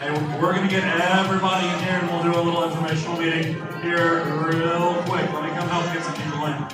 And we're going to get everybody in here and we'll do a little informational meeting here real quick. Let me come help get some people in.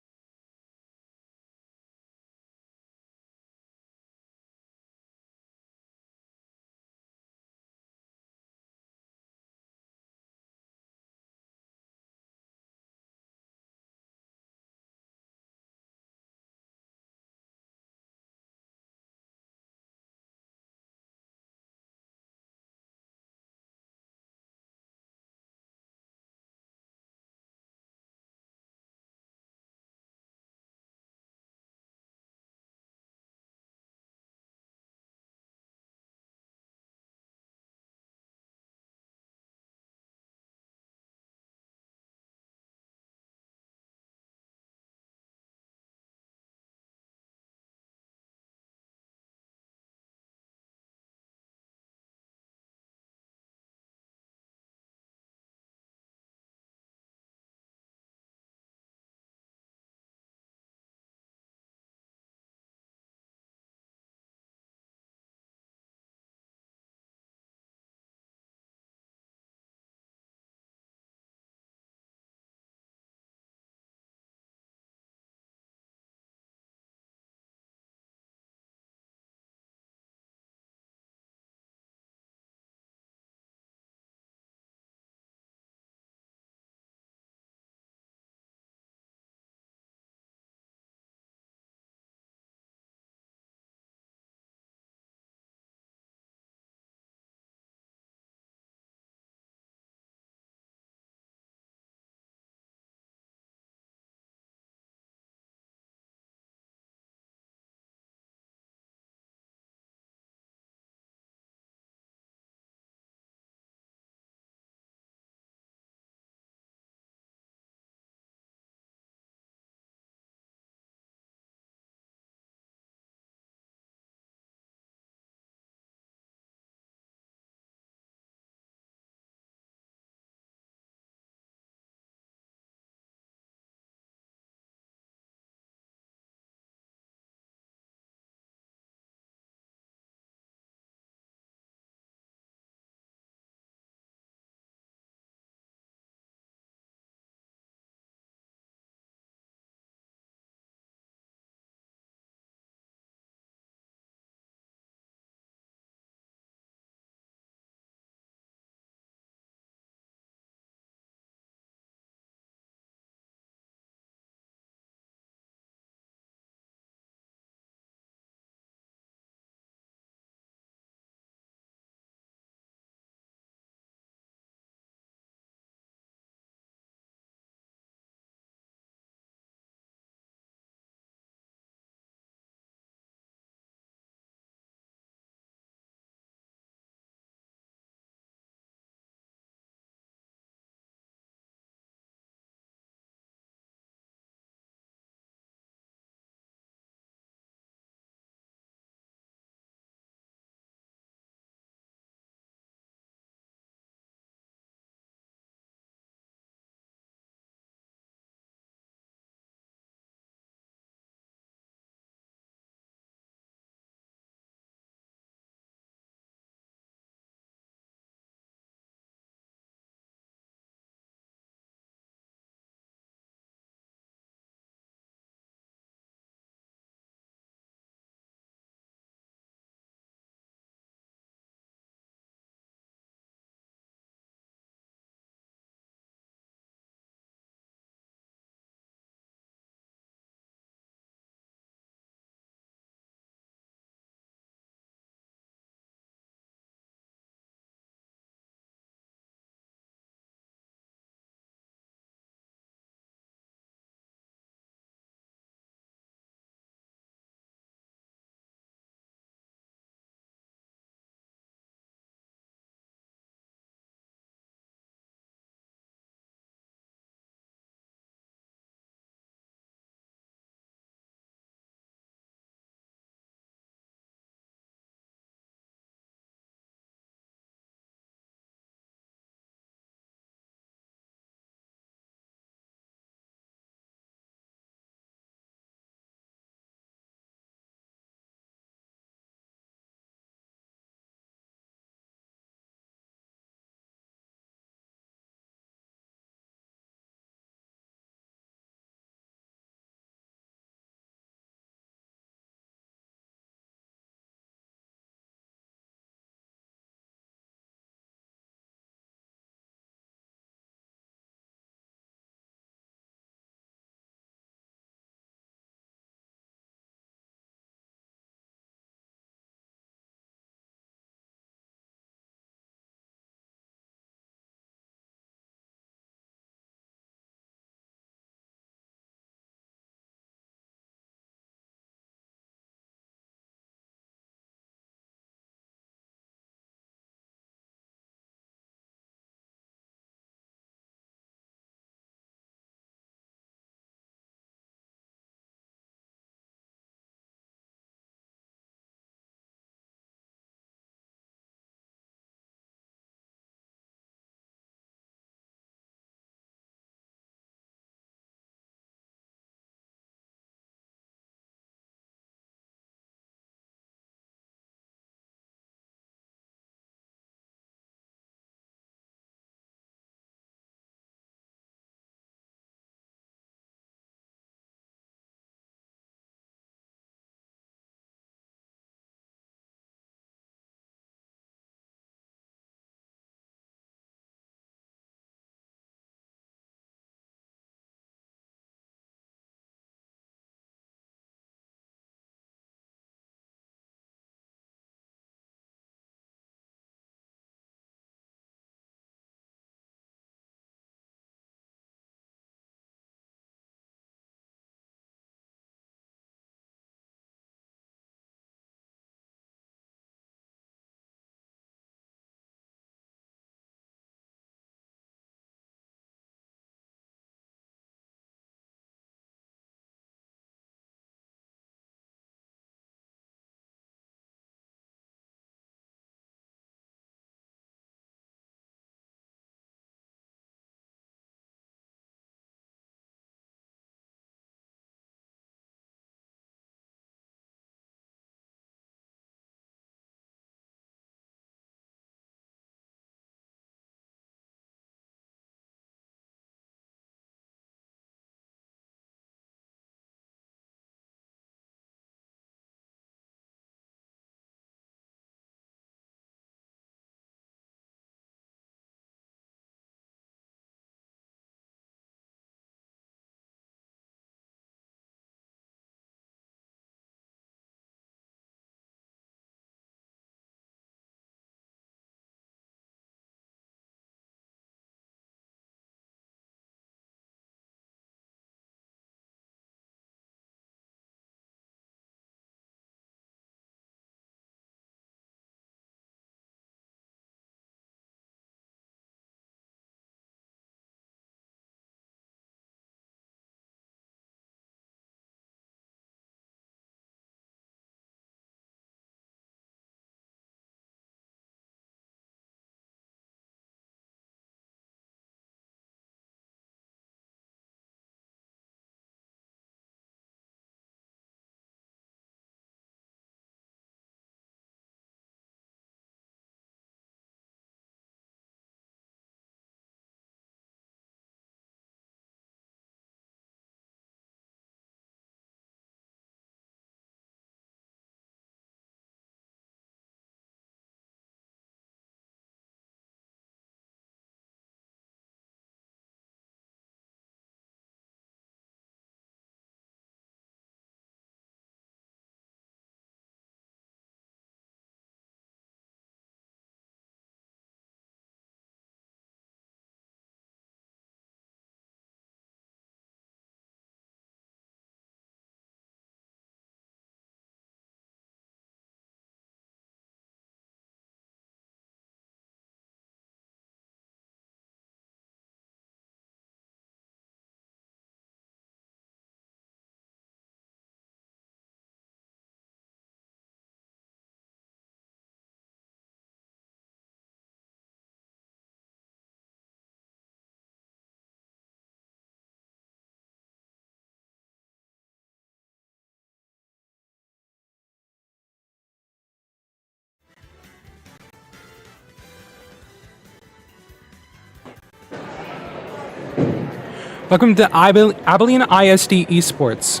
Welcome to Abilene ISD Esports.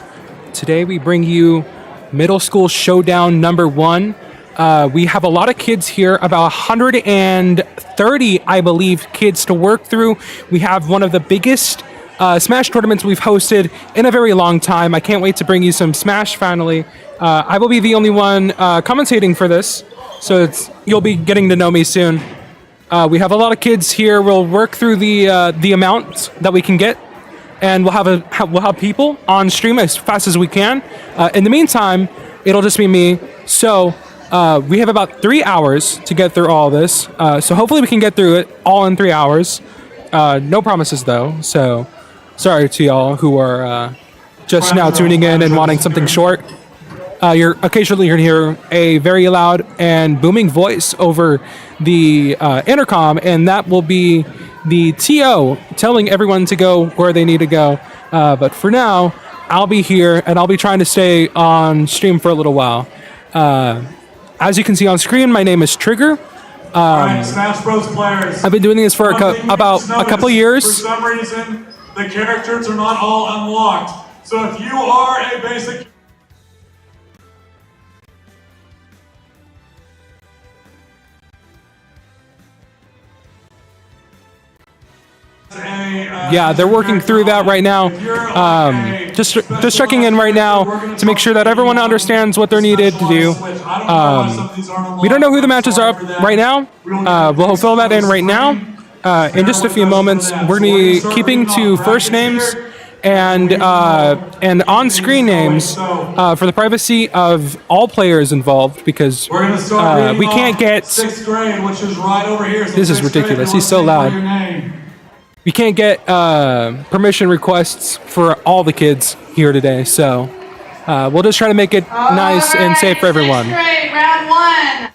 Today we bring you Middle School Showdown number 1. We have a lot of kids here, about 130, I believe, kids to work through. We have one of the biggest Smash tournaments we've hosted in a very long time. I can't wait to bring you some Smash finally. I will be the only one commentating for this, so you'll be getting to know me soon. We have a lot of kids here. We'll work through the amount that we can get, and we'll have people on stream as fast as we can. In the meantime, it'll just be me. So we have about 3 hours to get through all this. So hopefully we can get through it all in 3 hours. No promises though. So sorry to y'all who are just now tuning in and wanting something short. You're occasionally going to hear a very loud and booming voice over the intercom, and that will be the TO telling everyone to go where they need to go. But for now, I'll be here, and I'll be trying to stay on stream for a little while. As you can see on screen, my name is Trigger. Alright, Smash Bros. Players. I've been doing this for about a couple years. For some reason, the characters are not all unlocked. So if you are a basic... Yeah, they're working through that right now. Just checking in right now to make sure that everyone understands what they're needed to do. We don't know who the matches are right now. We'll fill that in right now. In just a few moments, we're going to be keeping to first names and on-screen names for the privacy of all players involved, because we can't get... 6th grade, which is right over here. This is ridiculous. He's so loud. We can't get permission requests for all the kids here today, so we'll just try to make it nice and safe for everyone. 6th grade, round 1.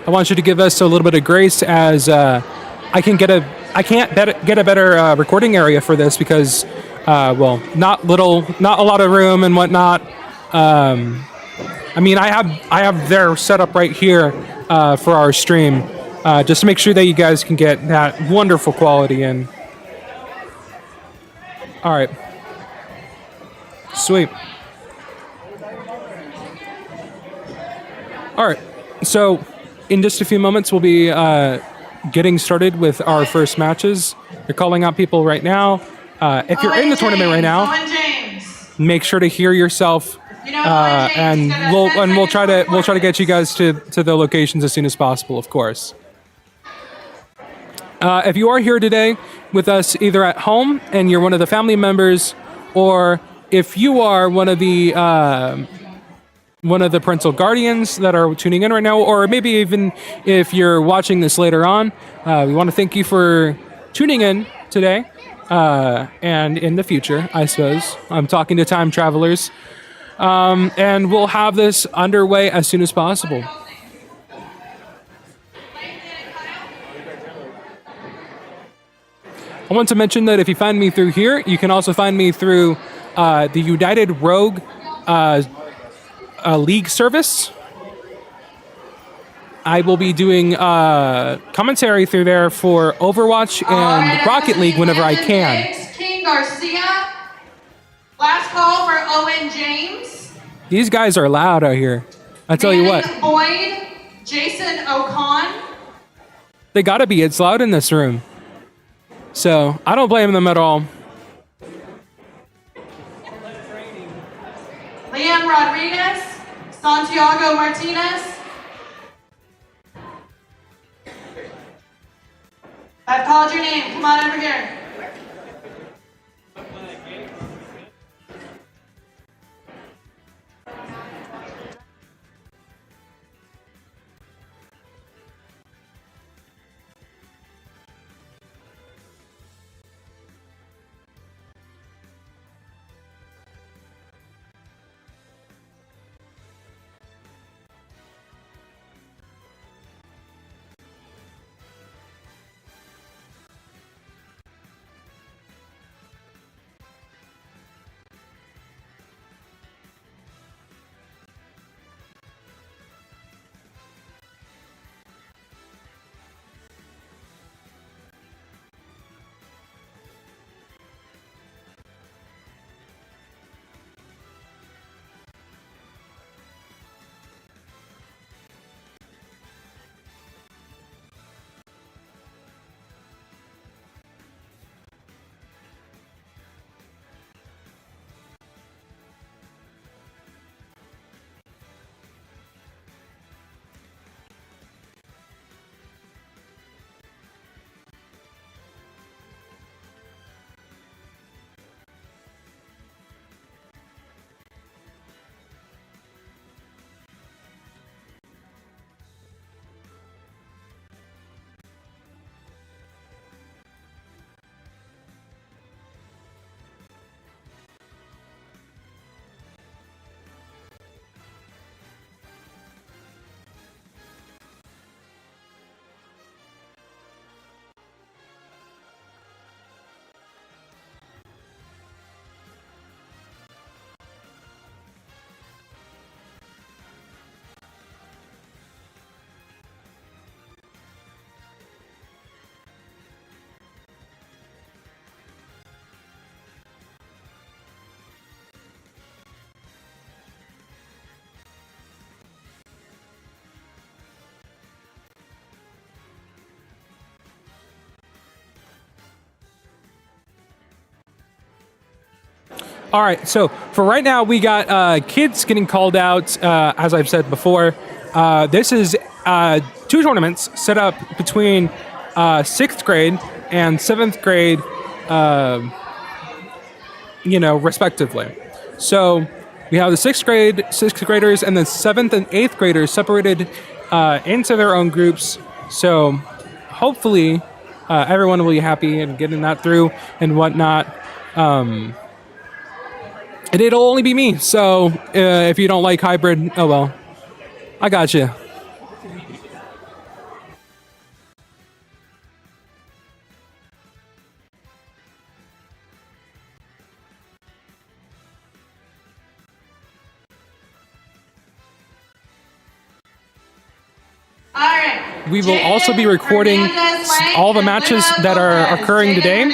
I want you to give us a little bit of grace as I can't get a better recording area for this because, well, not a lot of room and whatnot. I mean, I have their setup right here for our stream, just to make sure that you guys can get that wonderful quality in. All right, sweet. All right, so. In just a few moments, we'll be getting started with our first matches. You're calling out people right now. If you're in the tournament right now, make sure to hear yourself, and we'll try to get you guys to the locations as soon as possible, of course. If you are here today with us, either at home and you're one of the family members, or if you are one of the parental guardians that are tuning in right now, or maybe even if you're watching this later on, we want to thank you for tuning in today and in the future, I suppose. I'm talking to time travelers. And we'll have this underway as soon as possible. I want to mention that if you find me through here, you can also find me through the United Rogue League service. I will be doing commentary through there for Overwatch and Rocket League whenever I can. King Garcia. Last call for Owen James. These guys are loud out here. I tell you what. Boyd, Jason Ocon. They gotta be. It's loud in this room. So I don't blame them at all. Liam Rodriguez. Santiago Martinez. I've called your name. Come on over here. All right, so for right now, we got kids getting called out, as I've said before. This is 2 tournaments set up between 6th grade and 7th grade, respectively. So we have the 6th graders and the 7th and 8th graders separated into their own groups. So hopefully everyone will be happy and getting that through and whatnot. And it'll only be me. So if you don't like hybrid, oh well. I got you. All right. We will also be recording all the matches that are occurring today.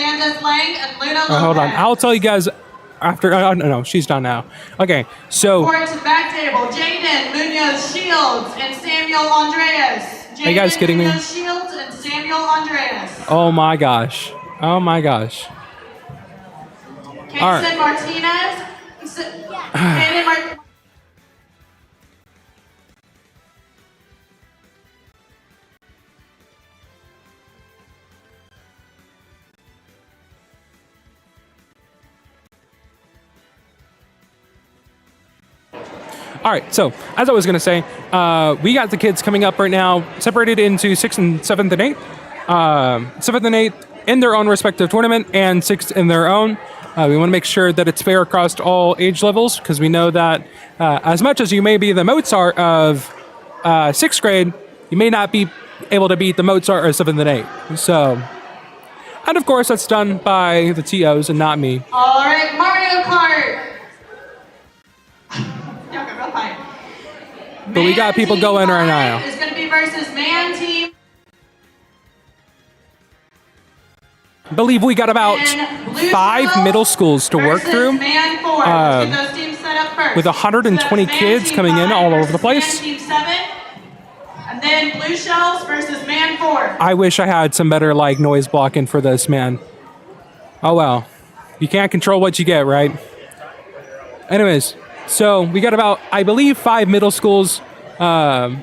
Hold on. I'll tell you guys after. No, she's done now. Okay, so. Report to the back table. Jaden Munoz Shields and Samuel Andreas. Are you guys kidding me? Munoz Shields and Samuel Andreas. Oh my gosh. Oh my gosh. Kason All right. Martinez. Kaden Martinez. All right, so as I was going to say, we got the kids coming up right now, separated into 6th and 7th and 8th. 7th and 8th in their own respective tournament, and 6th in their own. We want to make sure that it's fair across all age levels, because we know that as much as you may be the Mozart of 6th grade, you may not be able to beat the Mozart of 7th and 8th. So, and of course, that's done by the TOs and not me. All right, Mario Kart. Real fine. But we got people going right now. It's going to be versus man team. I believe we got about 5 middle schools to work through. Man 4. Let's get those teams set up first. With 120 kids coming in all over the place. Man team 7. And then blue shells versus man 4. I wish I had some better noise blocking for this, man. Oh well. You can't control what you get, right? Anyways, so we got about, I believe, 5 middle schools. 5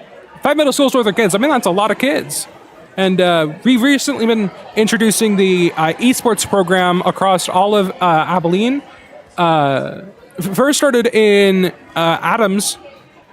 middle schools worth of kids. I mean, that's a lot of kids. And we've recently been introducing the esports program across all of Abilene. First started in Adams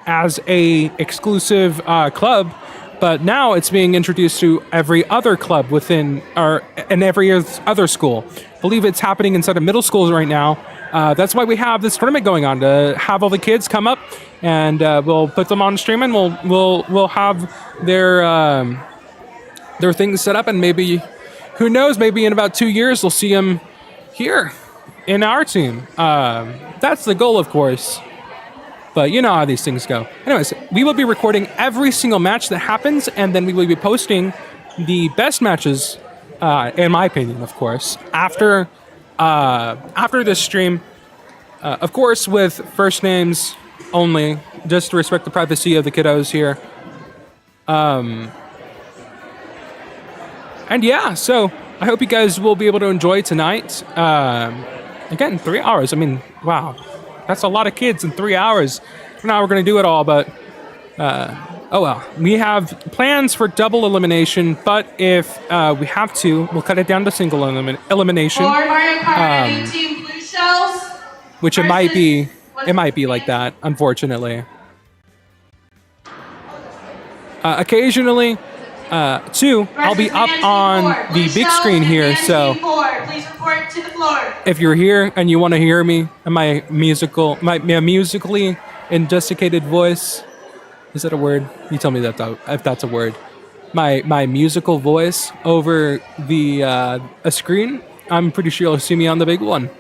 as a exclusive club, but now it's being introduced to every other club within and every other school. I believe it's happening inside of middle schools right now. That's why we have this tournament going on, to have all the kids come up, and we'll put them on stream, and we'll have their things set up, and maybe, who knows, maybe in about 2 years we'll see them here in our team. That's the goal, of course. But you know how these things go. Anyways, we will be recording every single match that happens, and then we will be posting the best matches, in my opinion, of course, after this stream. Of course, with first names only, just to respect the privacy of the kiddos here. And yeah, so I hope you guys will be able to enjoy tonight. Again, 3 hours. I mean, wow. That's a lot of kids in 3 hours. Now we're going to do it all, but oh well. We have plans for double elimination, but if we have to, we'll cut it down to single elimination. For Mario Kart Team Blue Shells. Which it might be like that, unfortunately. Occasionally, too, I'll be up on the big screen here, so please report to the floor. if you're here and you want to hear me and my musically indicated voice, is that a word? You tell me that if that's a word. My musical voice over the a screen, I'm pretty sure you'll see me on the big one.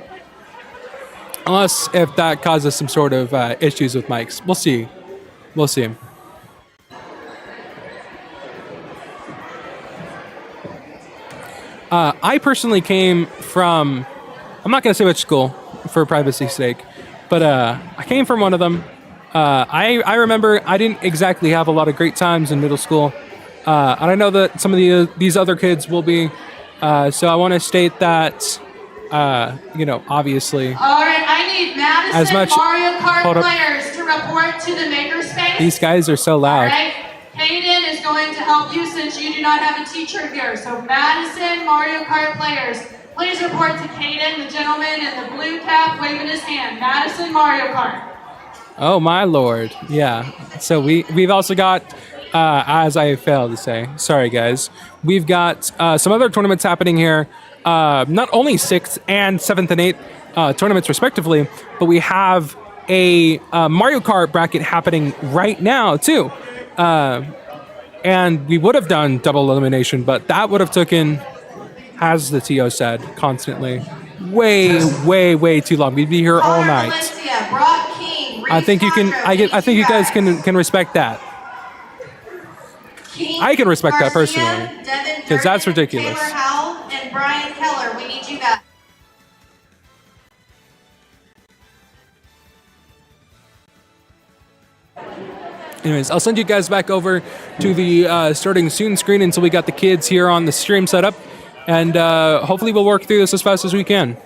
Unless if that causes some sort of issues with mics. We'll see. We'll see. I personally came from, I'm not going to say which school for privacy's sake, but I came from one of them. I remember I didn't exactly have a lot of great times in middle school. And I know that some of these other kids will be. So I want to state that, obviously. All right, I need Madison as much. Mario Kart Hold up. players to report to the makerspace. These guys are so All loud. right. Hayden is going to help you since you do not have a teacher here. So Madison Mario Kart players, please report to Hayden, the gentleman in the blue cap waving his hand. Madison Mario Kart. Oh my lord! Yeah. So we've also got, as I failed to say, sorry guys, we've got some other tournaments happening here. Not only 6th and 7th and 8th tournaments respectively, but we have a Mario Kart bracket happening right now too. And we would have done double elimination, but that would have taken, as the TO said, constantly, way too long. We'd be here all Connor night. Valencia, Brock King, I think you can. I think you guys can respect that. King, I can respect that Garcia, personally, Devin 'cause that's Durkin, ridiculous. Taylor Howell, and Brian Keller. We need you guys. Anyways, I'll send you guys back over to the starting soon screen until we got the kids here on the stream set up, and hopefully we'll work through this as fast as we can.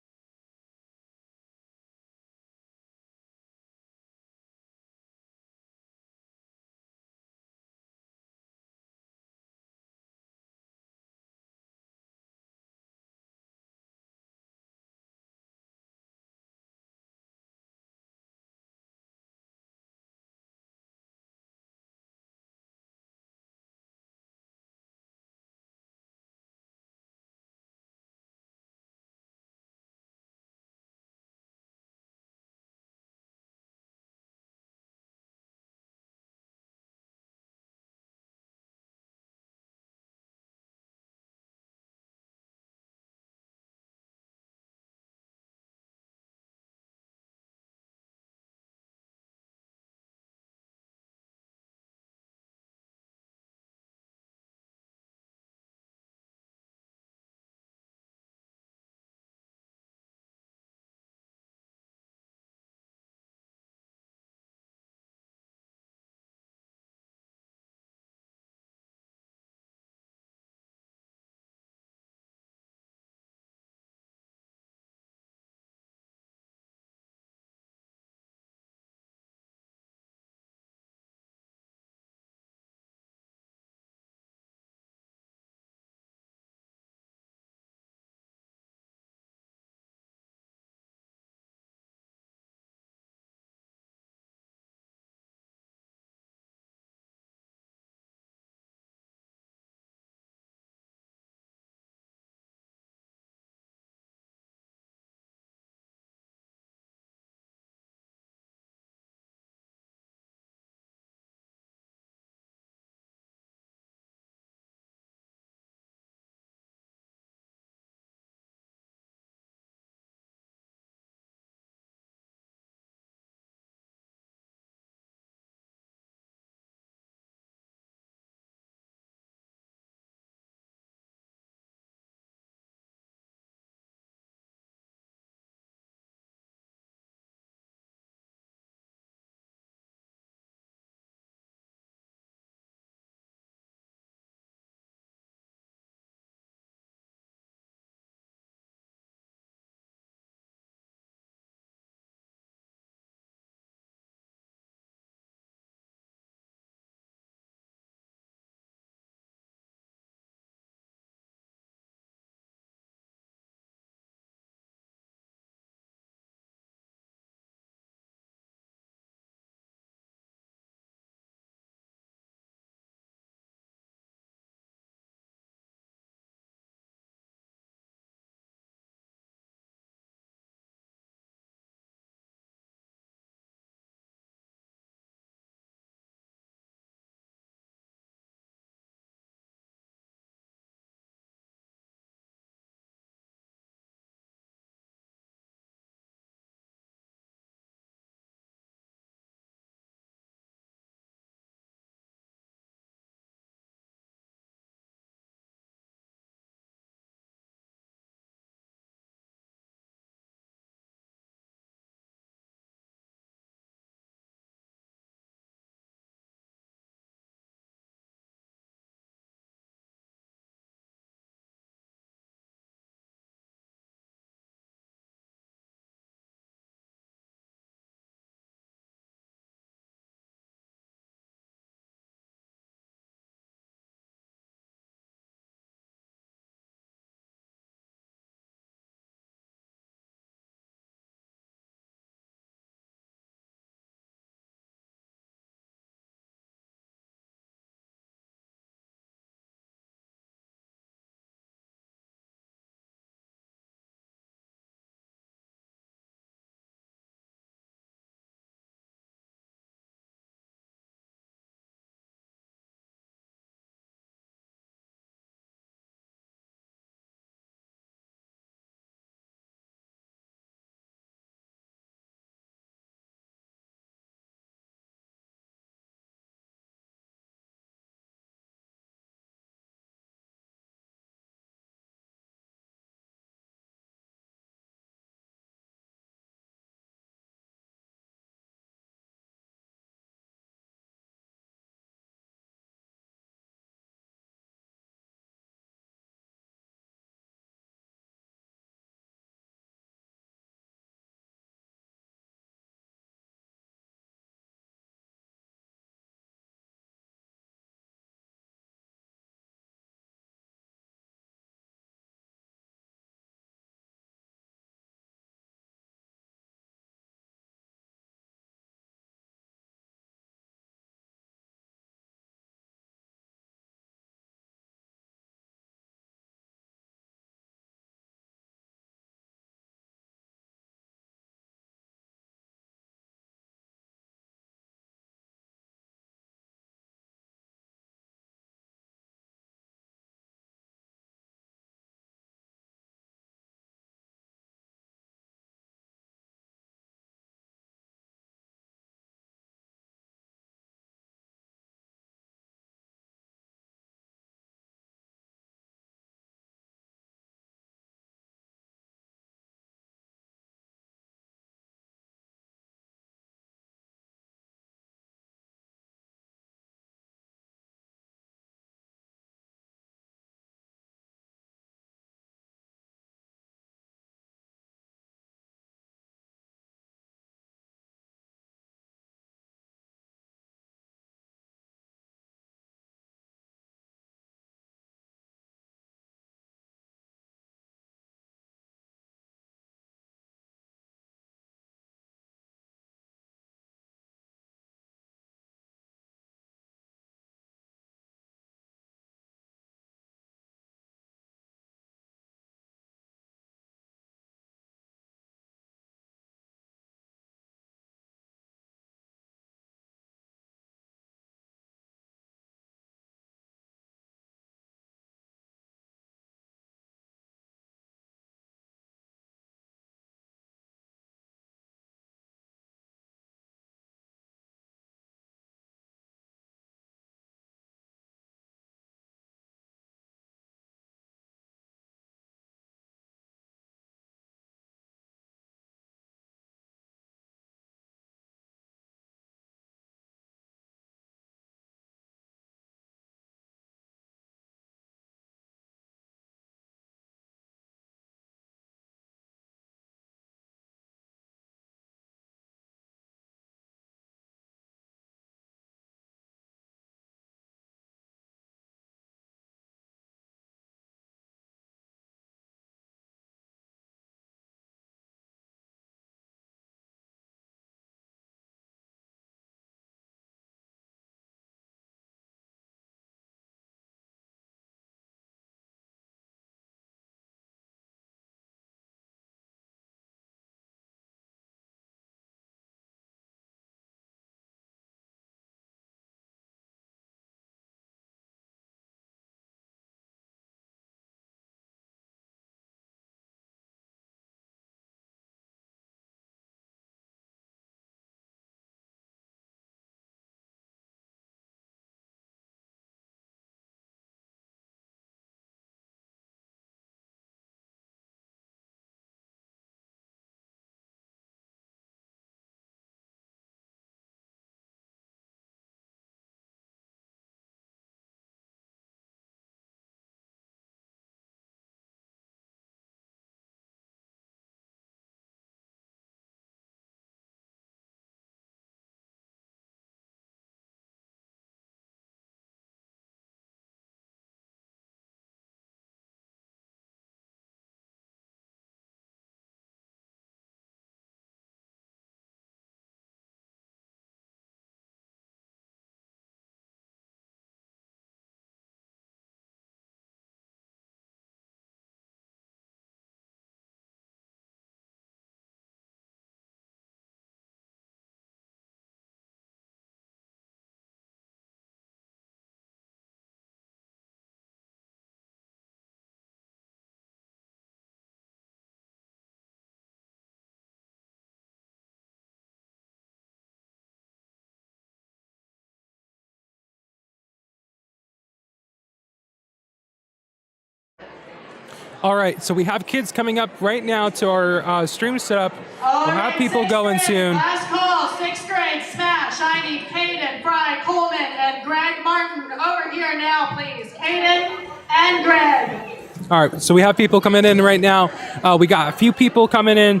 All right, so we have kids coming up right now to our stream setup. All We'll have right, people sixth going grade, soon. Last call, 6th grade, Smash. I need Caden, Fry, Coleman, and Greg Martin over here now, please. Caden and Greg. All right, so we have people coming in right now. We got a few people coming in.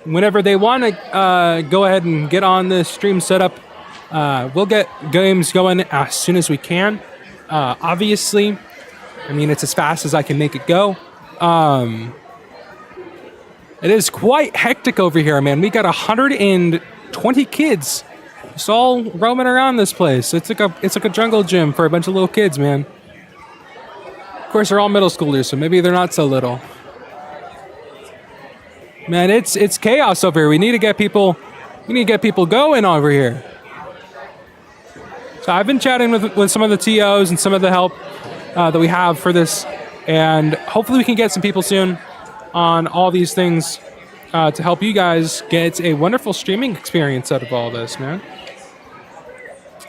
Whenever they want to go ahead and get on this stream setup, we'll get games going as soon as we can. Obviously, I mean, it's as fast as I can make it go. It is quite hectic over here, man. We got 120 kids just all roaming around this place. It's like a jungle gym for a bunch of little kids, man. Of course, they're all middle schoolers, so maybe they're not so little. Man, it's chaos over here. We need to get people going over here. So I've been chatting with some of the TOs and some of the help that we have for this, and hopefully we can get some people soon on all these things to help you guys get a wonderful streaming experience out of all this, man.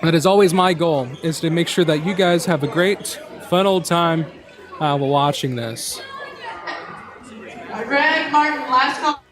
That is always my goal, is to make sure that you guys have a great, fun old time while watching this. Greg Martin, last call.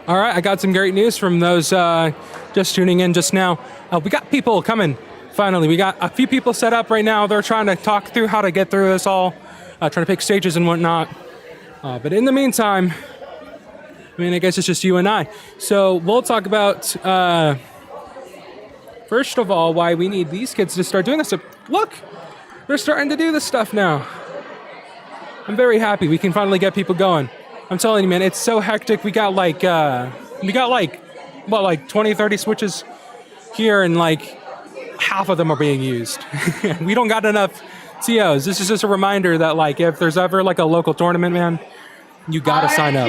All right, I got some great news from those just tuning in just now. We got people coming, finally. We got a few people set up right now. They're trying to talk through how to get through this all, trying to pick stages and whatnot. But in the meantime, I mean, I guess it's just you and I. So we'll talk about, first of all, why we need these kids to start doing this. So, look, they're starting to do this stuff now. I'm very happy we can finally get people going. I'm telling you, man, it's so hectic. We got like 20, 30 switches here, and like half of them are being used. We don't got enough TOs. This is just a reminder that like if there's ever like a local tournament, man, you gotta sign up.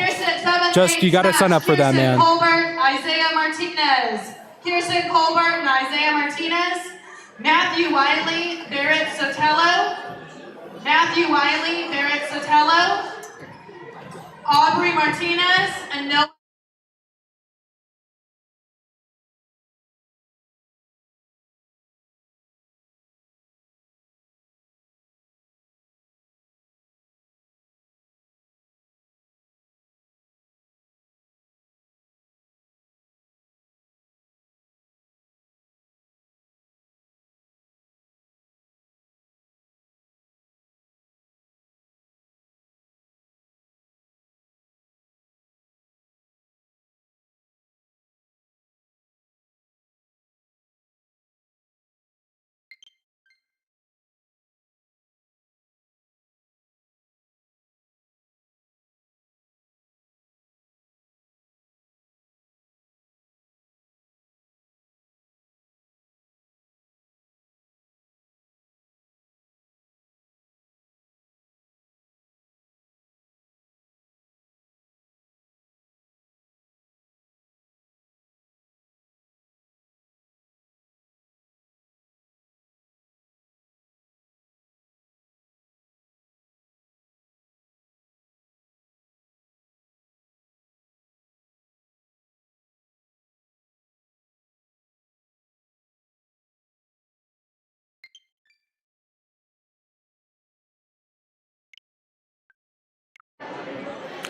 You gotta sign up for that, man. Colbert, Isaiah Martinez. Kirsten Colbert and Isaiah Martinez. Matthew Wiley, Barrett Sotelo. Matthew Wiley, Barrett Sotelo. Aubrey Martinez and Noah.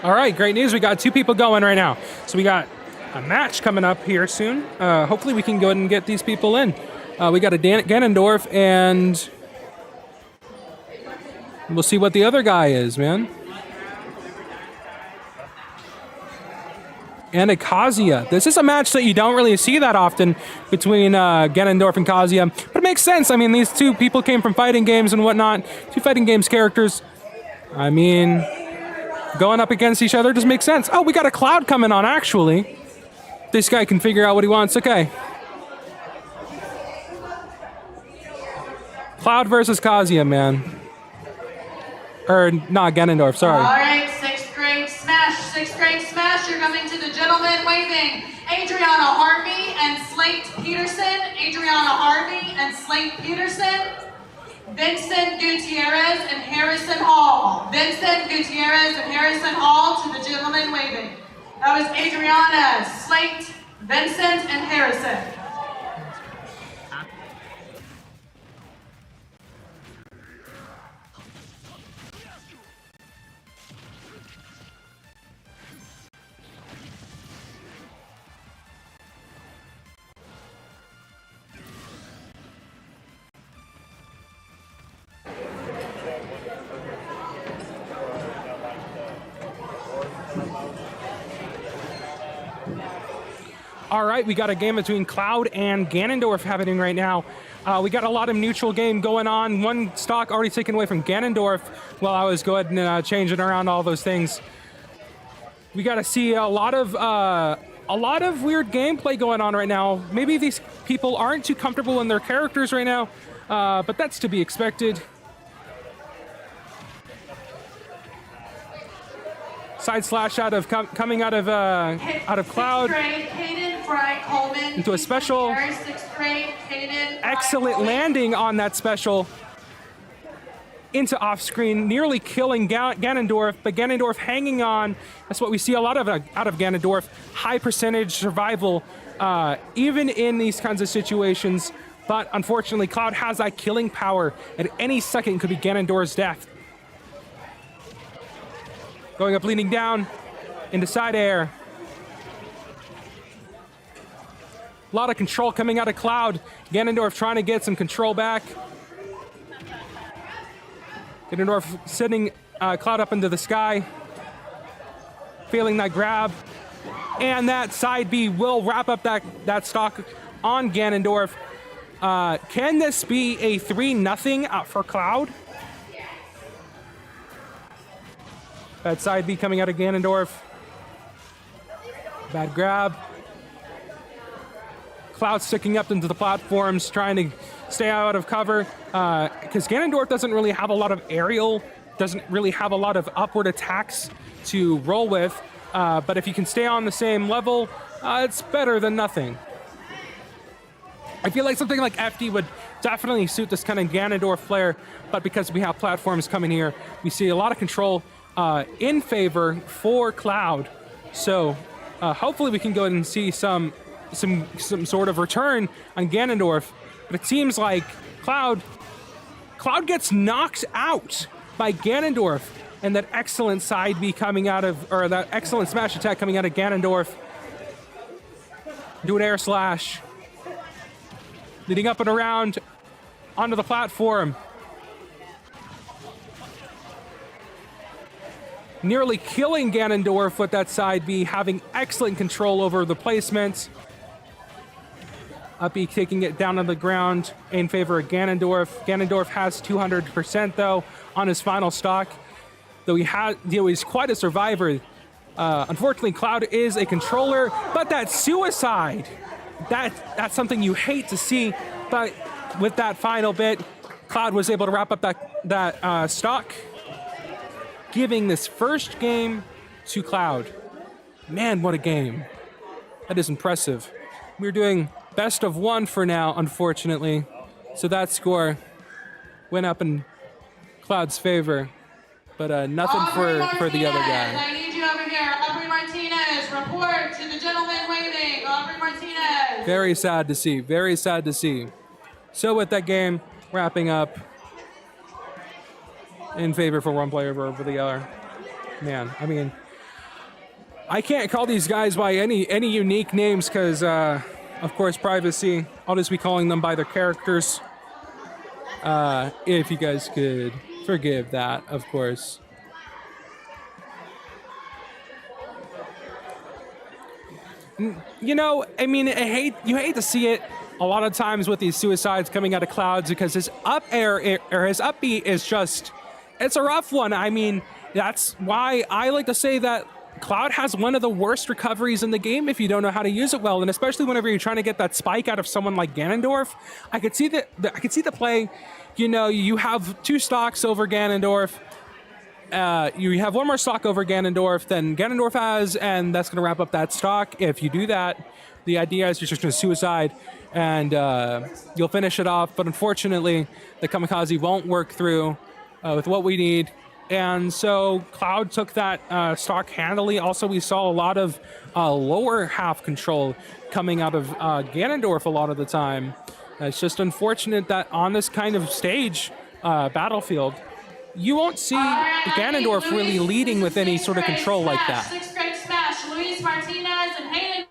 All right, great news. We got 2 people going right now. So we got a match coming up here soon. Hopefully we can go ahead and get these people in. We got a Ganondorf, and we'll see what the other guy is, man. And a Kazuya. This is a match that you don't really see that often between Ganondorf and Kazuya. But it makes sense. I mean, these 2 people came from fighting games and whatnot. 2 fighting games characters. I mean, going up against each other just makes sense. Oh, we got a Cloud coming on, actually. This guy can figure out what he wants. Okay. Cloud versus Kazuya, man. Or, not Ganondorf, sorry. All right, 6th grade smash. 6th grade smash. You're coming to the gentleman waving. Adriana Harvey and Slate Peterson. Adriana Harvey and Slate Peterson. Vincent Gutierrez and Harrison Hall. Vincent Gutierrez and Harrison Hall to the gentleman waving. That was Adriana, Slate, Vincent, and Harrison. All right, we got a game between Cloud and Ganondorf happening right now. We got a lot of neutral game going on. 1 stock already taken away from Ganondorf while I was going and changing around all those things. We got to see a lot of weird gameplay going on right now. Maybe these people aren't too comfortable in their characters right now, but that's to be expected. Side slash coming out of Cloud into a special. Excellent landing on that special into off screen, nearly killing Ganondorf, but Ganondorf hanging on. That's what we see a lot of out of Ganondorf. High percentage survival, even in these kinds of situations. But unfortunately, Cloud has that killing power. At any second could be Ganondorf's death. Going up, leaning down into side air. A lot of control coming out of Cloud. Ganondorf trying to get some control back. Ganondorf sending Cloud up into the sky. Failing that grab. And that side B will wrap up that stock on Ganondorf. Can this be a 3-0 for Cloud? Bad side B coming out of Ganondorf. Bad grab. Cloud sticking up into the platforms, trying to stay out of cover. Because Ganondorf doesn't really have a lot of aerial, doesn't really have a lot of upward attacks to roll with. But if you can stay on the same level, it's better than nothing. I feel like something like FD would definitely suit this kind of Ganondorf player, but because we have platforms coming here, we see a lot of control in favor for Cloud. So hopefully we can go ahead and see some sort of return on Ganondorf. But it seems like Cloud gets knocked out by Ganondorf, and that excellent side B coming out of, or that excellent smash attack coming out of Ganondorf. Do an air slash. Leading up and around onto the platform. Nearly killing Ganondorf with that side B, having excellent control over the placement. Up B taking it down on the ground in favor of Ganondorf. Ganondorf has 200% though on his final stock. Though he's quite a survivor. Unfortunately, Cloud is a controller, but that suicide, that's something you hate to see. But with that final bit, Cloud was able to wrap up that stock, giving this first game to Cloud. Man, what a game. That is impressive. We're doing best of one for now, unfortunately. So that score went up in Cloud's favor. But nothing for the other guy. I need you over here. Aubrey Martinez, report to the gentleman waving. Aubrey Martinez. Very sad to see. Very sad to see. So with that game wrapping up in favor for one player over the other. Man, I mean, I can't call these guys by any unique names because, of course, privacy. I'll just be calling them by their characters. If you guys could forgive that, of course. You know, I mean, you hate to see it a lot of times with these suicides coming out of Clouds because his up air or his up B is just, it's a rough one. I mean, that's why I like to say that Cloud has one of the worst recoveries in the game if you don't know how to use it well, and especially whenever you're trying to get that spike out of someone like Ganondorf. I could see the play. You know, you have 2 stocks over Ganondorf. You have 1 more stock over Ganondorf than Ganondorf has, and that's going to wrap up that stock. If you do that, the idea is you're just going to suicide, and you'll finish it off. But unfortunately, the Kamikaze won't work through with what we need. And so Cloud took that stock handily. Also, we saw a lot of lower half control coming out of Ganondorf a lot of the time. It's just unfortunate that on this kind of stage, battlefield, you won't see Ganondorf really leading with any sort of control like that. 6th grade smash, Luis Martinez and Hayden.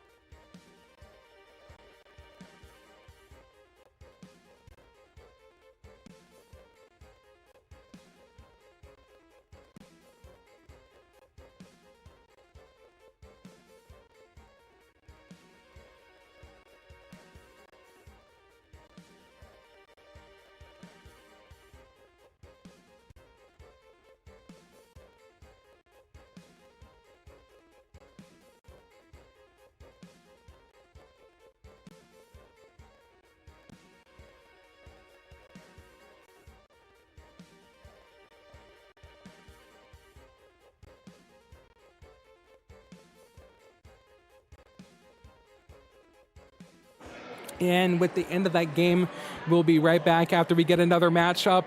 And with the end of that game, we'll be right back after we get another matchup.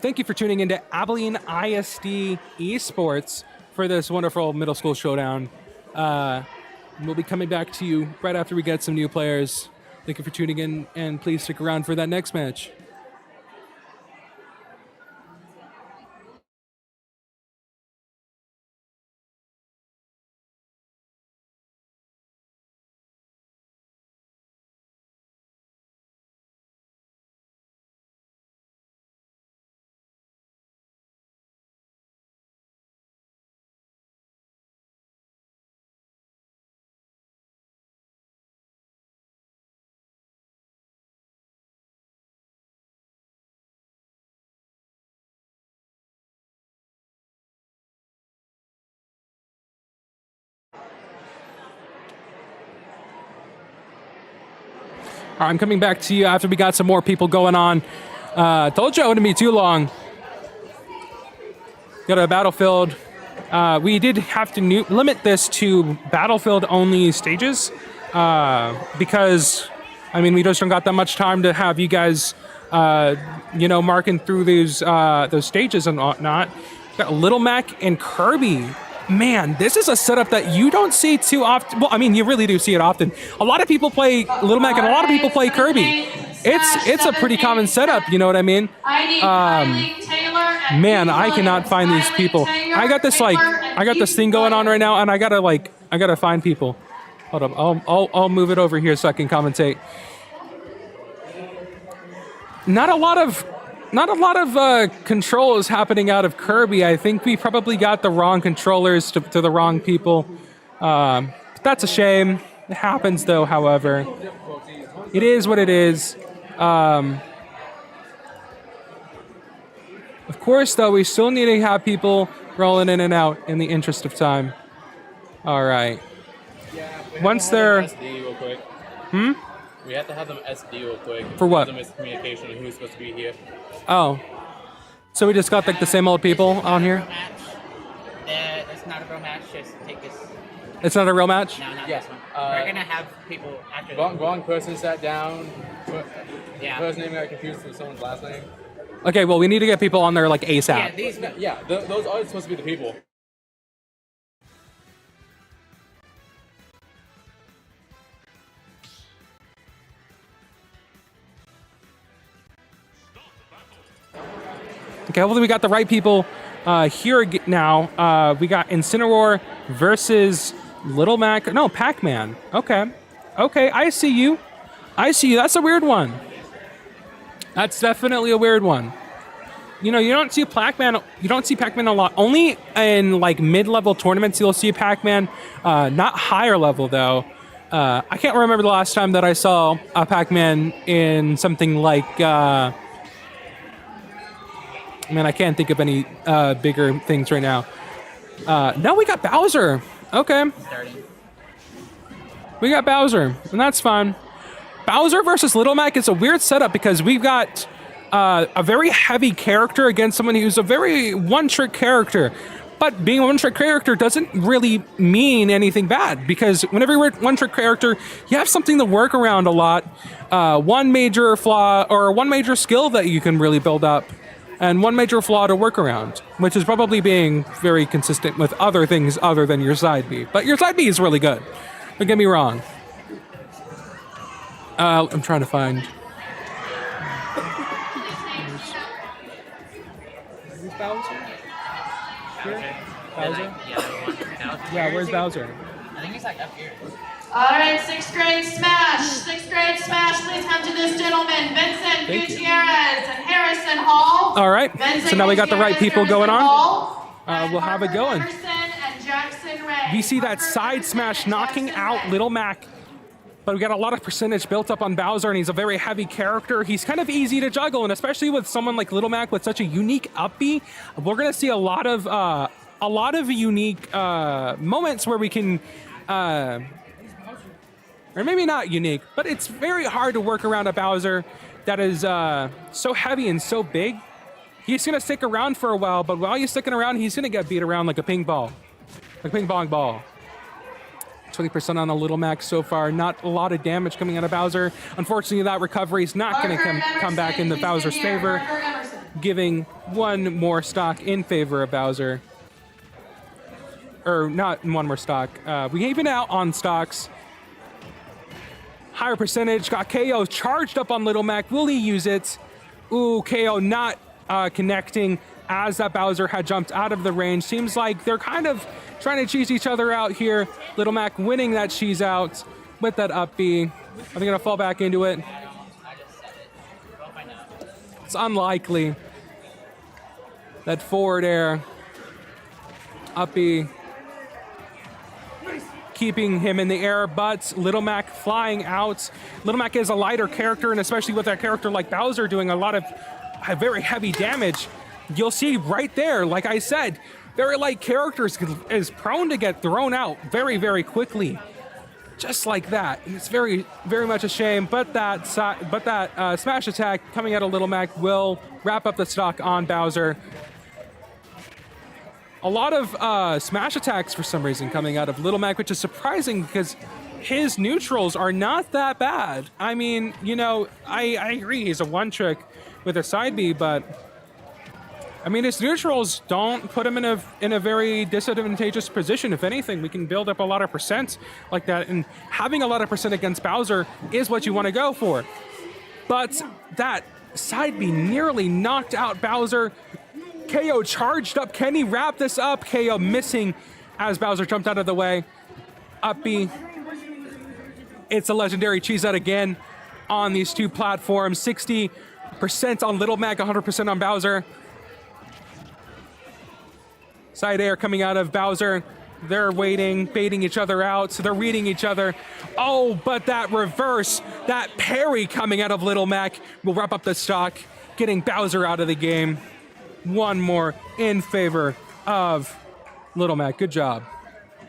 Thank you for tuning into Abilene ISD Esports for this wonderful middle school showdown. We'll be coming back to you right after we get some new players. Thank you for tuning in, and please stick around for that next match. All right, I'm coming back to you after we got some more people going on. Told you it wouldn't be too long. Got a Battlefield. We did have to limit this to Battlefield-only stages because, I mean, we just don't got that much time to have you guys, marking through those stages and whatnot. Got Little Mac and Kirby. Man, this is a setup that you don't see too often. Well, I mean, you really do see it often. A lot of people play Little Mac and a lot of people play Kirby. It's a pretty common setup, you know what I mean? Man, I cannot find these people. I got this thing going on right now, and I gotta find people. Hold up, I'll move it over here so I can commentate. Not a lot of control is happening out of Kirby. I think we probably got the wrong controllers to the wrong people. That's a shame. It happens, though, however. It is what it is. Of course, though, we still need to have people rolling in and out in the interest of time. All right. Once they're... We have to have them SD real quick. For what? Them miscommunication of who's supposed to be here. Oh. So we just got like the same old people on here? It's not a real match, just take this. It's not a real match? No, not this one. We're gonna have people after Wrong person sat down. Yeah. First name got confused with someone's last name. Okay, well, we need to get people on there like ASAP. Those are supposed to be the people. Okay, hopefully we got the right people here now. We got Incineroar versus Little Mac. No, Pac-Man. Okay, I see you. That's a weird one. That's definitely a weird one. You know, you don't see Pac-Man. You don't see Pac-Man a lot. Only in like mid-level tournaments you'll see Pac-Man. Not higher level though. I can't remember the last time that I saw a Pac-Man in something like. Man, I can't think of any bigger things right now. No, we got Bowser. Okay. We got Bowser, and that's fine. Bowser versus Little Mac is a weird setup because we've got a very heavy character against someone who's a very one-trick character. But being a one-trick character doesn't really mean anything bad because whenever you're a one-trick character, you have something to work around a lot. One major flaw or one major skill that you can really build up. And one major flaw to work around, which is probably being very consistent with other things other than your side B. But your side B is really good. Don't get me wrong. I'm trying to find... Where's Bowser? Here? Bowser? Yeah, where's Bowser? I think he's like up here. All right, 6th grade Smash. 6th grade Smash, please come to this gentleman. Vincent Gutierrez and Harrison Hall. All right, so now we got the right people going on. We'll have it going. We see that side smash knocking out Little Mac, but we got a lot of percentage built up on Bowser, and he's a very heavy character. He's kind of easy to juggle, and especially with someone like Little Mac with such a unique up B, we're gonna see a lot of unique moments where we can. Or maybe not unique, but it's very hard to work around a Bowser that is so heavy and so big. He's going to stick around for a while, but while he's sticking around, he's going to get beat around like a ping pong ball. 20% on a Little Mac so far. Not a lot of damage coming out of Bowser. Unfortunately, that recovery is not going to come back in the Bowser's favor, giving one more stock in favor of Bowser. Or not one more stock. We even out on stocks. Higher percentage, got KO charged up on Little Mac. Will he use it? Ooh, KO not connecting as that Bowser had jumped out of the range. Seems like they're kind of trying to cheese each other out here. Little Mac winning that cheese out with that up B. Are they gonna fall back into it? It's unlikely. That forward air. Up B. Keeping him in the air, but Little Mac flying out. Little Mac is a lighter character, and especially with a character like Bowser doing a lot of very heavy damage, you'll see right there, like I said, very light characters is prone to get thrown out very, very quickly. just like that. And it's very, very much a shame. But that smash attack coming out of Little Mac will wrap up the stock on Bowser. A lot of smash attacks for some reason coming out of Little Mac, which is surprising because his neutrals are not that bad. I mean, you know, I agree he's a one trick with a side B, but I mean, his neutrals don't put him in a very disadvantageous position. If anything, we can build up a lot of percent like that, and having a lot of percent against Bowser is what you want to go for. But that side B nearly knocked out Bowser. KO charged up. Can he wrap this up? KO missing as Bowser jumped out of the way. Up B. It's a legendary cheese out again on these two platforms. 60% on Little Mac, 100% on Bowser. Side air coming out of Bowser. They're waiting, baiting each other out, so they're reading each other. Oh, but that reverse, that parry coming out of Little Mac will wrap up the stock, getting Bowser out of the game. One more in favor of Little Mac. Good job.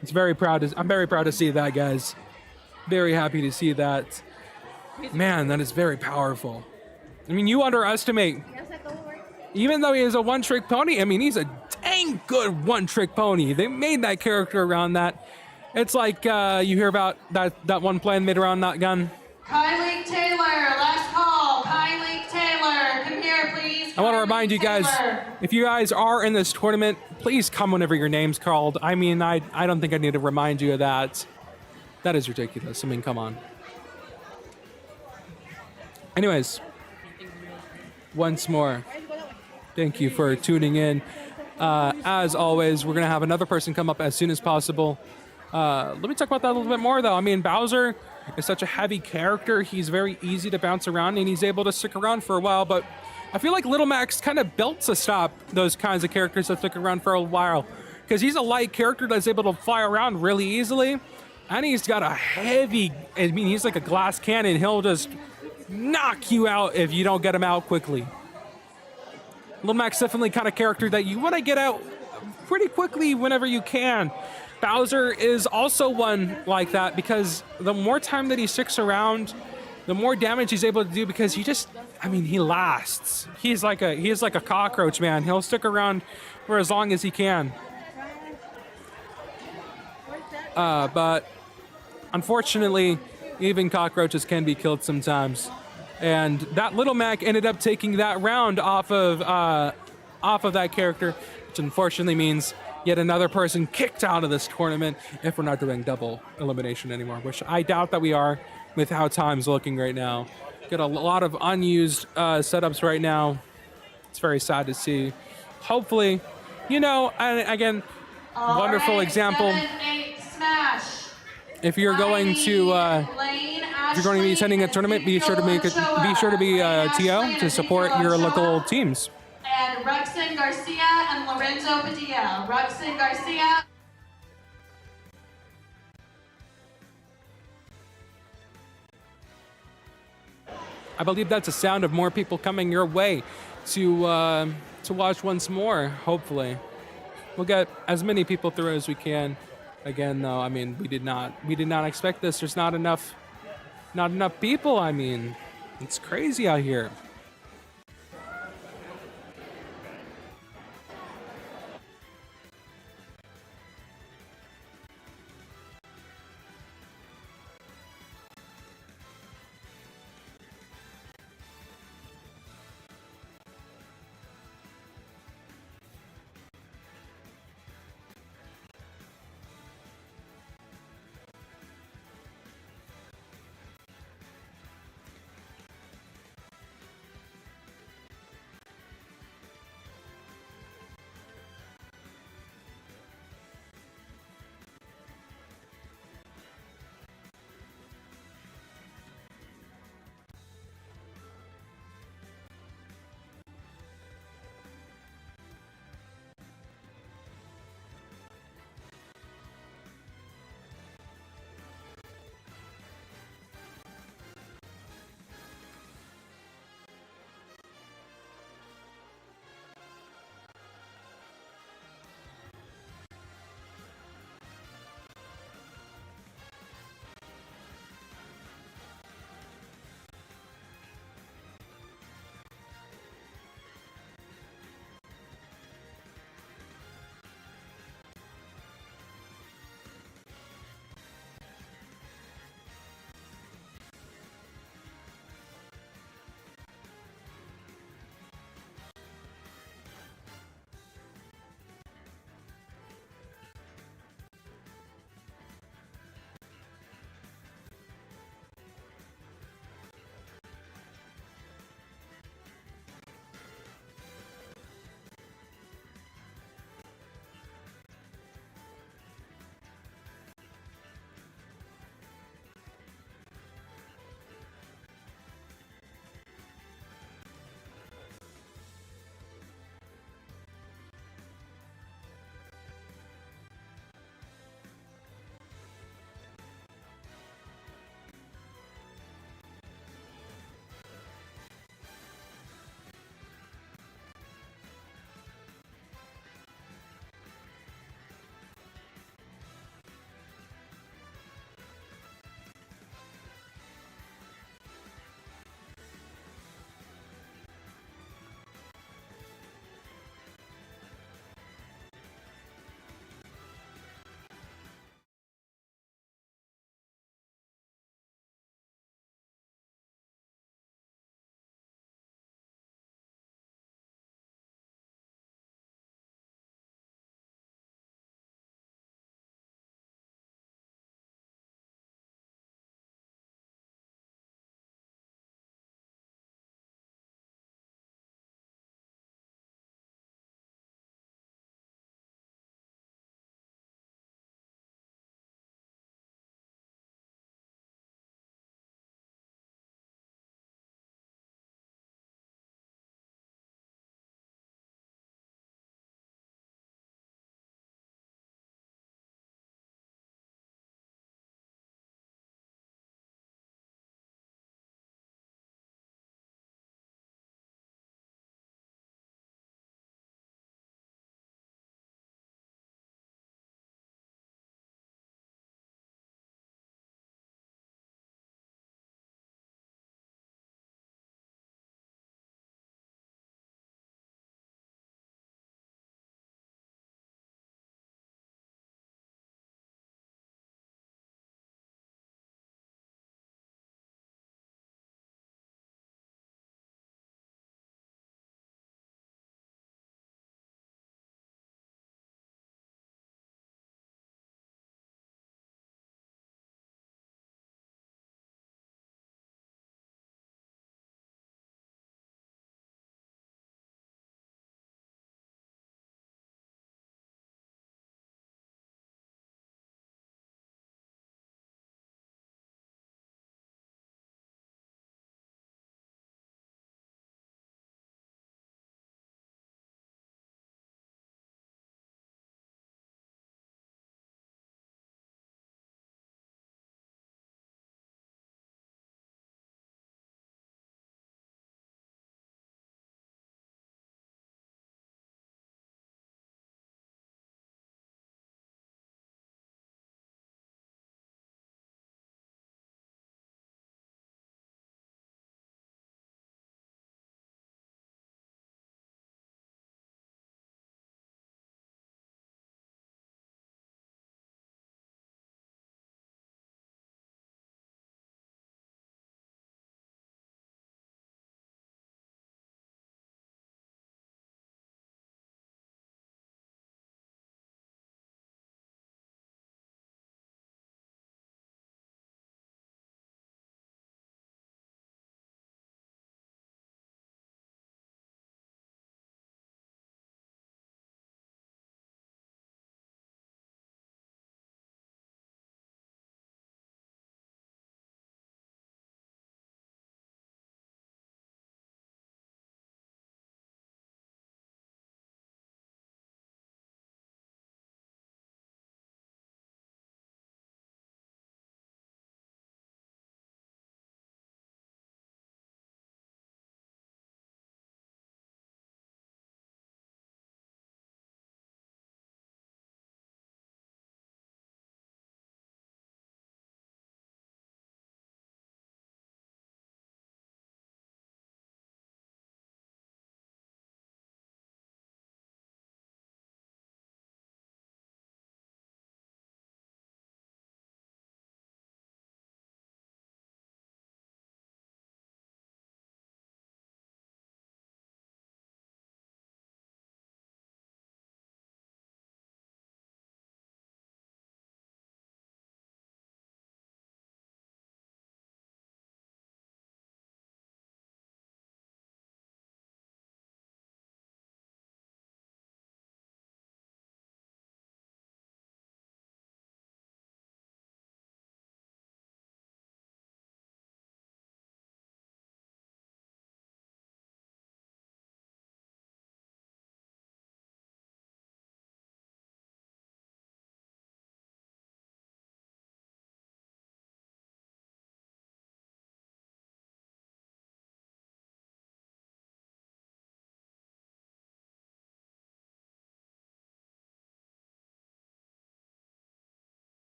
I'm very proud to see that, guys. Very happy to see that. Man, that is very powerful. I mean, you underestimate, even though he is a one-trick pony, I mean, he's a dang good one-trick pony. They made that character around that. It's like you hear about that one plan made around that gun. Kylie Taylor, last call. Kylie Taylor, come here, please. I want to remind you guys, Taylor. if you guys are in this tournament, please come whenever your name's called. I mean, I don't think I need to remind you of that. That is ridiculous. I mean, come on. Anyways, once more, thank you for tuning in. As always, we're going to have another person come up as soon as possible. Let me talk about that a little bit more, though. I mean, Bowser is such a heavy character. He's very easy to bounce around, and he's able to stick around for a while. But I feel like Little Mac's kind of built to stop those kinds of characters that stick around for a while. Because he's a light character that's able to fly around really easily. And he's got a heavy... I mean, he's like a glass cannon. He'll just knock you out if you don't get him out quickly. Little Mac's definitely kind of character that you want to get out pretty quickly whenever you can. Bowser is also one like that because the more time that he sticks around, the more damage he's able to do because he just, I mean, he lasts. He's like a cockroach, man. He'll stick around for as long as he can. But unfortunately, even cockroaches can be killed sometimes. And that Little Mac ended up taking that round off of that character, which unfortunately means yet another person kicked out of this tournament if we're not doing double elimination anymore, which I doubt that we are with how time's looking right now. Got a lot of unused setups right now. It's very sad to see. Hopefully, you know, and again, wonderful example. 7-8 smash. If you're going to be attending a tournament, be sure to be TO to support your local teams. And Rexon Garcia and Lorenzo Padilla. Rexon Garcia. I believe that's a sound of more people coming your way to watch once more. Hopefully, we'll get as many people through as we can. Again, though, I mean, we did not expect this. There's not enough people. I mean, it's crazy out here.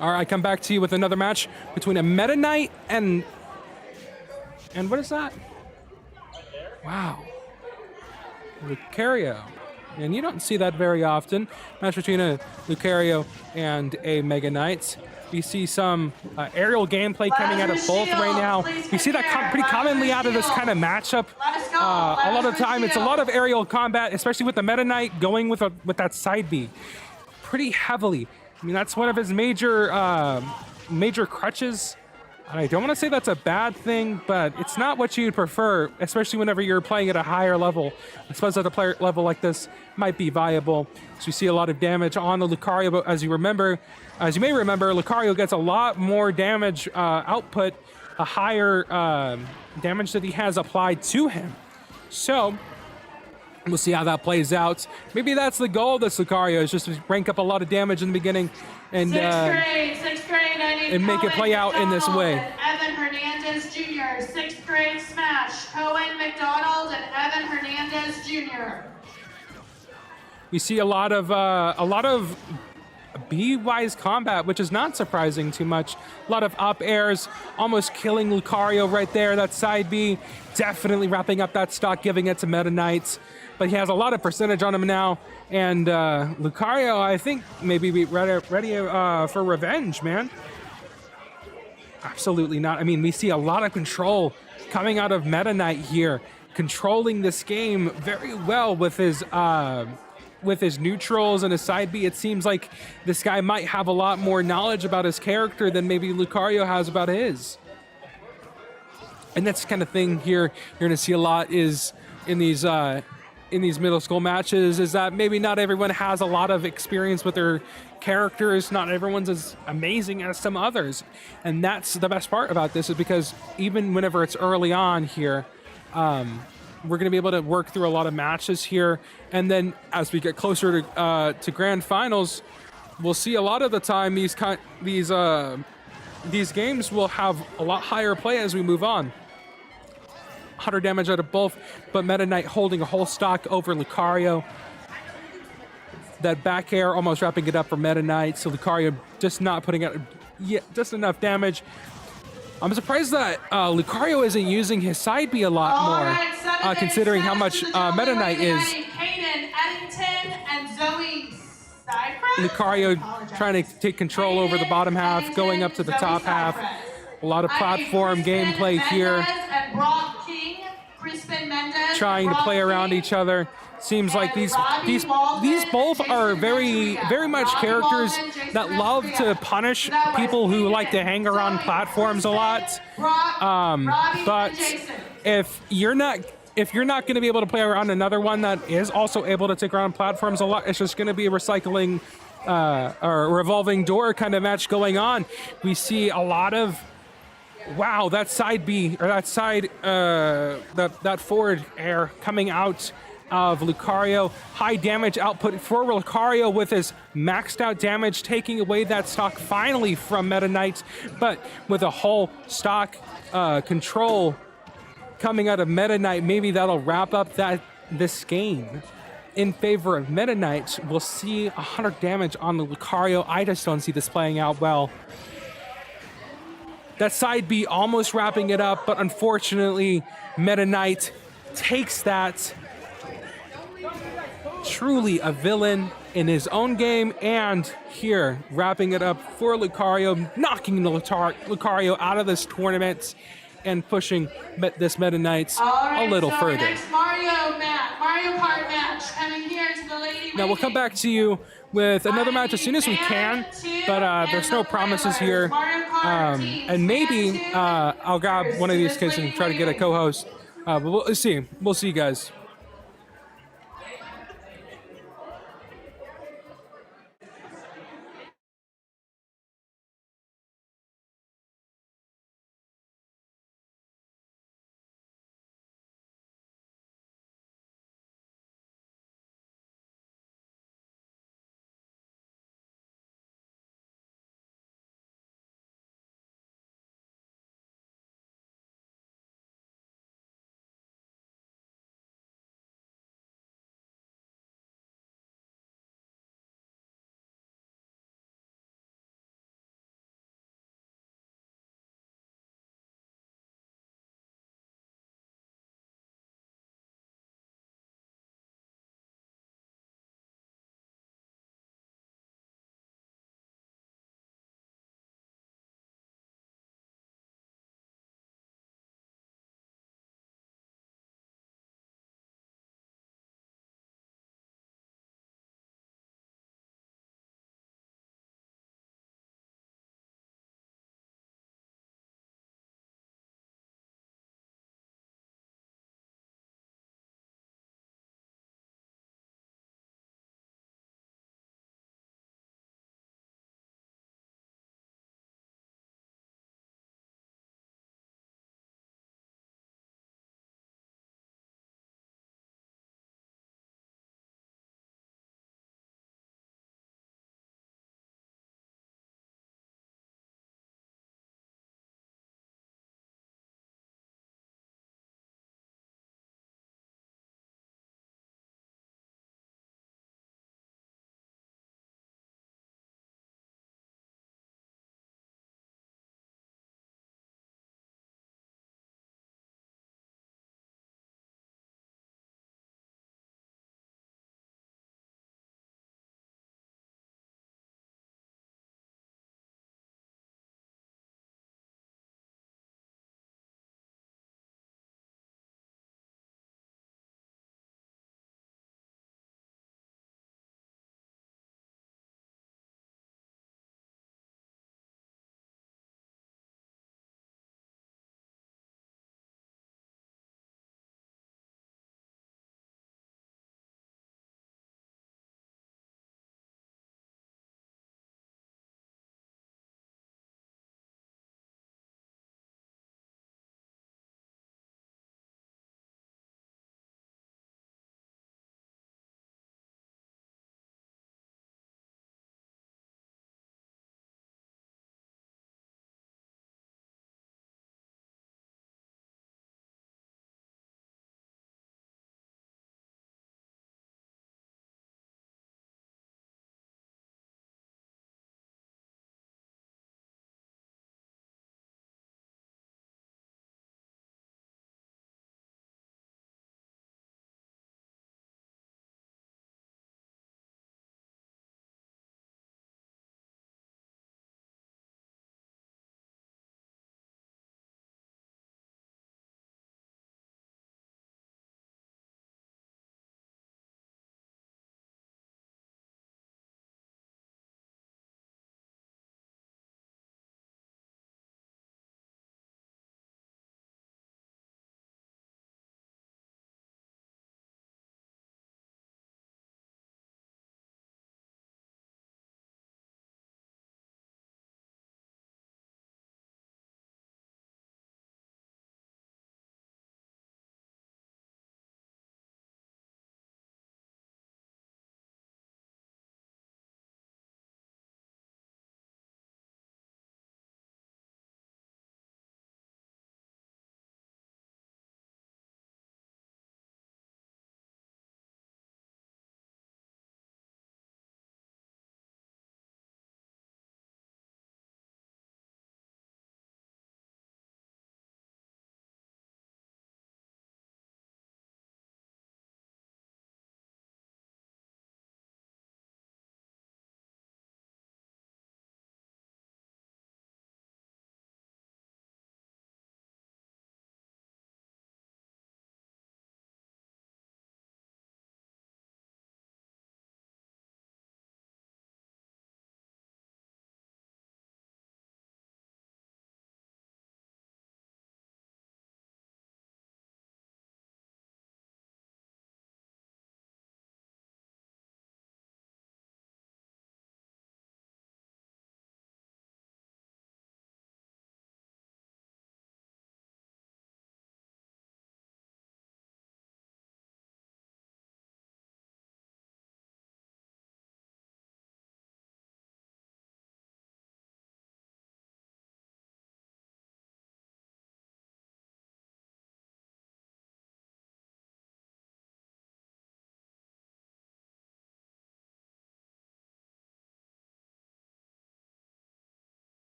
All right, I come back to you with another match between a Meta Knight and what is that? Wow. Lucario. And you don't see that very often. Match between a Lucario and a Mega Knight. We see some aerial gameplay coming out of both right now. We see that pretty commonly out of this kind of matchup. A lot of time, it's a lot of aerial combat, especially with the Meta Knight going with that side B pretty heavily. I mean, that's one of his major crutches. I don't want to say that's a bad thing, but it's not what you'd prefer, especially whenever you're playing at a higher level. I suppose at a player level like this might be viable. So you see a lot of damage on the Lucario, but as you may remember, Lucario gets a lot more damage output, a higher damage that he has applied to him. So we'll see how that plays out. Maybe that's the goal of this Lucario, is just to rank up a lot of damage in the beginning and Sixth grade, and make it play out in this way. Evan Hernandez Jr., 6th grade Smash, Cohen McDonald and Evan Hernandez Jr. We see a lot of B-wise combat, which is not surprising too much. A lot of up airs, almost killing Lucario right there. That side B, definitely wrapping up that stock, giving it to Meta Knight. But he has a lot of percentage on him now. And Lucario, I think, maybe be ready for revenge, man. Absolutely not. I mean, we see a lot of control coming out of Meta Knight here, controlling this game very well with his neutrals and his side B. It seems like this guy might have a lot more knowledge about his character than maybe Lucario has about his. And that's the kind of thing here you're going to see a lot is in these middle school matches, is that maybe not everyone has a lot of experience with their characters. Not everyone's as amazing as some others. And that's the best part about this, is because even whenever it's early on here, we're going to be able to work through a lot of matches here. And then as we get closer to grand finals, we'll see a lot of the time these games will have a lot higher play as we move on. 100 damage out of both, but Meta Knight holding a whole stock over Lucario. That back air almost wrapping it up for Meta Knight, so Lucario just not putting out just enough damage. I'm surprised that Lucario isn't using his side B a lot more, considering how much Meta Knight is. Caden, Eddington, and Zoe Cypress? Lucario trying to take control over the bottom half, going up to the top half. A lot of platform gameplay here. Trying to play around each other. Seems like these both are very much characters that love to punish people who like to hang around platforms a lot. But if you're not going to be able to play around another one that is also able to take around platforms a lot, it's just going to be a recycling or revolving door kind of match going on. We see a lot of that side B, or that side, that forward air coming out of Lucario. High damage output for Lucario with his maxed out damage, taking away that stock finally from Meta Knight, but with a whole stock control coming out of Meta Knight, maybe that'll wrap up this game in favor of Meta Knight. We'll see 100 damage on the Lucario. I just don't see this playing out well. That side B almost wrapping it up, but unfortunately, Meta Knight takes that. Truly a villain in his own game, and here, wrapping it up for Lucario, knocking the Lucario out of this tournament and pushing this Meta Knight a little further. Next Mario Kart match coming here to the lady. Now we'll come back to you with another match as soon as we can, but there's no promises here. And maybe I'll grab one of these kids and try to get a co-host. But we'll see. We'll see you guys.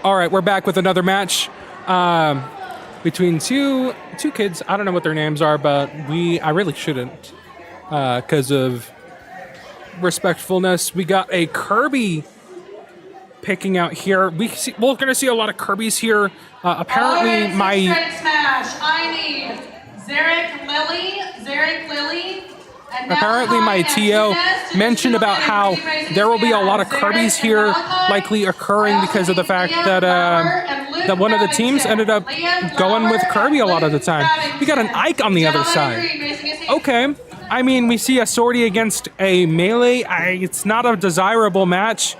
All right, we're back with another match between two kids. I don't know what their names are, but I really shouldn't because of respectfulness. We got a Kirby picking out here. We're going to see a lot of Kirbys here. Apparently, my smash. I need Zarek Lily, and apparently my TO mentioned about how there will be a lot of Kirbys here, likely occurring because of the fact that that one of the teams ended up going with Kirby a lot of the time. We got an Ike on the other side. Okay. I mean, we see a Swordy against a melee. It's not a desirable match,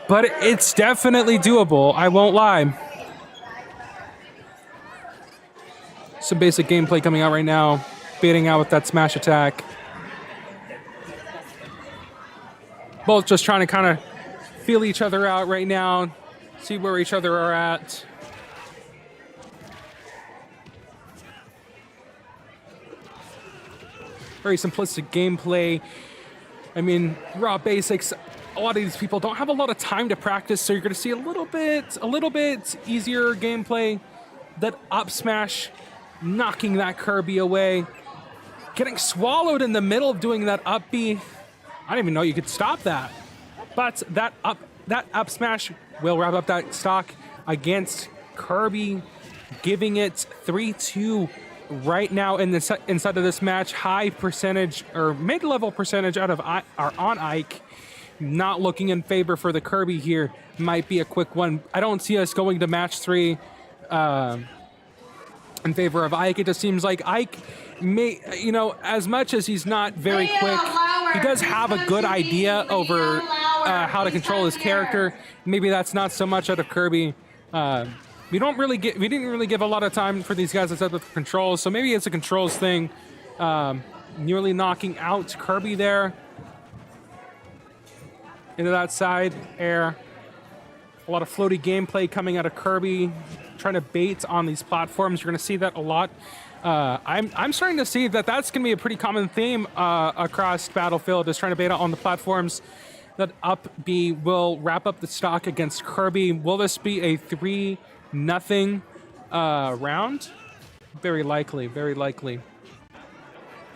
but it's definitely doable. I won't lie. Some basic gameplay coming out right now. Baiting out with that smash attack. Both just trying to kind of feel each other out right now. See where each other are at. Very simplistic gameplay. I mean, raw basics. A lot of these people don't have a lot of time to practice, so you're going to see a little bit easier gameplay. That up smash, knocking that Kirby away, getting swallowed in the middle of doing that up B. I didn't even know you could stop that. But that up smash will wrap up that stock against Kirby, giving it 3-2 right now in the inside of this match. High percentage or mid-level percentage out of on Ike. Not looking in favor for the Kirby here. Might be a quick one. I don't see us going to match 3 in favor of Ike. It just seems like Ike may, as much as he's not very quick, he does have a good idea over how to control his character. Maybe that's not so much out of Kirby. We didn't really give a lot of time for these guys to set up the controls, so maybe it's a controls thing. Nearly knocking out Kirby there. Into that side air. A lot of floaty gameplay coming out of Kirby, trying to bait on these platforms. You're going to see that a lot. I'm starting to see that that's going to be a pretty common theme across Battlefield, is trying to bait on the platforms. That up B will wrap up the stock against Kirby. Will this be a 3-0 round? Very likely, very likely.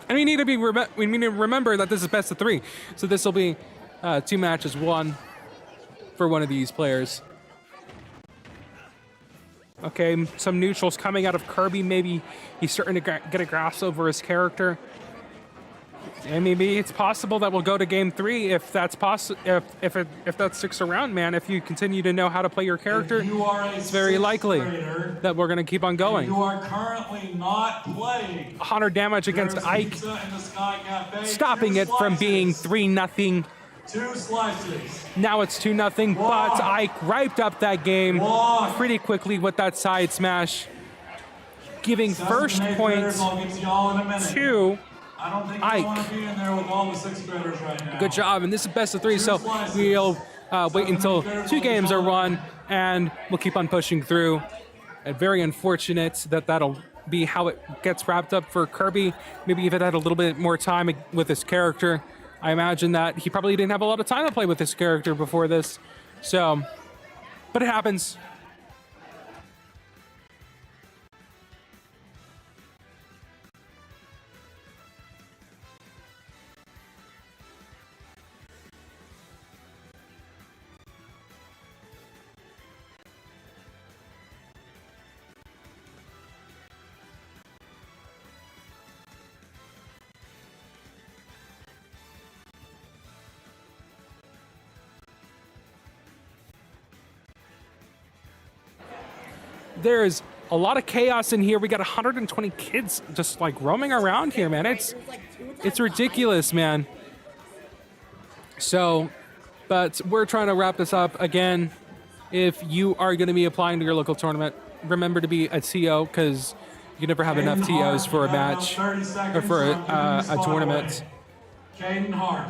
And we need to remember that this is best of 3, so this will be 2 matches, 1 for one of these players. Okay, some neutrals coming out of Kirby. Maybe he's starting to get a grasp over his character. And maybe it's possible that we'll go to game 3 if that's if that sticks around, man. If you continue to know how to play your character, it's very likely that we're going to keep on going. You are currently not playing. 100 damage against Ike, stopping it from being 3-0. 2 slices. Now it's 2-0, but Ike wiped up that game pretty quickly with that side smash, giving first points to I don't think Ike. you want to be in there with all the 6th graders right now. Good job, and this is best of 3, so we'll wait until 2 games are won, and we'll keep on pushing through. And very unfortunate that that'll be how it gets wrapped up for Kirby. Maybe if it had a little bit more time with his character. I imagine that he probably didn't have a lot of time to play with his character before this. So, but it happens. There's a lot of chaos in here. We got 120 kids just like roaming around here, man. It's ridiculous, man. So, but we're trying to wrap this up again. If you are going to be applying to your local tournament, remember to be a TO, because you never have enough TOs for a match or for a tournament. Caden Hart.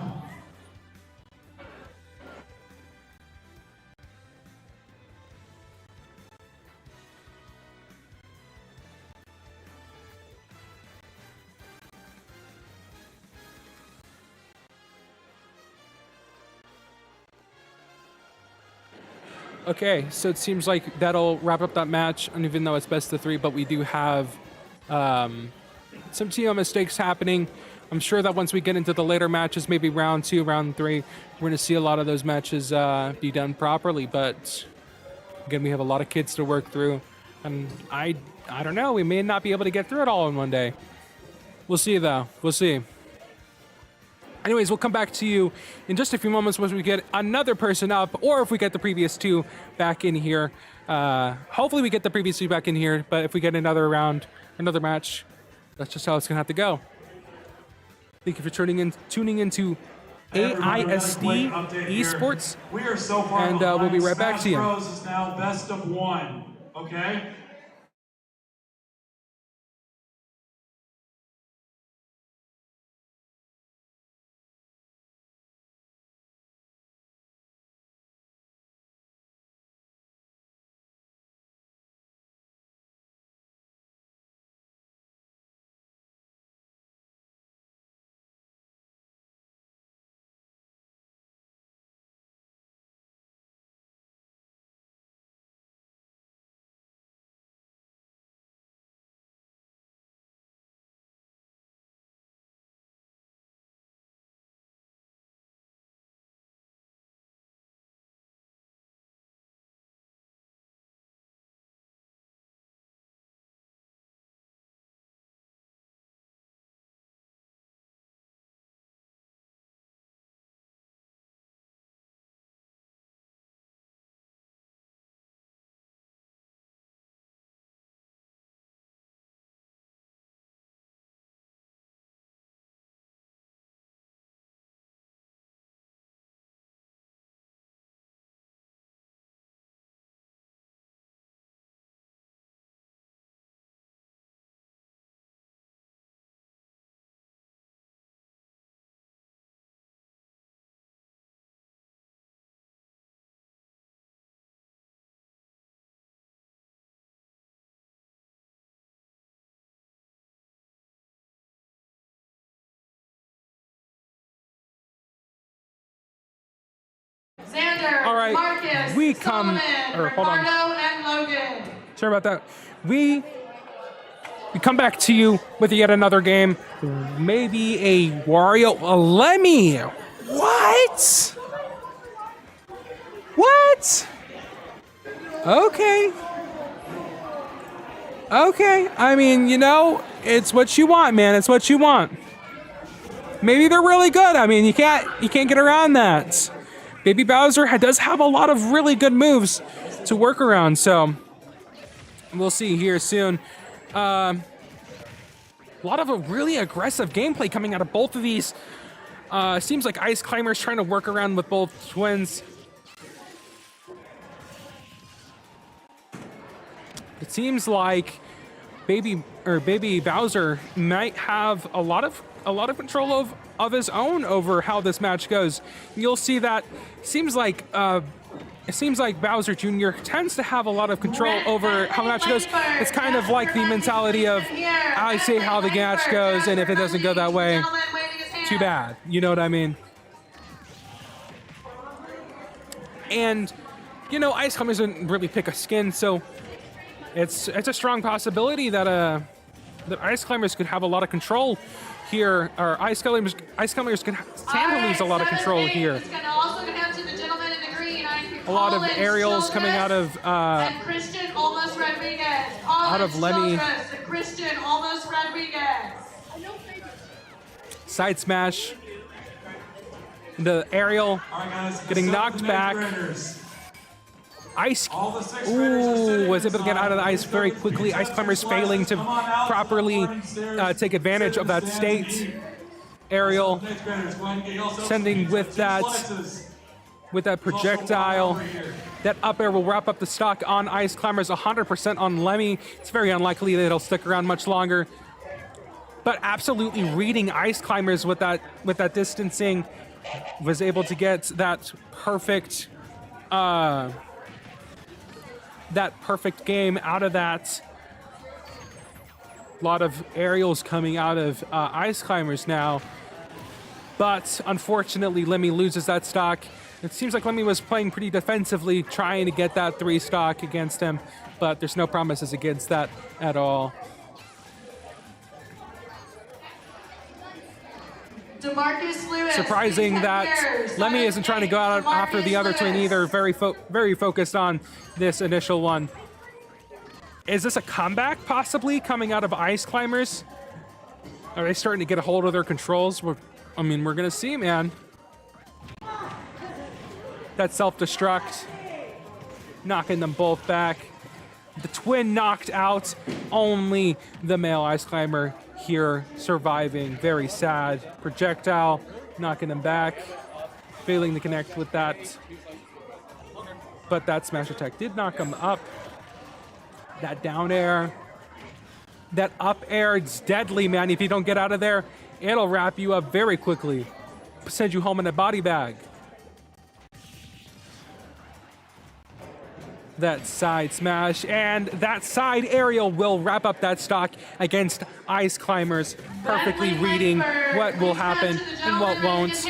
Okay, so it seems like that'll wrap up that match, and even though it's best of 3, but we do have some TO mistakes happening. I'm sure that once we get into the later matches, maybe round 2, round 3, we're going to see a lot of those matches be done properly. But again, we have a lot of kids to work through, and I don't know. We may not be able to get through it all in one day. We'll see, though. We'll see. Anyways, we'll come back to you in just a few moments once we get another person up, or if we get the previous 2 back in here. Hopefully we get the previous 2 back in here, but if we get another round, another match, that's just how it's going to have to go. Thank you for tuning into AISD Esports. We are so far and we'll be right back to you. Smash Bros is now best of 1, okay? Xander, All right, Marcus, we come. Solomon, Hold on. Ricardo, and Logan. Sorry about that. We come back to you with yet another game. Maybe a Wario, a Lemmy. What? What? Okay. Okay. I mean, you know, it's what you want, man. It's what you want. Maybe they're really good. I mean, you can't get around that. Baby Bowser does have a lot of really good moves to work around, so we'll see here soon. A lot of a really aggressive gameplay coming out of both of these. Seems like Ice Climber's trying to work around with both twins. It seems like Baby Bowser might have a lot of control of his own over how this match goes. You'll see that it seems like Bowser Jr. tends to have a lot of control over how the match goes. It's kind of like the mentality of I say how the match goes, and if it doesn't go that way, too bad. You know what I mean? And you know, Ice Climber doesn't really pick a skin, so it's a strong possibility that that Ice Climbers could have a lot of control here, or Ice Climbers could stand to lose a lot of control here. A lot of aerials coming out of Christian almost Rodriguez. out of Lemmy. Christian almost Rodriguez. Side smash. The aerial getting knocked back. Ice. Ooh, was able to get out of the ice very quickly. Ice Climbers failing to properly take advantage of that state. Aerial sending with that projectile. That up air will wrap up the stock on Ice Climbers, 100% on Lemmy. It's very unlikely that it'll stick around much longer. But absolutely reading Ice Climbers with that distancing, was able to get that perfect game out of that. A lot of aerials coming out of Ice Climbers now. but unfortunately Lemmy loses that stock. It seems like Lemmy was playing pretty defensively, trying to get that 3 stock against him, but there's no promises against that at all. DeMarcus Lewis. Surprising that Lemmy isn't trying to go out after the other twin either. Very focused on this initial one. Is this a comeback possibly coming out of Ice Climbers? Are they starting to get a hold of their controls? We're going to see, man. That self-destruct, knocking them both back. The twin knocked out. Only the male Ice Climber here surviving. Very sad. Projectile knocking them back. Failing to connect with that. But that smash attack did knock him up. That down air. That up air, it's deadly, man. If you don't get out of there, it'll wrap you up very quickly. Send you home in a body bag. That side smash, and that side aerial will wrap up that stock against Ice Climbers, perfectly reading what will happen and what won't,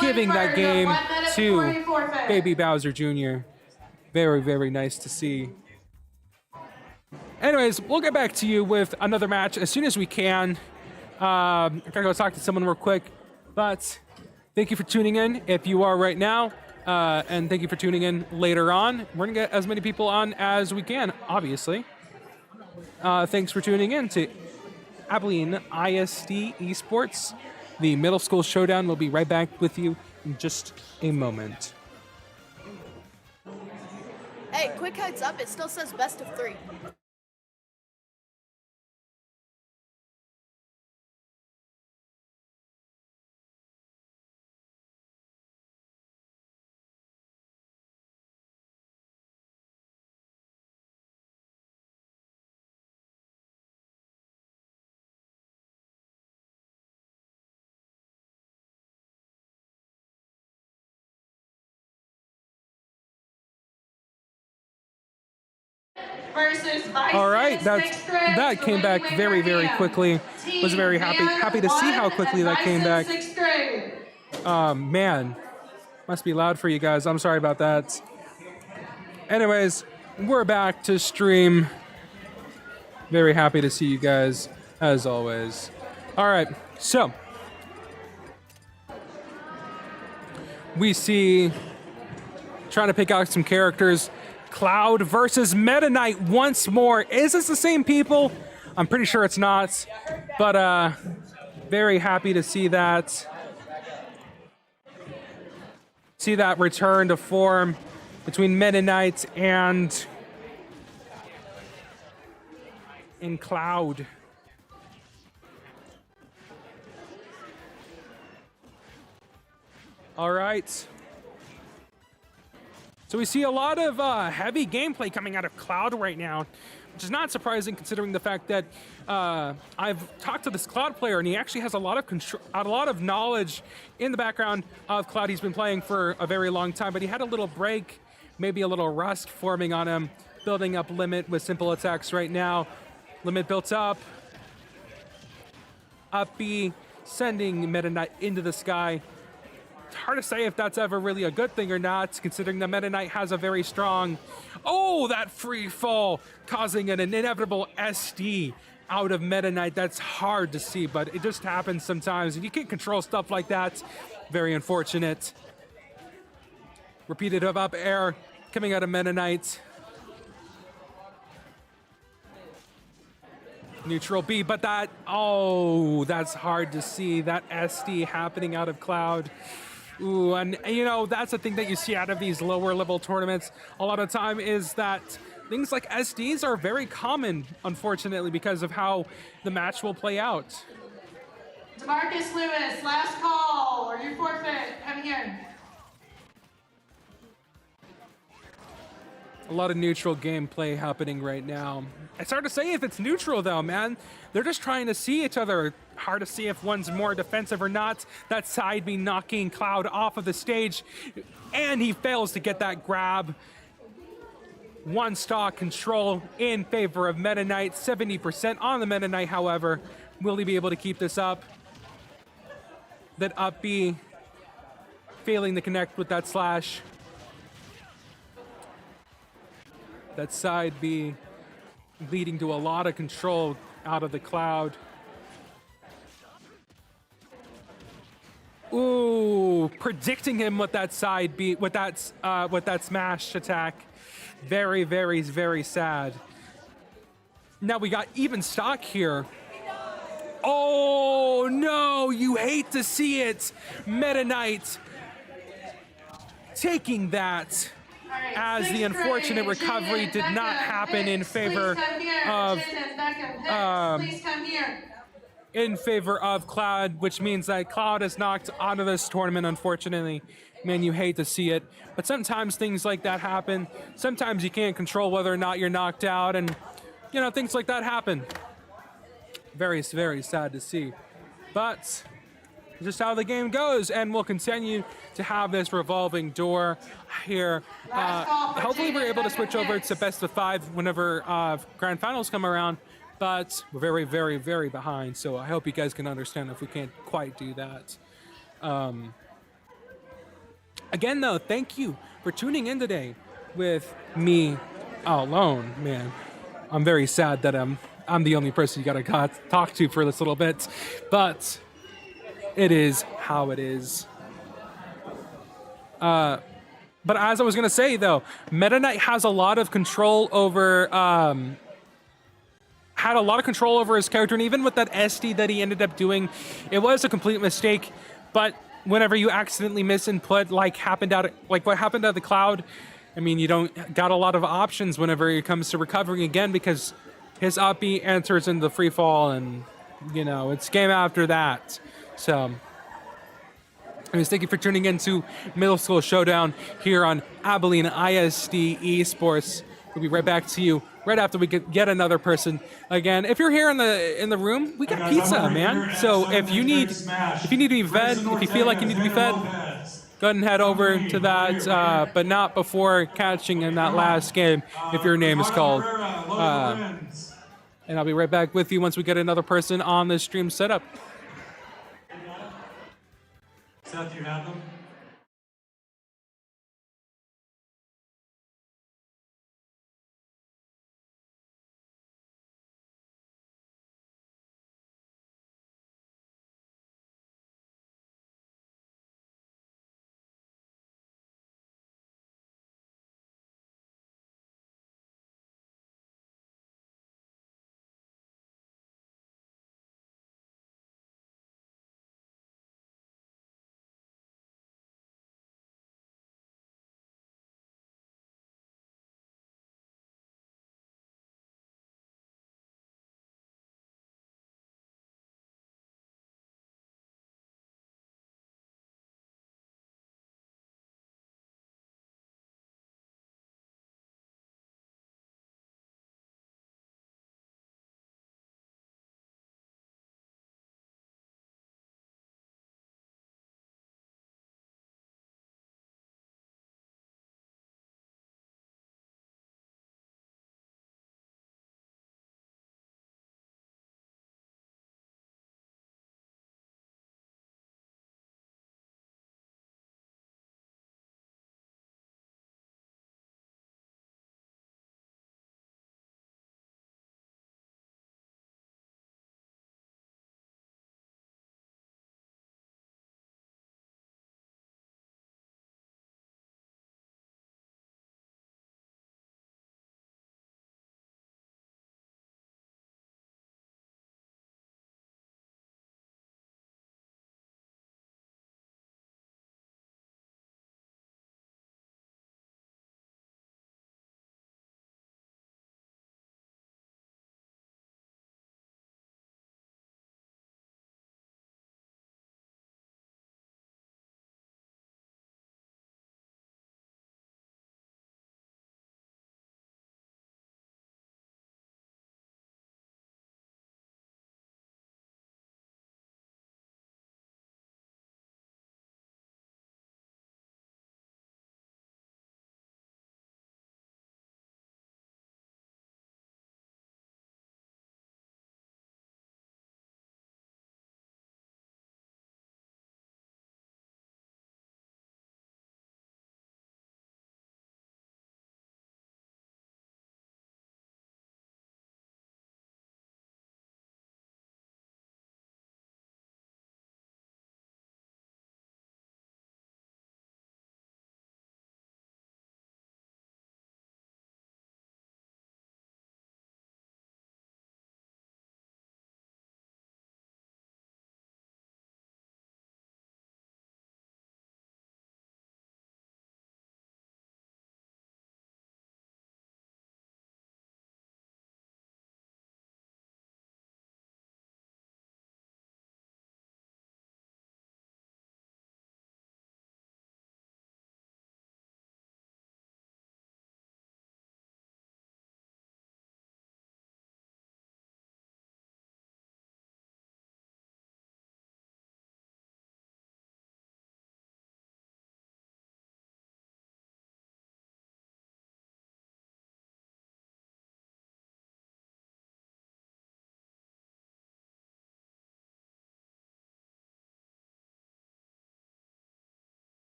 giving that game to Baby Bowser Jr. Very, very nice to see. Anyways, we'll get back to you with another match as soon as we can. I gotta go talk to someone real quick, but thank you for tuning in if you are right now. And thank you for tuning in later on. We're going to get as many people on as we can, obviously. Thanks for tuning in to Abilene ISD Esports. The middle school showdown will be right back with you in just a moment. Hey, quick heads up, it still says best of 3. Versus Vice. All right, that came back very, very quickly. Was very happy to see how quickly that came back. Man, must be loud for you guys. I'm sorry about that. Anyways, we're back to stream. Very happy to see you guys as always. All right, so we see trying to pick out some characters. Cloud versus Meta Knight once more. Is this the same people? I'm pretty sure it's not, but very happy to see that. See that return to form between Meta Knight and Cloud. All right. So we see a lot of heavy gameplay coming out of Cloud right now, which is not surprising considering the fact that I've talked to this Cloud player and he actually has a lot of knowledge in the background of Cloud. He's been playing for a very long time, but he had a little break, maybe a little rust forming on him, building up Limit with simple attacks right now. Limit built up. Up B, sending Meta Knight into the sky. It's hard to say if that's ever really a good thing or not, considering the Meta Knight has a very strong... Oh, that free fall, causing an inevitable SD out of Meta Knight. That's hard to see, but it just happens sometimes. And you can't control stuff like that. Very unfortunate. Repetitive up air coming out of Meta Knight. Neutral B, but that... Oh, that's hard to see. That SD happening out of Cloud. Ooh, and you know, that's the thing that you see out of these lower level tournaments a lot of time is that things like SDs are very common, unfortunately, because of how the match will play out. DeMarcus Lewis, last call, or you forfeit. Come here. A lot of neutral gameplay happening right now. It's hard to say if it's neutral though, man. They're just trying to see each other. Hard to see if one's more defensive or not. That side B knocking Cloud off of the stage. And he fails to get that grab. One stock control in favor of Meta Knight. 70% on the Meta Knight, however. Will he be able to keep this up? That up B failing to connect with that slash. That side B leading to a lot of control out of the cloud. Ooh, predicting him with that side B, with that smash attack. Very, very, very sad. Now we got even stock here. Oh no, you hate to see it. Meta Knight taking that as the unfortunate recovery did not happen in favor of Cloud, which means that Cloud is knocked out of this tournament, unfortunately. Man, you hate to see it. But sometimes things like that happen. Sometimes you can't control whether or not you're knocked out, and, you know, things like that happen. Very, very sad to see. But just how the game goes, and we'll continue to have this revolving door here. Hopefully we're able to switch over to best of 5 whenever grand finals come around, but we're very, very, very behind, so I hope you guys can understand if we can't quite do that. Again, though, thank you for tuning in today with me alone, man. I'm very sad that I'm the only person you gotta talk to for this little bit, but it is how it is. But as I was gonna say, though, Meta Knight has a lot of control over had a lot of control over his character, and even with that SD that he ended up doing, it was a complete mistake. But whenever you accidentally misinput, like what happened at the Cloud, I mean, you don't got a lot of options whenever it comes to recovering again, because his up B enters into free fall, and you know it's game after that. So, anyways, thank you for tuning in to Middle School Showdown here on Abilene ISD Esports. We'll be right back to you right after we get another person. Again, if you're here in the room, we got pizza, man. So if you need to be fed, if you feel like you need to be fed, go ahead and head over to that, but not before catching in that last game if your name is called. And I'll be right back with you once we get another person on this stream setup. Seth, you have them?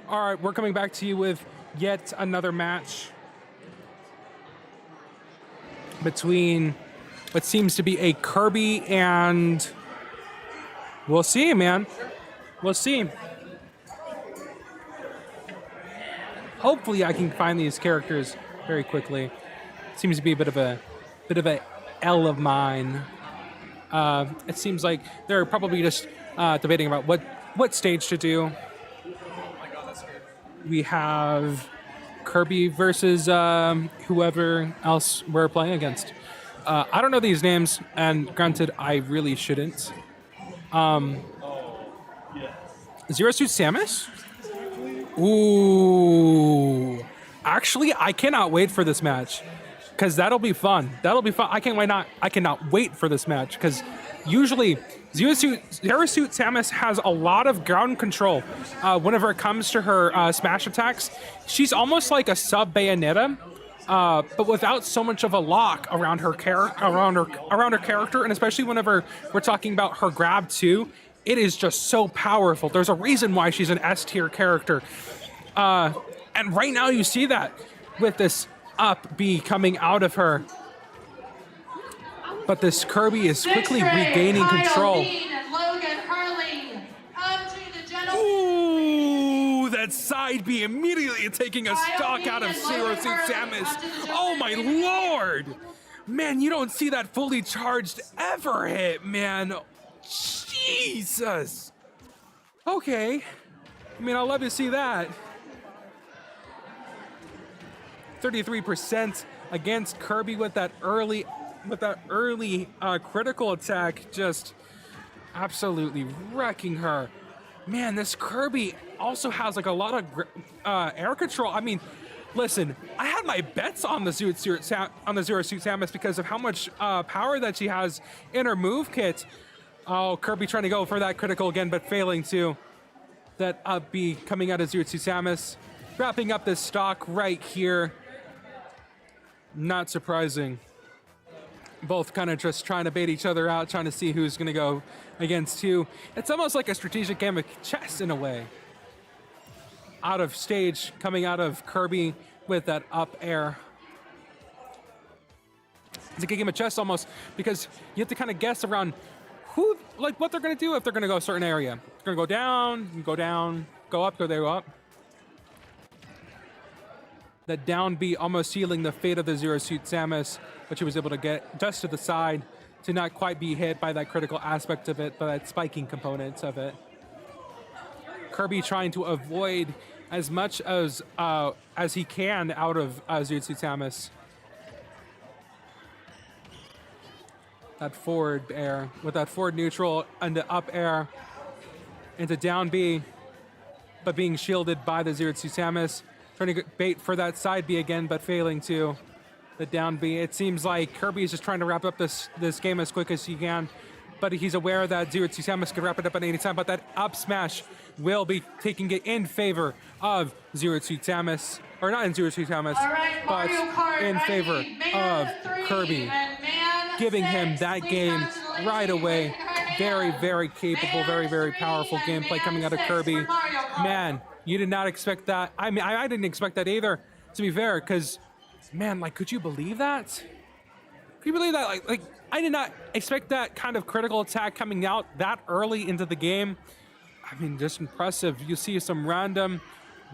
All right, we're coming back to you with yet another match between what seems to be a Kirby and... We'll see, man. We'll see. Hopefully I can find these characters very quickly. Seems to be a bit of a L of mine. It seems like they're probably just debating about what stage to do. We have Kirby versus whoever else we're playing against. I don't know these names, and granted, I really shouldn't. Zero Suit Samus? Ooh. Actually, I cannot wait for this match. Because that'll be fun. That'll be fun. I cannot wait for this match. Because usually, Zero Suit Samus has a lot of ground control whenever it comes to her smash attacks. She's almost like a sub-Bayonetta, but without so much of a lock around her character, and especially whenever we're talking about her grab too, it is just so powerful. There's a reason why she's an S-tier character, and right now you see that with this up B coming out of her. But this Kirby is quickly regaining control. Ooh, that side B immediately taking a stock out of Zero Suit Samus. Oh my lord! Man, you don't see that fully charged ever hit, man. Jesus. Okay. I mean, I'd love to see that. 33% against Kirby with that early critical attack, just absolutely wrecking her. Man, this Kirby also has like a lot of air control. I mean, listen, I had my bets on the Zero Suit Samus because of how much power that she has in her move kit. Oh, Kirby trying to go for that critical again, but failing to. That up B coming out of Zero Suit Samus, wrapping up this stock right here. Not surprising. Both kind of just trying to bait each other out, trying to see who's going to go against who. It's almost like a strategic game of chess in a way. Out of stage, coming out of Kirby with that up air. It's a game of chess almost, because you have to kind of guess around who, like what they're going to do if they're going to go a certain area. They're going to go down, go up, go up. That down B almost sealing the fate of the Zero Suit Samus, but she was able to get just to the side to not quite be hit by that critical aspect of it, but that spiking component of it. Kirby trying to avoid as much as he can out of Zero Suit Samus. That forward air with that forward neutral and the up air into down B, but being shielded by the Zero Suit Samus. Trying to get bait for that side B again, but failing to. The down B. It seems like Kirby is just trying to wrap up this game as quick as he can, but he's aware that Zero Suit Samus could wrap it up at any time, but that up smash will be taking it in favor of Zero Suit Samus. Or not in Zero Suit Samus, but in favor of Kirby. Giving him that game right away. Very, very capable, very, very powerful gameplay coming out of Kirby. Man, you did not expect that. I mean, I didn't expect that either, to be fair, because, man, like, could you believe that? Could you believe that? Like, I did not expect that kind of critical attack coming out that early into the game. I mean, just impressive. You see some random,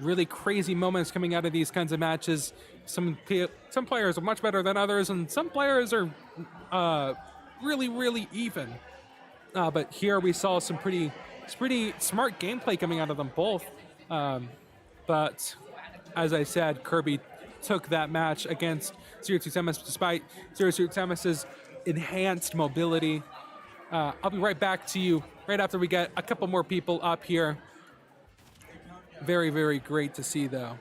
really crazy moments coming out of these kinds of matches. Some players are much better than others, and some players are really, really even. But here we saw some pretty smart gameplay coming out of them both. But as I said, Kirby took that match against Zero Suit Samus despite Zero Suit Samus's enhanced mobility. I'll be right back to you right after we get a couple more people up here. Very, very great to see, though.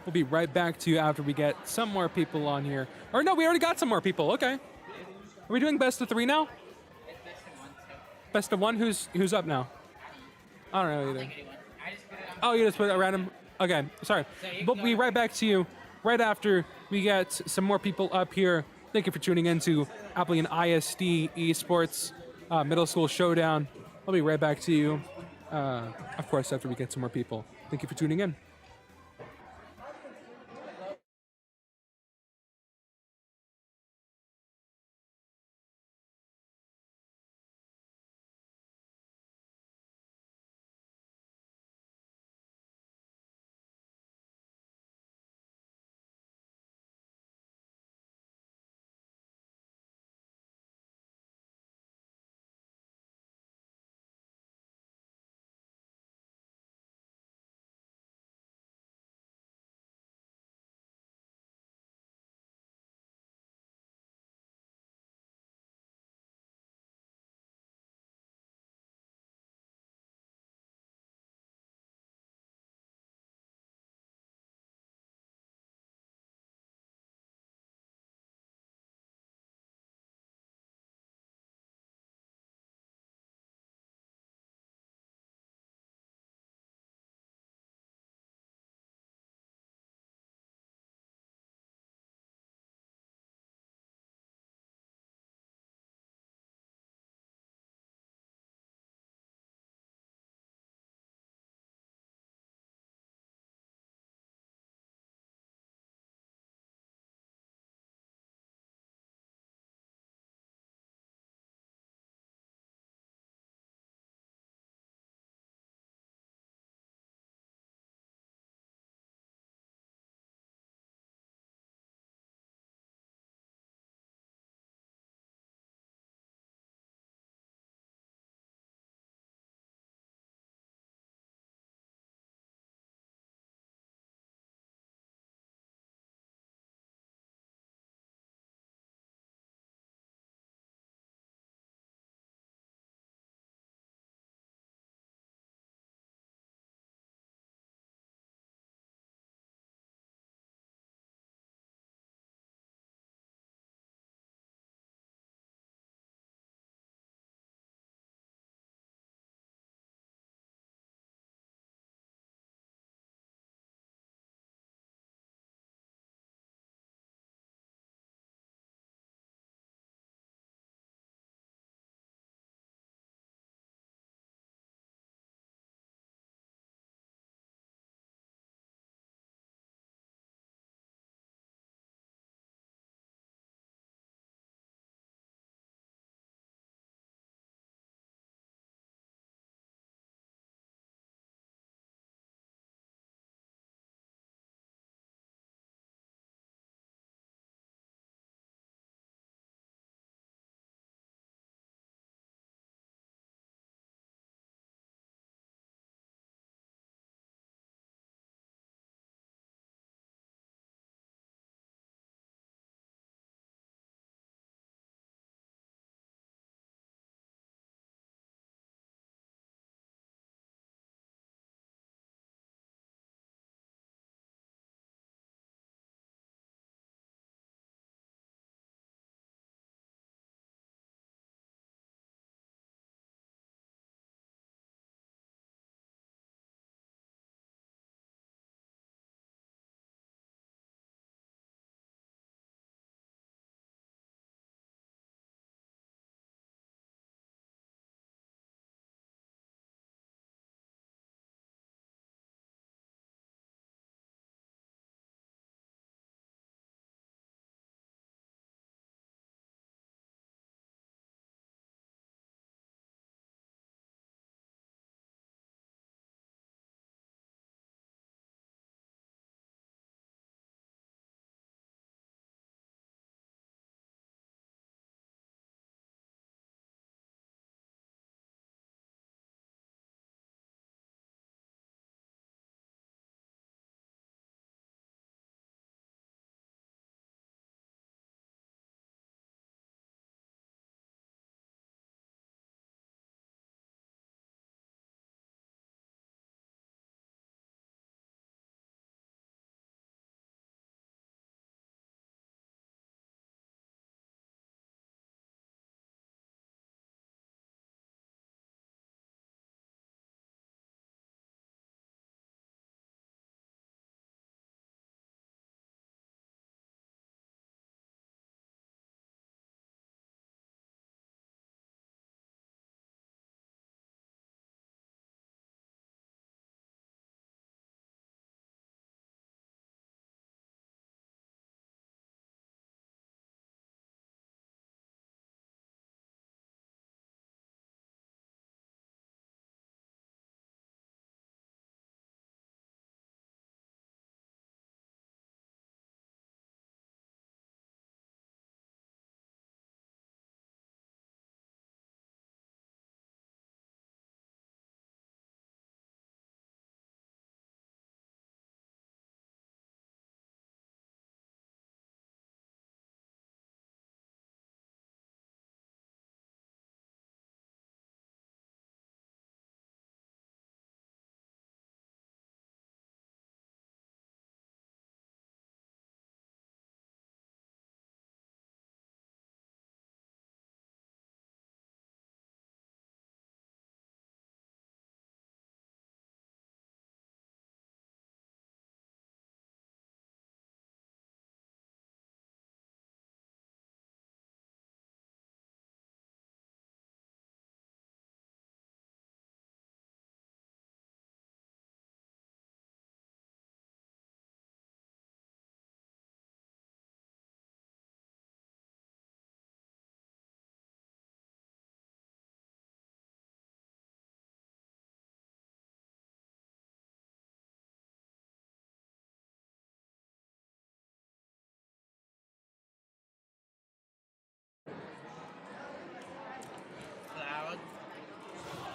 We'll be right back to you after we get some more people on here. Or no, we already got some more people. Okay. Are we doing best of 3 now? Best of 1? Who's up now? I don't know either. Oh, you just put a random... Okay, sorry. We'll be right back to you right after we get some more people up here. Thank you for tuning in to Abilene ISD Esports Middle School Showdown. I'll be right back to you, of course, after we get some more people. Thank you for tuning in.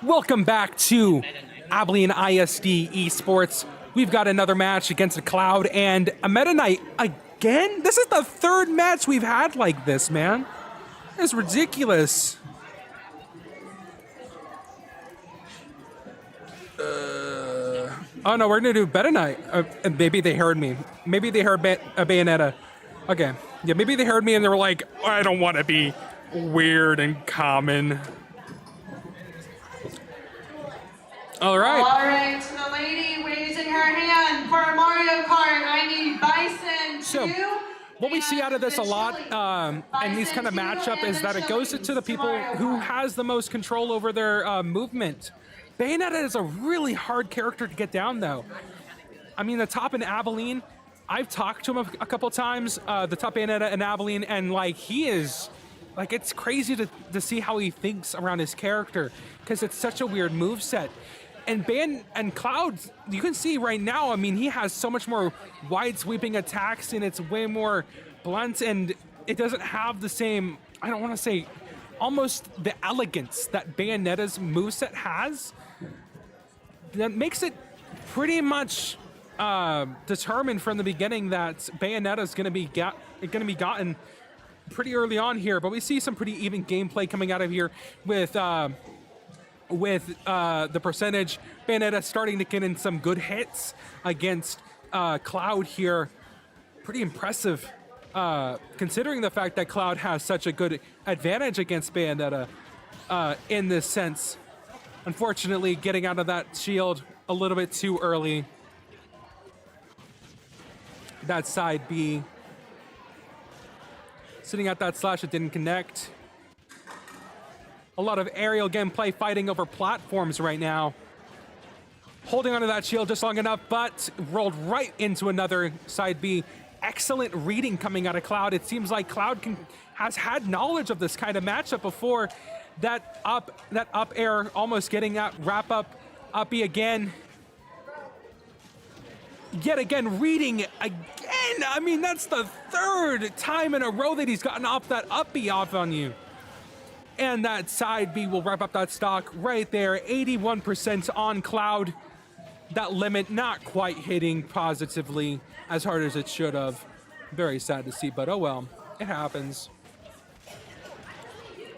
Welcome back to Abilene ISD Esports. We've got another match against a Cloud and a Meta Knight again. This is the third match we've had like this, man. It's ridiculous. Oh no, we're gonna do Meta Knight. Maybe they heard me. Maybe they heard Bayonetta. Okay, yeah, maybe they heard me and they were like, I don't want to be weird and common. All right. All right, so the lady raising her hand for Mario Kart. I need Bison 2. So, what we see out of this a lot in these kind of matchup is that it goes to the people who has the most control over their movement. Bayonetta is a really hard character to get down, though. I mean, the top in Abilene, I've talked to him a couple times, the top Bayonetta in Abilene, and like he is, like it's crazy to see how he thinks around his character because it's such a weird moveset. And Cloud, you can see right now, I mean, he has so much more wide sweeping attacks and it's way more blunt and it doesn't have the same, I don't want to say, almost the elegance that Bayonetta's moveset has. That makes it pretty much determined from the beginning that Bayonetta is going to be gotten pretty early on here. But we see some pretty even gameplay coming out of here with the percentage. Bayonetta starting to get in some good hits against Cloud here. Pretty impressive, considering the fact that Cloud has such a good advantage against Bayonetta in this sense. Unfortunately, getting out of that shield a little bit too early. That side B. Sitting at that slash, it didn't connect. A lot of aerial gameplay fighting over platforms right now. Holding onto that shield just long enough, but rolled right into another side B. Excellent reading coming out of Cloud. It seems like Cloud has had knowledge of this kind of matchup before. That up air almost getting that wrap up uppy again. Yet again, reading again. I mean, that's the third time in a row that he's gotten off that uppy off on you. And that side B will wrap up that stock right there. 81% on Cloud. That limit not quite hitting positively as hard as it should have. Very sad to see, but oh well, it happens.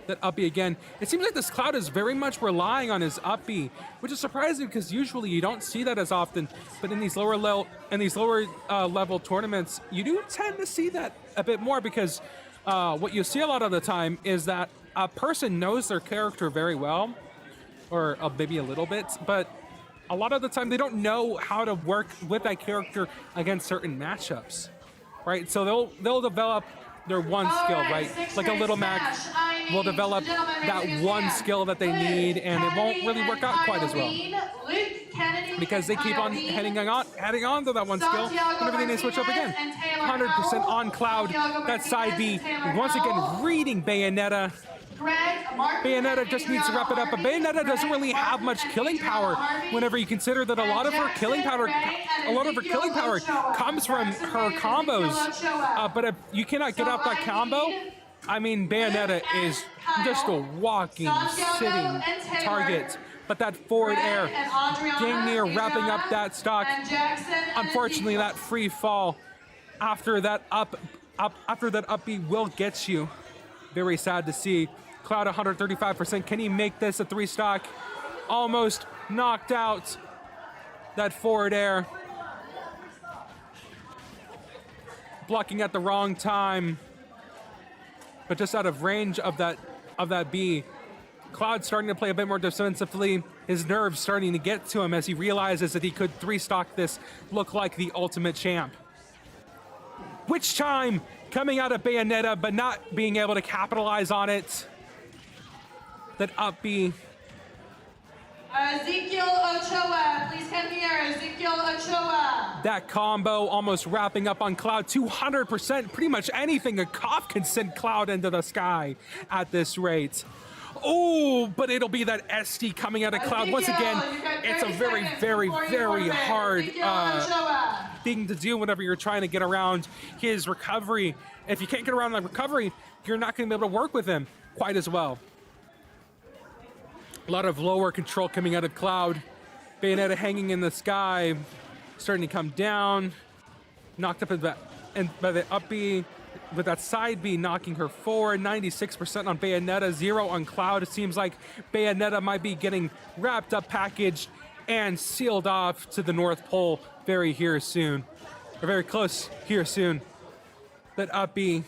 That uppy again. It seems like this Cloud is very much relying on his uppy, which is surprising because usually you don't see that as often. But in these lower level tournaments, you do tend to see that a bit more because what you see a lot of the time is that a person knows their character very well, or maybe a little bit, but a lot of the time they don't know how to work with that character against certain matchups, right? So they'll develop their one skill, right? Like a Little Mac will develop that one skill that they need, and it won't really work out quite as well because they keep on heading on to that one skill whenever they need to switch up again. 100% on Cloud. That side B once again reading Bayonetta. Bayonetta just needs to wrap it up, but Bayonetta doesn't really have much killing power whenever you consider that a lot of her killing power comes from her combos. But if you cannot get off that combo, I mean, Bayonetta is just a walking, sitting target. But that forward air, dang near wrapping up that stock. Unfortunately, that free fall after that up B will get you. Very sad to see. Cloud 135%. Can he make this a 3 stock? Almost knocked out. That forward air. Blocking at the wrong time. But just out of range of that B. Cloud starting to play a bit more defensively. His nerves starting to get to him as he realizes that he could 3 stock this, look like the ultimate champ. Witch time coming out of Bayonetta, but not being able to capitalize on it. That up B. Ezekiel Ochoa, please come here. Ezekiel Ochoa. That combo almost wrapping up on Cloud. 200%. Pretty much anything a cough can send Cloud into the sky at this rate. Oh, but it'll be that SD coming out of Cloud. Once again, it's a very, very, very hard thing to do whenever you're trying to get around his recovery. If you can't get around the recovery, you're not going to be able to work with him quite as well. A lot of lower control coming out of Cloud. Bayonetta hanging in the sky, starting to come down. Knocked up by the up B, with that side B knocking her forward. 96% on Bayonetta, 0 on Cloud. It seems like Bayonetta might be getting wrapped up, packaged, and sealed off to the North Pole very close here soon. That up B,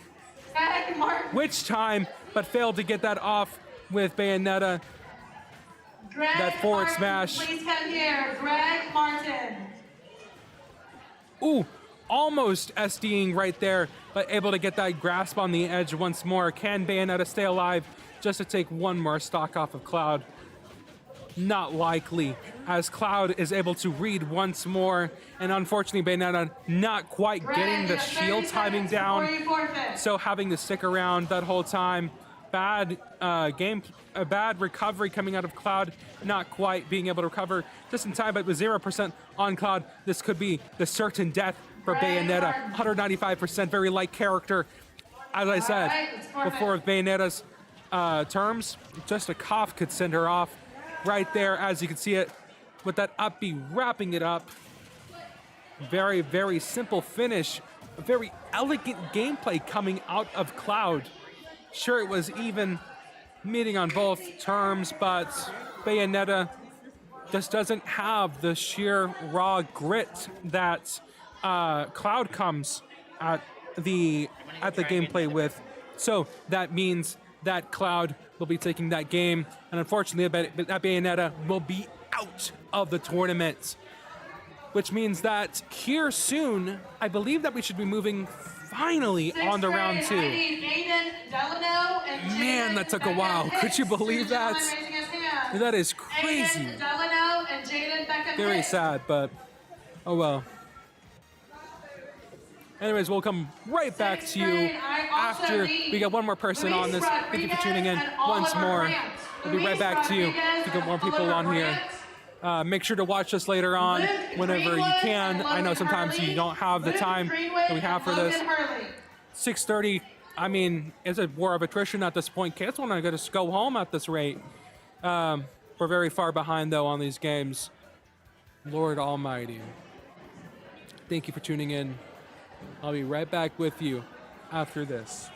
which time, but failed to get that off with Bayonetta. Greg That forward Martin, smash. please come here. Greg Martin. Ooh, almost SDing right there, but able to get that grasp on the edge once more. Can Bayonetta stay alive just to take one more stock off of Cloud? Not likely, as Cloud is able to read once more, and unfortunately Bayonetta not quite getting the shield timing down, so having to stick around that whole time. Bad bad recovery coming out of Cloud, not quite being able to recover just in time, but with 0% on Cloud, this could be the certain death for Bayonetta. 195%, very light character. As I said before, with Bayonetta's terms, just a cough could send her off. Right there, as you can see it, with that up B wrapping it up. Very, very simple finish. A very elegant gameplay coming out of Cloud. Sure, it was even meeting on both terms, but Bayonetta just doesn't have the sheer raw grit that Cloud comes at the gameplay with. So that means that Cloud will be taking that game, and unfortunately, that Bayonetta will be out of the tournament. Which means that here soon, I believe that we should be moving finally on to round 2. Man, that took a while. Could you believe that? That is crazy. Very sad, but oh well. Anyways, we'll come right back to you after we get one more person on this. Thank you for tuning in once more. We'll be right back to you to get more people on here. Make sure to watch us later on whenever you can. I know sometimes you don't have the time that we have for this. 6:30, I mean, it's a war of attrition at this point. Kids want to just go home at this rate. We're very far behind, though, on these games. Lord Almighty. Thank you for tuning in. I'll be right back with you after this.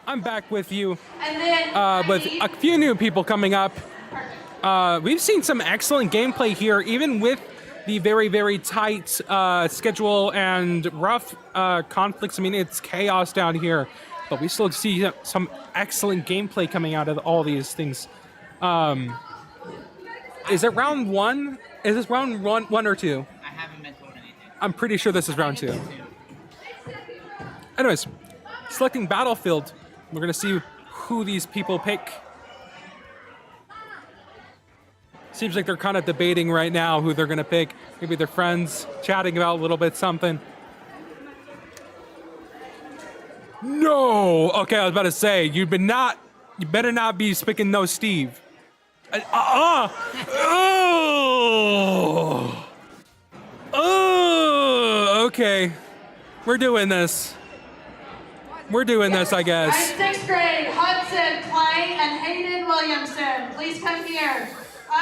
I'm back with you And then with a few new people coming up. We've seen some excellent gameplay here, even with the very, very tight schedule and rough conflicts. I mean, it's chaos down here, but we still see some excellent gameplay coming out of all these things. Is it round one? Is this round one or two? I haven't been told anything. I'm pretty sure this is round two. Anyways, selecting battlefield. We're gonna see who these people pick. Seems like they're kind of debating right now who they're gonna pick. Maybe they're friends, chatting about a little bit something. No! Okay, I was about to say, you better not be picking no Steve. Oh, okay. We're doing this. We're doing this, I guess. And 6th grade, Hudson, Clay, and Hayden Williamson. Please come here.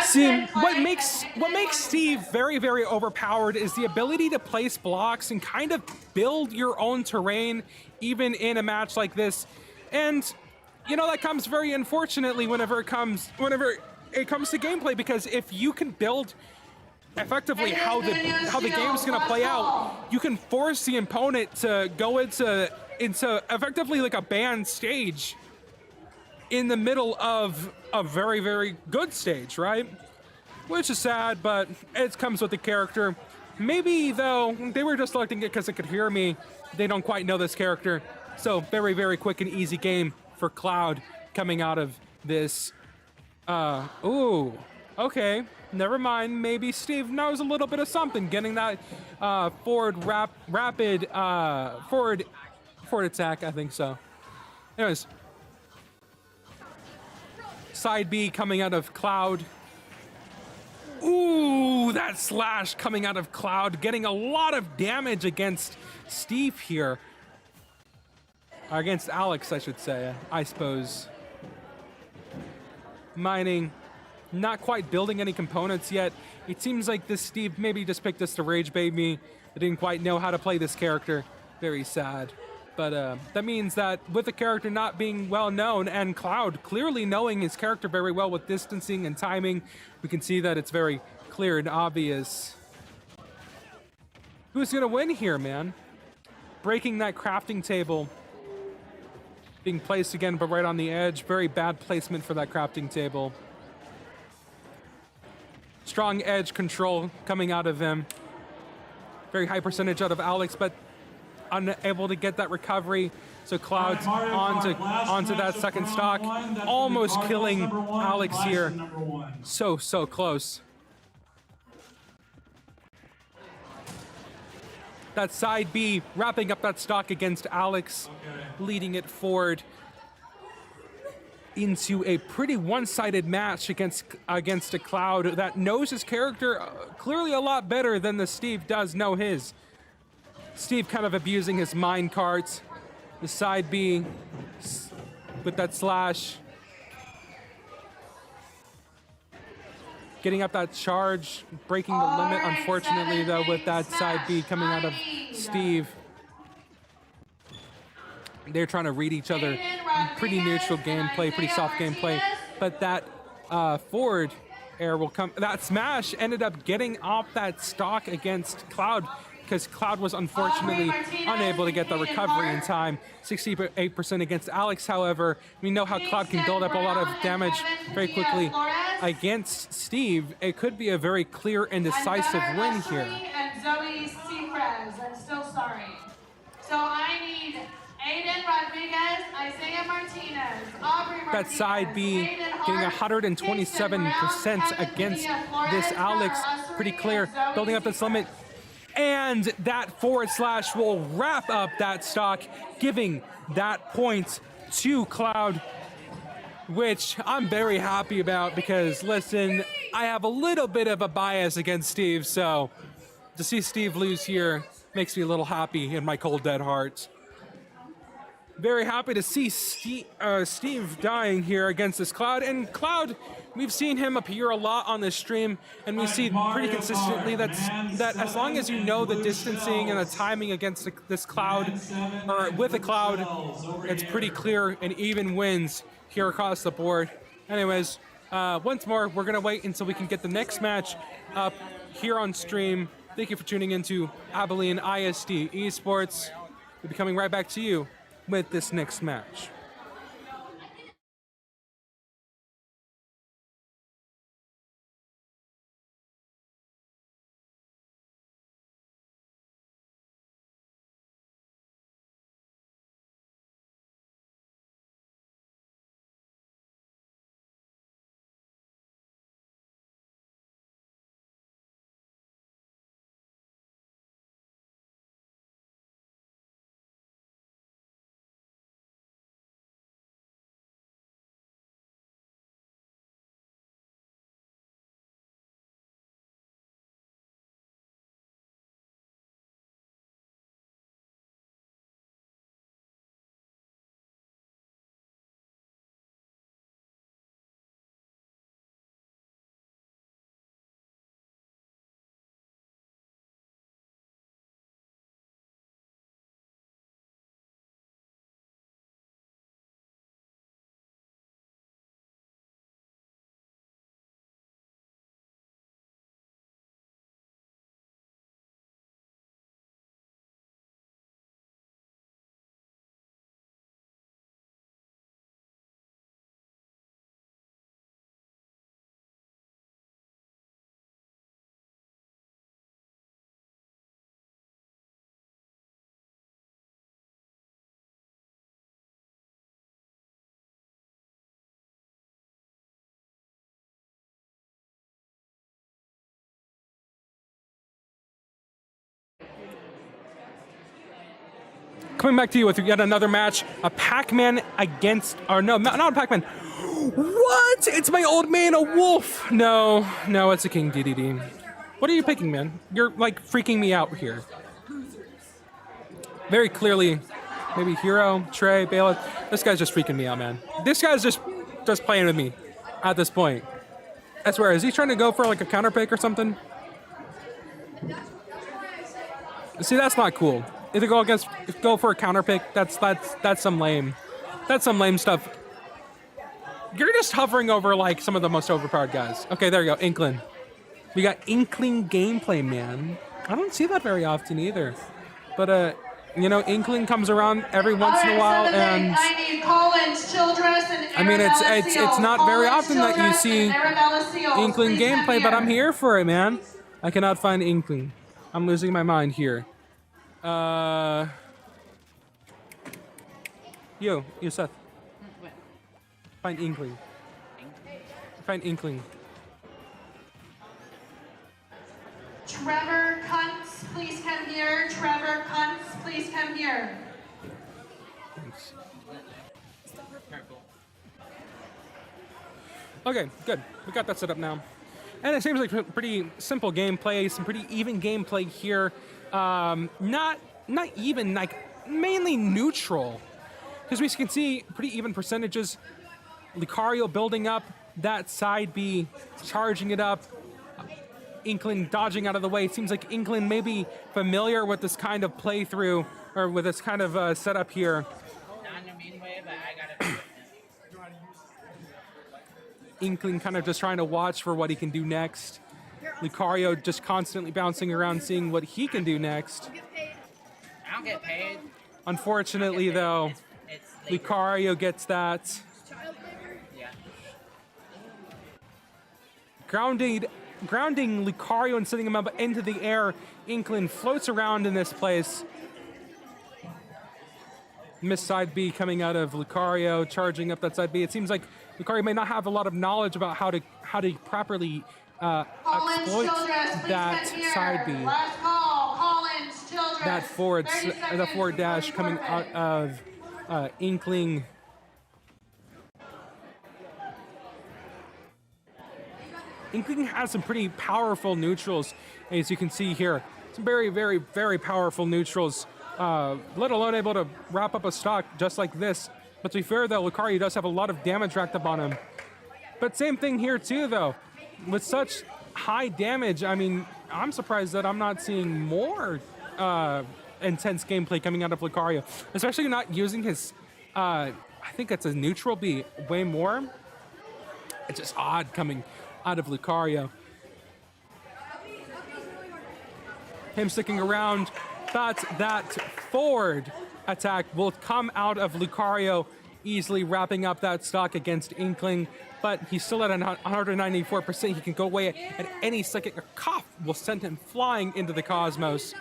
See, Hudson, what Clay, makes and Hayden Steve Williamson. very, very overpowered is the ability to place blocks and kind of build your own terrain, even in a match like this. And you know that comes very unfortunately whenever it comes to gameplay, because if you can build effectively how the game's gonna play out, you can force the opponent to go into effectively like a banned stage in the middle of a very, very good stage, right? Which is sad, but it comes with the character. Maybe, though, they were just selecting it because it could hear me. They don't quite know this character. So, very, very quick and easy game for Cloud coming out of this. Ooh, okay. Never mind. Maybe Steve knows a little bit of something. Getting that forward attack, I think so. Anyways. Side B coming out of Cloud. Ooh, that slash coming out of Cloud, getting a lot of damage against Steve here. Against Alex, I should say, I suppose. Mining, not quite building any components yet. It seems like this Steve maybe just picked this to rage bait me. I didn't quite know how to play this character. Very sad. But that means that with the character not being well known and Cloud clearly knowing his character very well with distancing and timing, we can see that it's very clear and obvious. Who's gonna win here, man? Breaking that crafting table. Being placed again, but right on the edge. Very bad placement for that crafting table. Strong edge control coming out of him. Very high percentage out of Alex, but unable to get that recovery. So Cloud's onto that second stock, almost killing Alex here. So close. That side B wrapping up that stock against Alex, leading it forward into a pretty one-sided match against a Cloud that knows his character clearly a lot better than the Steve does know his. Steve kind of abusing his mine carts. The side B with that slash. Getting up that charge, breaking the limit, unfortunately, though, with that side B coming out of Steve. They're trying to read each other. Pretty neutral gameplay, pretty soft gameplay. But that forward air will come. That smash ended up getting off that stock against Cloud, because Cloud was unfortunately unable to get the recovery in time. 68% against Alex, however. We know how Cloud can build up a lot of damage very quickly against Steve. It could be a very clear and decisive win here. And Zoe Seacrest, I'm still sorry. So I need Aiden Rodriguez, Isaiah Martinez, Aubrey Martinez, That side B getting 127% against this Alex. Pretty clear, building up this limit. And that forward slash will wrap up that stock, giving that point to Cloud, which I'm very happy about because, listen, I have a little bit of a bias against Steve, so to see Steve lose here makes me a little happy in my cold, dead heart. Very happy to see Steve dying here against this Cloud. And Cloud, we've seen him appear a lot on this stream, and we see pretty consistently that as long as you know the distancing and the timing against this Cloud, or with a Cloud, it's pretty clear and even wins here across the board. Anyways, once more, we're going to wait until we can get the next match up here on stream. Thank you for tuning into Abilene ISD Esports. We'll be coming right back to you with this next match. Coming back to you with yet another match, a Pac-Man against, or no, not a Pac-Man. What? It's my old man, a wolf. No, it's a King DDD. What are you picking, man? You're like freaking me out here. Very clearly, maybe Hero, Trey, Bailiff. This guy's just freaking me out, man. This guy's just playing with me at this point. I swear, is he trying to go for like a counter pick or something? See, that's not cool. If they go for a counter pick, that's some lame. That's some lame stuff. You're just hovering over like some of the most overpowered guys. Okay, there you go, Inkling. We got Inkling gameplay, man. I don't see that very often either. But you know, Inkling comes around every once in a while, and I need Collins, Childress, and I mean it's not very often that you see Inkling gameplay, but I'm here for it, man. I cannot find Inkling. I'm losing my mind here. You Seth. What? Find Inkling. Find Inkling. Trevor Kuntz, please come here. Trevor Kuntz, please come here. Thanks. Purple. Okay, good. We got that set up now. And it seems like pretty simple gameplay, some pretty even gameplay here. Not even, like, mainly neutral. Because we can see pretty even percentages. Lucario building up, that side B, charging it up. Inkling dodging out of the way. It seems like Inkling may be familiar with this kind of playthrough, or with this kind of setup here. Not in a mean way, but I gotta Inkling kind of just trying to watch for what he can do next. Lucario just constantly bouncing around, seeing what he can do next. I don't get paid. Unfortunately, though, It's labor. Lucario gets that. Yeah. Grounding Lucario and sending him up into the air. Inkling floats around in this place. Miss side B coming out of Lucario, charging up that side B. It seems like Lucario may not have a lot of knowledge about how to properly exploit that side B. Last call, Collins, Childress. That forward dash coming out of Inkling. Inkling has some pretty powerful neutrals, as you can see here. Some very, very, very powerful neutrals. let alone able to wrap up a stock just like this. But to be fair, though, Lucario does have a lot of damage racked up on him. But same thing here, too, though. With such high damage, I mean, I'm surprised that I'm not seeing more intense gameplay coming out of Lucario. Especially not using his, I think it's a neutral B way more. It's just odd coming out of Lucario. Him sticking around, but that forward attack will come out of Lucario, easily wrapping up that stock against Inkling, but he's still at 194%. He can go away at any second. A cough will send him flying into the cosmos.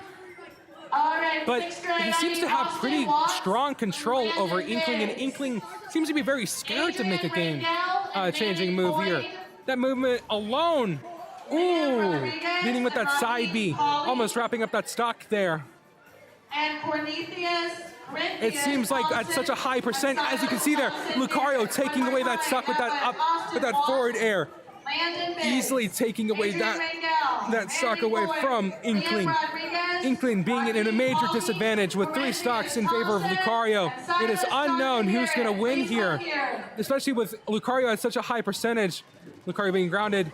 But he seems to have pretty strong control over Inkling, and Inkling seems to be very scared to make a game-changing move here. That movement alone, leading with that side B, almost wrapping up that stock there. It seems like at such a high percent, as you can see there, Lucario taking away that stock with that forward air. Easily taking away that stock away from Inkling. Inkling being in a major disadvantage with 3 stocks in favor of Lucario. It is unknown who's going to win here, especially with Lucario at such a high percentage. Lucario being grounded.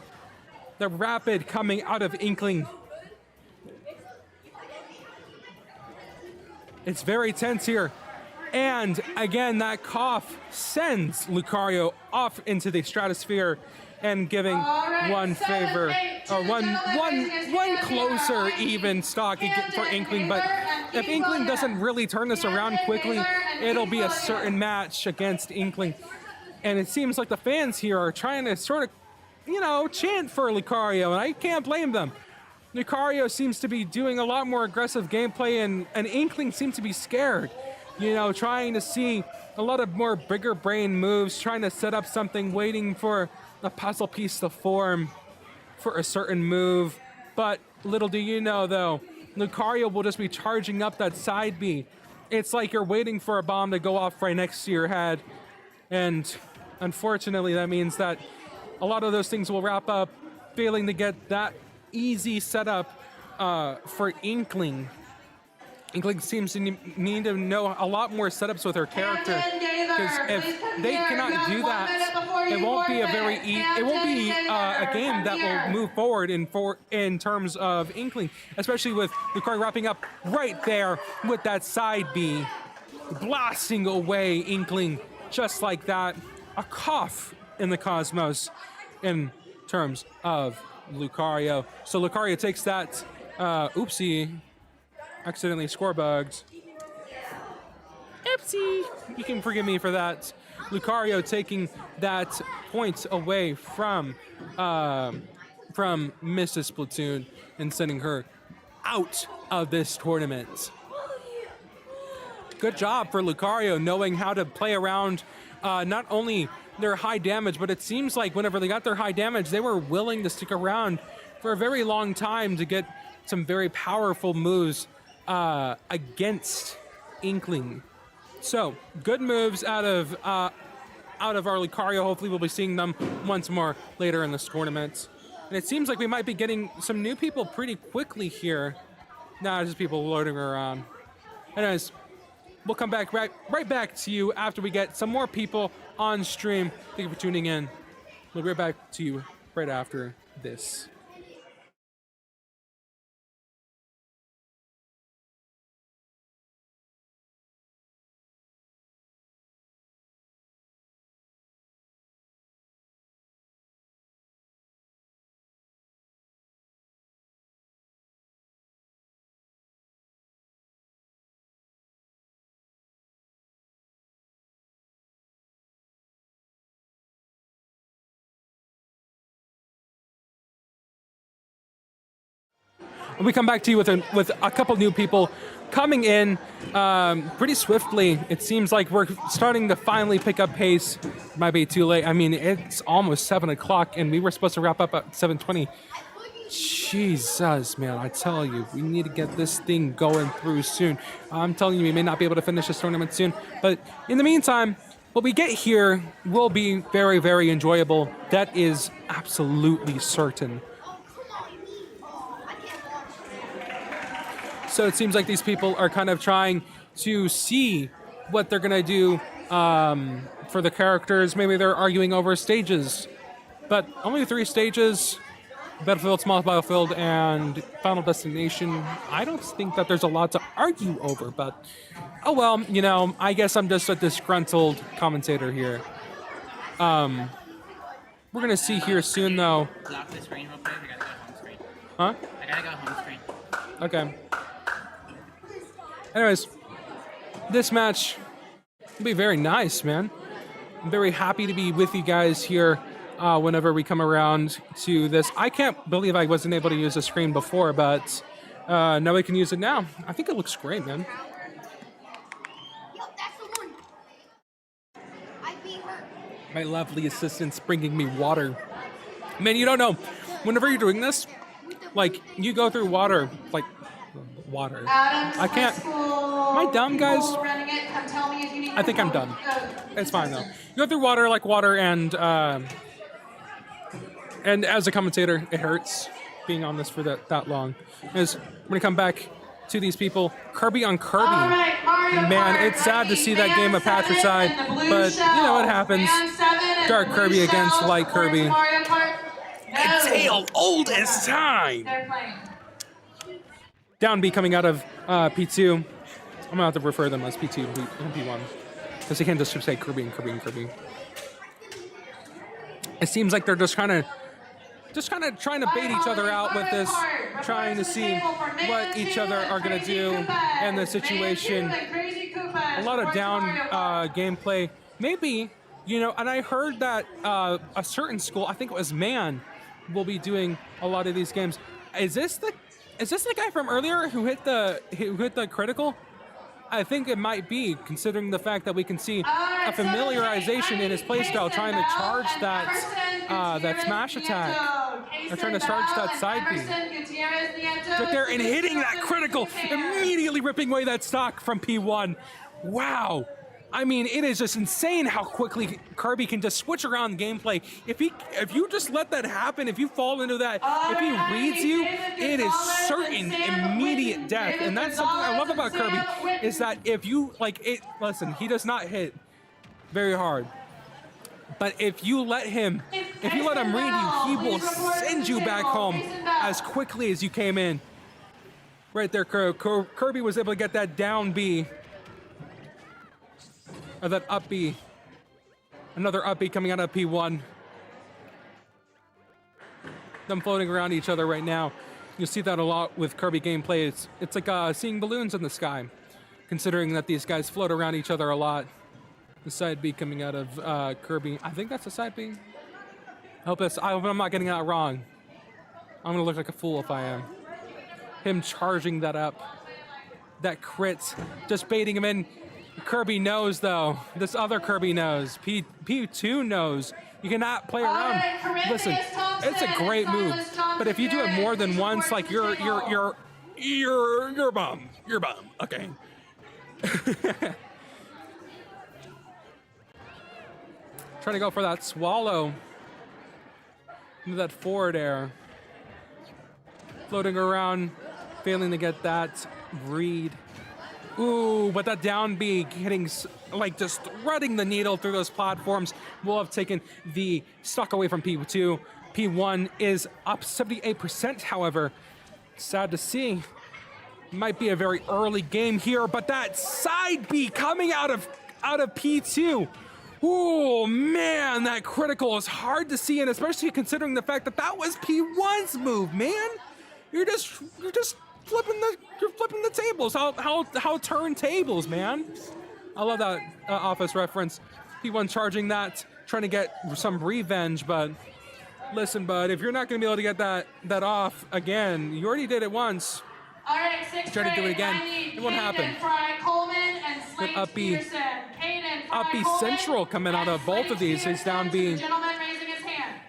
The rapid coming out of Inkling. It's very tense here. And again, that cough sends Lucario off into the stratosphere and giving one favor, or one closer even stock for Inkling. But if Inkling doesn't really turn this around quickly, it'll be a certain match against Inkling. And it seems like the fans here are trying to sort of, chant for Lucario, and I can't blame them. Lucario seems to be doing a lot more aggressive gameplay, and Inkling seems to be scared. Trying to see a lot of more bigger brain moves, trying to set up something, waiting for a puzzle piece to form for a certain move. But little do you know, though, Lucario will just be charging up that side B. It's like you're waiting for a bomb to go off right next to your head. And unfortunately, that means that a lot of those things will wrap up, failing to get that easy setup for Inkling. Inkling seems to need to know a lot more setups with her character, because if they cannot do that, it won't be a game that will move forward in terms of Inkling, especially with Lucario wrapping up right there with that side B, blasting away Inkling just like that. A cough in the cosmos in terms of Lucario. So Lucario takes that, oopsie, accidentally score bugged. Oopsie, you can forgive me for that. Lucario taking that point away from Mrs. Splatoon and sending her out of this tournament. Good job for Lucario knowing how to play around not only their high damage, but it seems like whenever they got their high damage, they were willing to stick around for a very long time to get some very powerful moves against Inkling. So, good moves out of our Lucario. Hopefully we'll be seeing them once more later in this tournament. And it seems like we might be getting some new people pretty quickly here. Nah, just people loading around. Anyways, we'll come back right back to you after we get some more people on stream. Thank you for tuning in. We'll be right back to you right after this. We come back to you with a couple new people coming in pretty swiftly. It seems like we're starting to finally pick up pace. Might be too late. I mean, it's almost 7 o'clock, and we were supposed to wrap up at 7:20. Jesus, man, I tell you, we need to get this thing going through soon. I'm telling you, we may not be able to finish this tournament soon, but in the meantime, what we get here will be very, very enjoyable. That is absolutely certain. So it seems like these people are kind of trying to see what they're going to do for the characters. Maybe they're arguing over stages. But only 3 stages, Battlefield, Small Battlefield, and Final Destination. I don't think that there's a lot to argue over, but oh well, you know, I guess I'm just a disgruntled commentator here. We're going to see here soon, though. Lock the screen real quick. I gotta go home screen. Huh? I gotta go home screen. Okay. Anyways, this match will be very nice, man. I'm very happy to be with you guys here whenever we come around to this. I can't believe I wasn't able to use the screen before, but now we can use it now. I think it looks great, man. Yo, that's the one. I beat her. My lovely assistant's bringing me water. Man, you don't know. Whenever you're doing this, like, you go through water, like, water. Adams I can't. High School. Am I dumb, guys? People running it, come tell me if you need I think I'm done. help. It's fine, though. You go through water like water, and as a commentator, it hurts being on this for that long. We're going to come back to these people. Kirby on Kirby. All right, Mario Man, Kart, it's sad to see that man game of 7 patricide, in the blue but shell. you know what happens. Man 7 in Dark the Kirby blue against shell light supports Kirby. Mario Kart. No. old as time. They're playing. Down B coming out of P2. I'm going to have to refer them as P2 and P1. Because they can't just say Kirby and Kirby and Kirby. It seems like they're just kind of trying to bait each other out with this, trying to see what each other are going to do in the situation. A lot of down gameplay. Maybe, you know, and I heard that a certain school, I think it was Man, will be doing a lot of these games. Is this the guy from earlier who hit the critical? I think it might be, considering the fact that we can see a familiarization in his playstyle, trying to charge that smash attack. Or trying to charge that side B. Right there and hitting that critical, immediately ripping away that stock from P1. Wow. I mean, it is just insane how quickly Kirby can just switch around gameplay. If you just let that happen, if you fall into that, if he reads you, it is certain immediate death. And that's something I love about Kirby, is that if you, like, it, listen, he does not hit very hard. But if you let him read you, he will send you back home as quickly as you came in. Right there, Kirby was able to get that down B. Or that up B. Another up B coming out of P1. Them floating around each other right now. You'll see that a lot with Kirby gameplay. It's like seeing balloons in the sky, considering that these guys float around each other a lot. The side B coming out of Kirby. I think that's a side B. I hope I'm not getting that wrong. I'm gonna look like a fool if I am. Him charging that up. That crit. Just baiting him in. Kirby knows, though. This other Kirby knows. P2 knows. You cannot play around. Right, listen, it's a great move. But if you do it more than once, like you're bum. You're bum. Okay. Trying to go for that swallow. Into that forward air. Floating around, failing to get that read. Ooh, but that down B hitting, like, just threading the needle through those platforms will have taken the stock away from P2. P1 is up 78%, however. Sad to see. Might be a very early game here, but that side B coming out of P2. Ooh, man, that critical is hard to see, and especially considering the fact that was P1's move, man. You're just flipping the tables. How turntables, man. I love that Office reference. P1 charging that, trying to get some revenge, but listen, bud, if you're not going to be able to get that off again, you already did it once. All right, sixth Try to do it grade, again. I need It won't happen. Caden Fry Coleman and Good Slade up B. Peterson. Caden Fry Up B Coleman Central coming out of and both Slade of these. He's down Peterson. B. The gentleman raising his hand.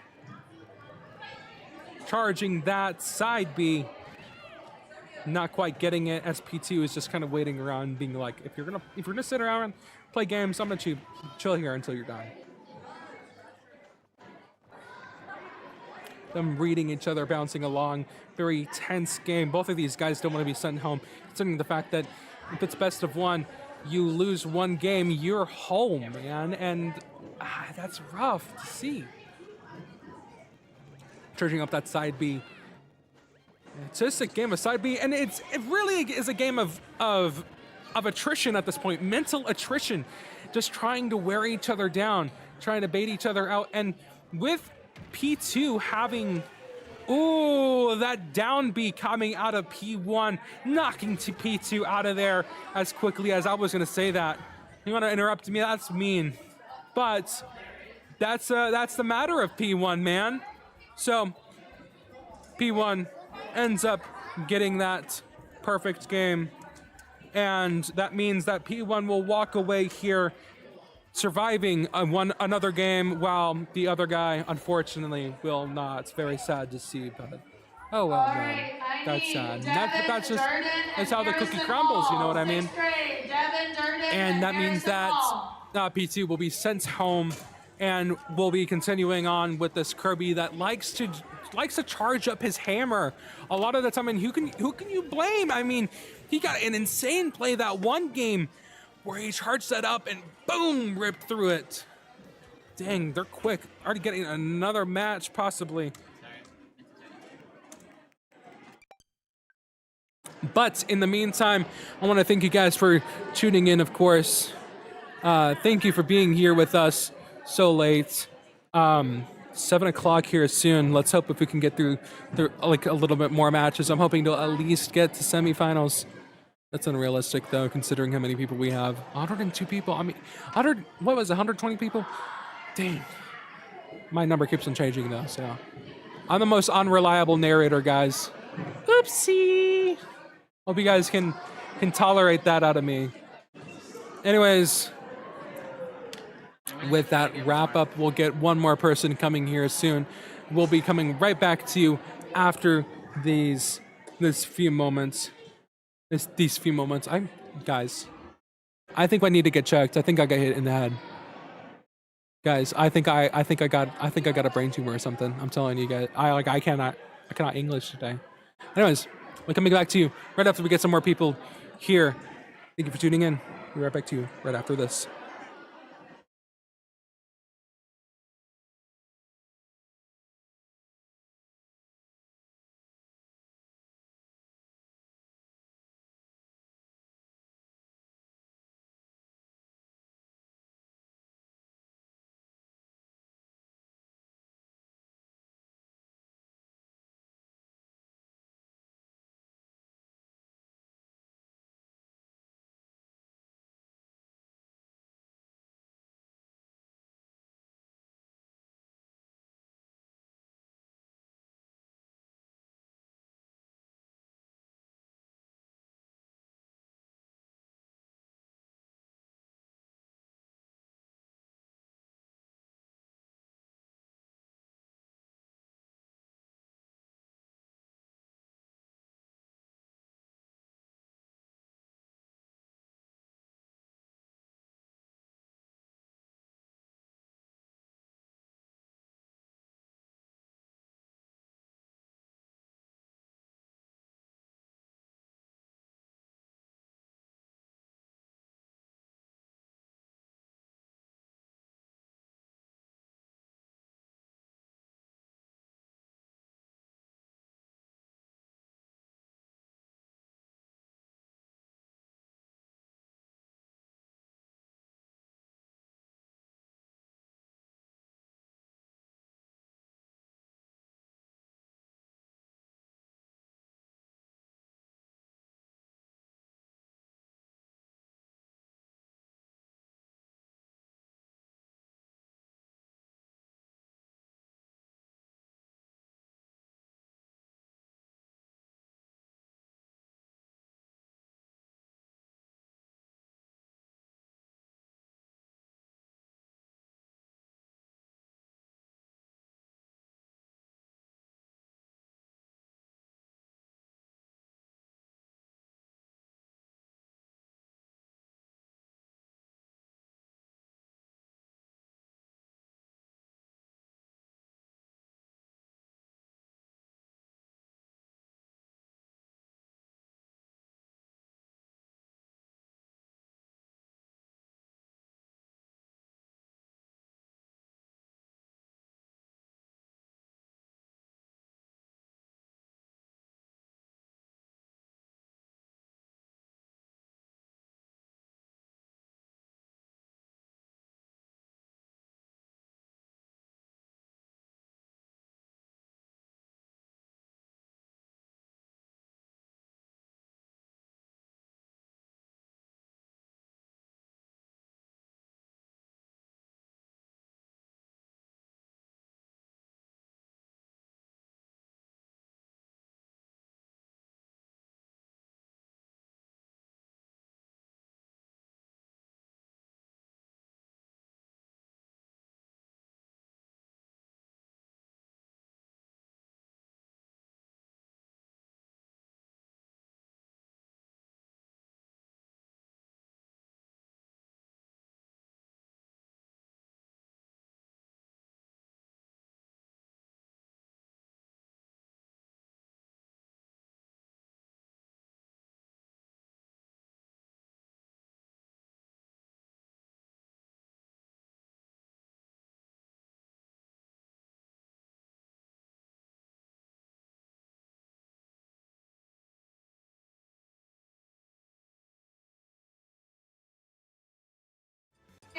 Charging that side B. Not quite getting it, as P2 is just kind of waiting around, being like, if you're gonna sit around and play games, I'm gonna chill here until you're done. them reading each other, bouncing along. Very tense game. Both of these guys don't want to be sent home, considering the fact that if it's best of one, you lose one game, you're home, man. And that's rough to see. Charging up that side B. It's just a game of side B, and it really is a game of attrition at this point, mental attrition, just trying to wear each other down, trying to bait each other out, and with P2 having, that down B coming out of P1, knocking P2 out of there as quickly as I was going to say that. You want to interrupt me? That's mean, but that's the matter of P1, man. So P1 ends up getting that perfect game, and that means that P1 will walk away here surviving another game, while the other guy unfortunately will not. It's very sad to see, but oh well, man. That's sad. That's how the cookie crumbles, you know what I mean? And that means that P2 will be sent home, and we'll be continuing on with this Kirby that likes to charge up his hammer a lot of the time. And who can you blame? I mean, he got an insane play that one game where he charged that up and boom, ripped through it. Dang, they're quick. Already getting another match, possibly. But in the meantime, I want to thank you guys for tuning in, of course. Thank you for being here with us so late. 7 o'clock here soon. Let's hope if we can get through like a little bit more matches. I'm hoping to at least get to semifinals. That's unrealistic, though, considering how many people we have. 102 people. I mean, 120 people? Dang. My number keeps on changing, though, so. I'm the most unreliable narrator, guys. Oopsie. Hope you guys can tolerate that out of me. Anyways, with that wrap up, we'll get one more person coming here soon. We'll be coming right back to you after these few moments. Guys, I think I need to get checked. I think I got hit in the head. Guys, I think I got a brain tumor or something. I'm telling you guys. I cannot English today. Anyways, we're coming back to you right after we get some more people here. Thank you for tuning in. We'll be right back to you right after this.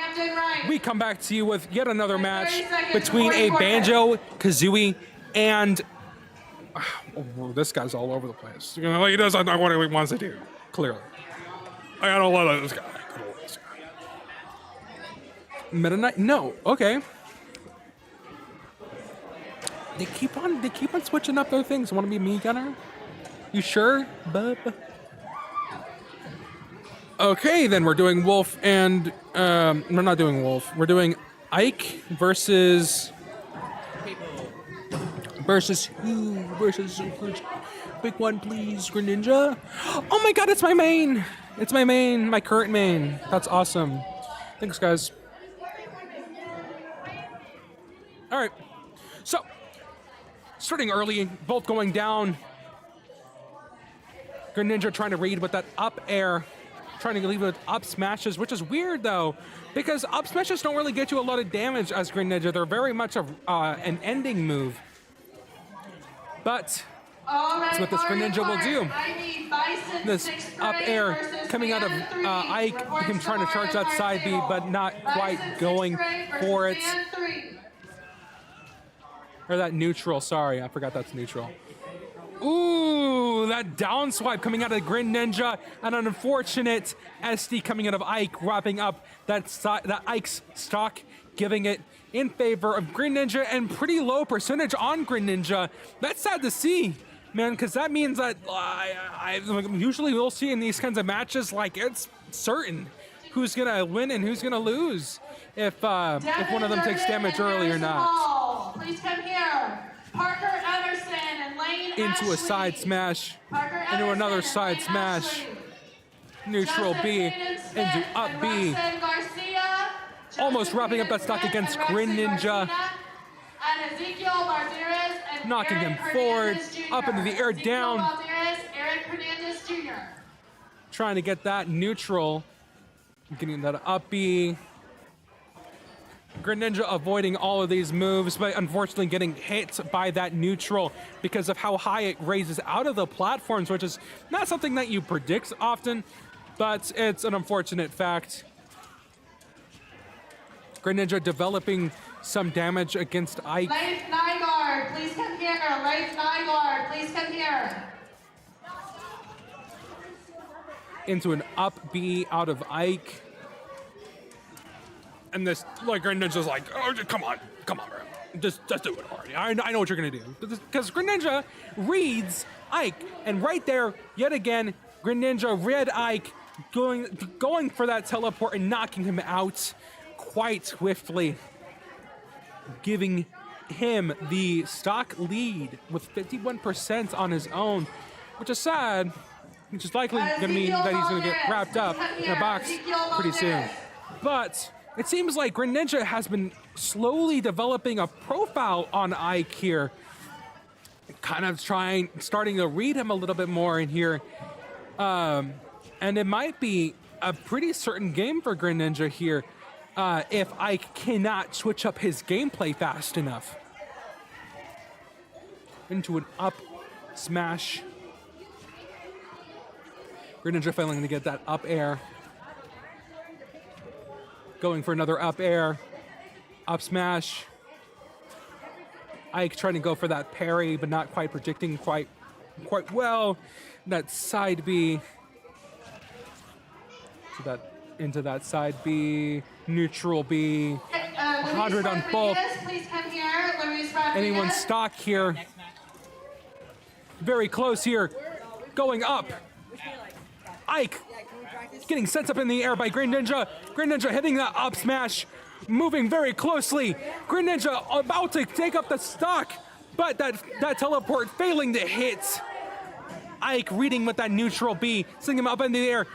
Hampton right. we come back to you with yet another And match 30 seconds between before a you forfeit. Banjo Kazooie and oh, this guy's all over the place. You know, he does not what he wants to do. Clearly, I don't love this guy. I don't love this guy. Meta Knight? No. Okay. They keep on switching up their things. Want to be me, Gunner? You sure, bub? Okay, then we're doing Wolf and we're not doing Wolf. We're doing Ike versus who? Versus big one, please, Greninja. Oh my God, it's my main. It's my main, my current main. That's awesome. Thanks, guys. All right, so starting early, both going down. Greninja trying to read with that up air, trying to leave with up smashes, which is weird though, because up smashes don't really get you a lot of damage as Greninja. They're very much an ending move. But All right, that's what this Mario Greninja will Kart. do. I need Bison This 6th up grade air versus coming out of Band 3. Ike, Reports him to trying to charge Mario that Kart side B, table. but not Bison quite 6th going grade versus for it. Band 3. Or that neutral, sorry, I forgot that's neutral. Ooh, that down swipe coming out of Greninja, and an unfortunate SD coming out of Ike, wrapping up that Ike's stock, giving it in favor of Greninja, and pretty low percentage on Greninja. That's sad to see, man, because that means that usually we'll see in these kinds of matches, like, it's certain who's gonna win and who's gonna lose if one of them takes damage early or not. Hall. Please come here. Parker Emerson and Lane Into Ashley. a side smash, Parker into Emerson another and side Lane smash. Ashley. Neutral Justin B Hayden Smith into up and B. Roxanne Garcia. Almost Justin wrapping up Hayden that stock Smith against and Roxanne Greninja. Garcia. And Ezekiel Martinez and Knocking Eric him forward, Hernandez Jr. up into the air, Ezekiel down. Martinez, Eric Hernandez Jr. Trying to get that neutral. Getting that up B. Greninja avoiding all of these moves, but unfortunately getting hit by that neutral because of how high it raises out of the platforms, which is not something that you predict often, but it's an unfortunate fact. Greninja developing some damage against Ike. Leif Nygaard, please come here. Leif Nygaard, please come here. Into an up B out of Ike. And this, like, Greninja's like, oh, come on, bro. Just do it already. I know what you're gonna do. Because Greninja reads Ike, and right there, yet again, Greninja read Ike, going for that teleport and knocking him out quite swiftly, giving him the stock lead with 51% on his own, which is sad, which is likely going to mean that he's going to get wrapped up in a box pretty soon. But it seems like Greninja has been slowly developing a profile on Ike here, kind of starting to read him a little bit more in here, and it might be a pretty certain game for Greninja here if Ike cannot switch up his gameplay fast enough. Into an up smash. Greninja failing to get that up air. Going for another up air. Up smash. Ike trying to go for that parry, but not quite predicting quite well. That side B. Into that side B. Neutral B. 100 on both. Please come here. Luis Rodriguez. Anyone's stock here. Very close here. Going up. Ike getting sent up in the air by Greninja. Greninja hitting that up smash. Moving very closely. Greninja about to take up the stock, but that teleport failing to hit. Ike reading with that neutral B, sending him up in the air.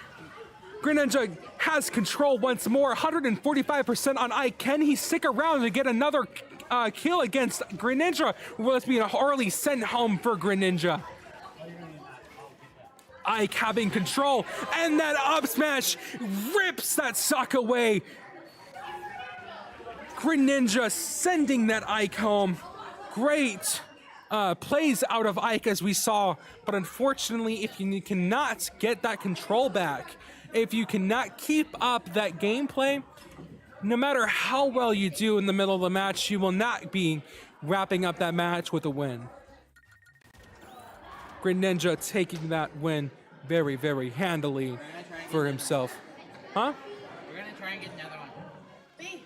Greninja has control once more, 145% on Ike. Can he stick around to get another kill against Greninja? Will this be an early send home for Greninja? Ike having control, and that up smash rips that sock away. Greninja sending that Ike home. Great plays out of Ike as we saw, but unfortunately, if you cannot get that control back, if you cannot keep up that gameplay, no matter how well you do in the middle of the match, you will not be wrapping up that match with a win. Greninja taking that win very, very handily for himself. Huh? We're gonna try and get another one. B.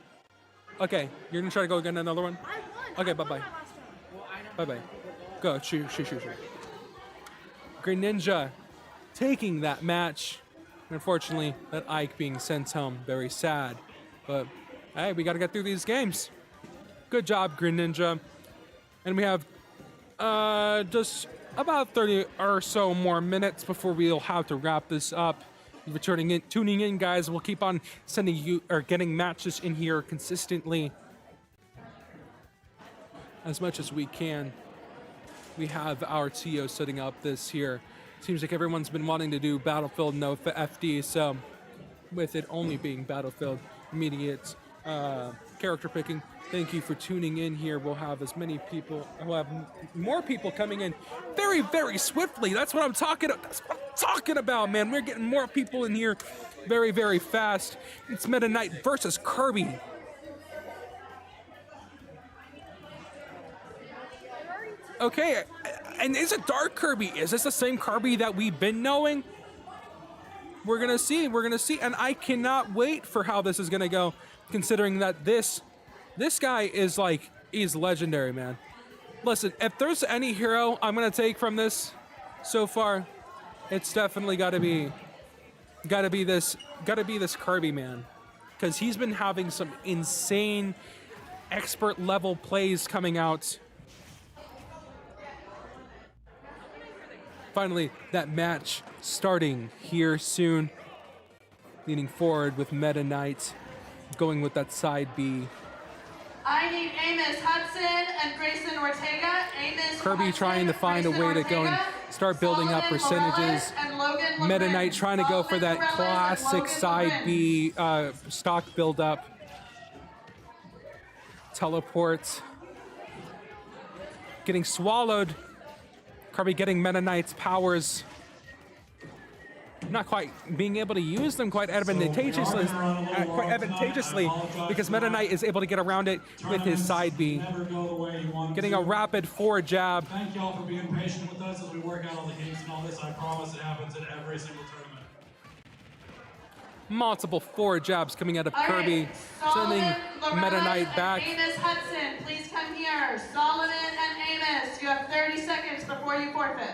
Okay, you're gonna try to go get another one? I won. Okay, I won bye-bye. my last round. Well, I don't Bye-bye. Go, shoot. Greninja taking that match. Unfortunately, that Ike being sent home, very sad. But, hey, we gotta get through these games. Good job, Greninja. And we have just about 30 or so more minutes before we'll have to wrap this up. If you're tuning in, guys, we'll keep on sending you or getting matches in here consistently as much as we can. We have our TO setting up this here. Seems like everyone's been wanting to do Battlefield no FD, so with it only being Battlefield immediate character picking. Thank you for tuning in here. We'll have as many people, we'll have more people coming in very, very swiftly. That's what I'm talking about. That's what I'm talking about, man. We're getting more people in here very, very fast. It's Meta Knight versus Kirby. Okay, and is it Dark Kirby? Is this the same Kirby that we've been knowing? We're gonna see, and I cannot wait for how this is gonna go, considering that this guy is like, he's legendary, man. Listen, if there's any hero I'm gonna take from this so far, it's definitely gotta be this Kirby, man. Because he's been having some insane expert level plays coming out. Finally, that match starting here soon. Leaning forward with Meta Knight, going with that side B. I need Amos Hudson and Grayson Ortega. Amos Kirby Hudson, trying to find a way to go and start building up percentages. Meta Knight trying to go for that classic side B stock build up. Teleport. Getting swallowed. Kirby getting Meta Knight's powers. Not quite being able to use them quite advantageously, because Meta Knight is able to get around it with his side B. Getting a rapid forward jab. Thank y'all for being patient with us as we work out all the kinks and all this. I promise it happens in every single tournament. Multiple forward jabs coming out of Kirby, sending Meta Knight back. Amos Hudson, please come here. Solomon and Amos, you have 30 seconds before you forfeit.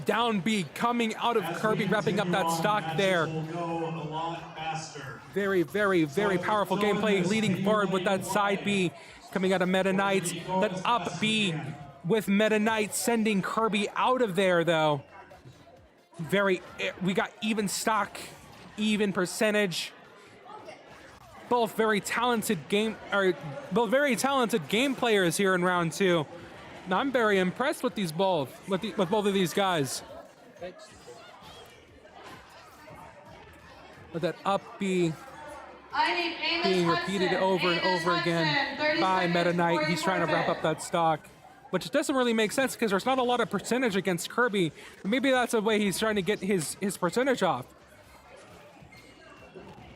Down B coming out of Kirby, wrapping up that stock there. Very, very, very powerful gameplay, leading forward with that side B coming out of Meta Knight. That up B with Meta Knight sending Kirby out of there, though. We got even stock, even percentage. Both very talented game players here in round two. Now, I'm very impressed with these both, with both of these guys. With that up B being repeated over and over again by Meta Knight. He's trying to wrap up that stock, which doesn't really make sense because there's not a lot of percentage against Kirby. Maybe that's a way he's trying to get his percentage off.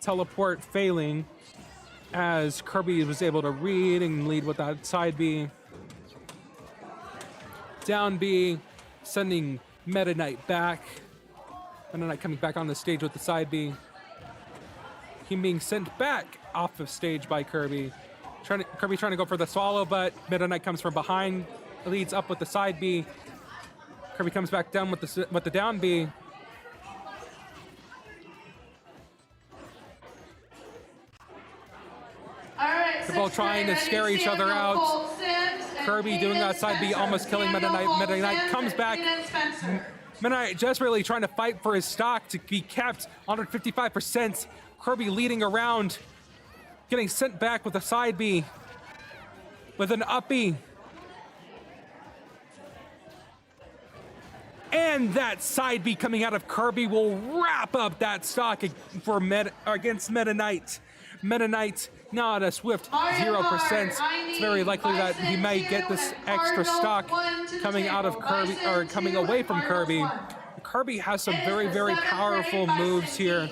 Teleport failing as Kirby was able to read and lead with that side B. Down B, sending Meta Knight back. Meta Knight coming back on the stage with the side B. Him being sent back off of stage by Kirby. Kirby trying to go for the swallow, but Meta Knight comes from behind, leads up with the side B. Kirby comes back down with the down B. They're both trying to scare each other out. Kirby doing that side B, almost killing Meta Knight. Meta Knight comes back. Meta Knight just really trying to fight for his stock to be kept under 55%. Kirby leading around, getting sent back with a side B, with an up B. And that side B coming out of Kirby will wrap up that stock for against Meta Knight. Meta Knight now at a swift 0%. It's very likely that he might get this extra stock coming out of Kirby, or coming away from Kirby. Kirby has some very, very powerful moves here.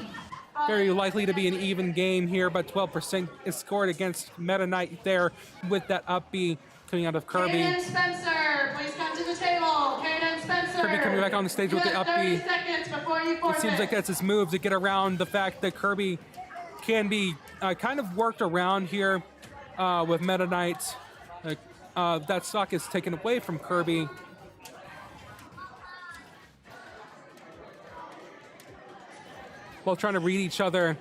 Very likely to be an even game here, but 12% is scored against Meta Knight there with that up B coming out of Kirby. Kaden Spencer, please come to the table. Kaden Spencer. Kirby coming back on the stage with the up B. 30 seconds before you forfeit. It seems like that's his move to get around the fact that Kirby can be kind of worked around here with Meta Knight. That stock is taken away from Kirby. While trying to read each other.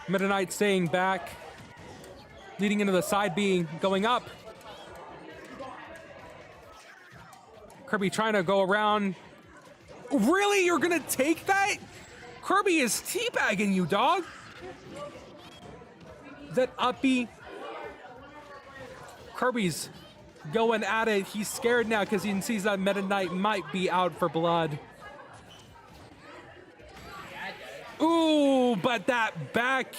Meta Knight staying back. Leading into the side B, going up. Kirby trying to go around. Really? You're gonna take that? Kirby is teabagging you, dog. That up B. Kirby's going at it. He's scared now because he sees that Meta Knight might be out for blood. Ooh, but that back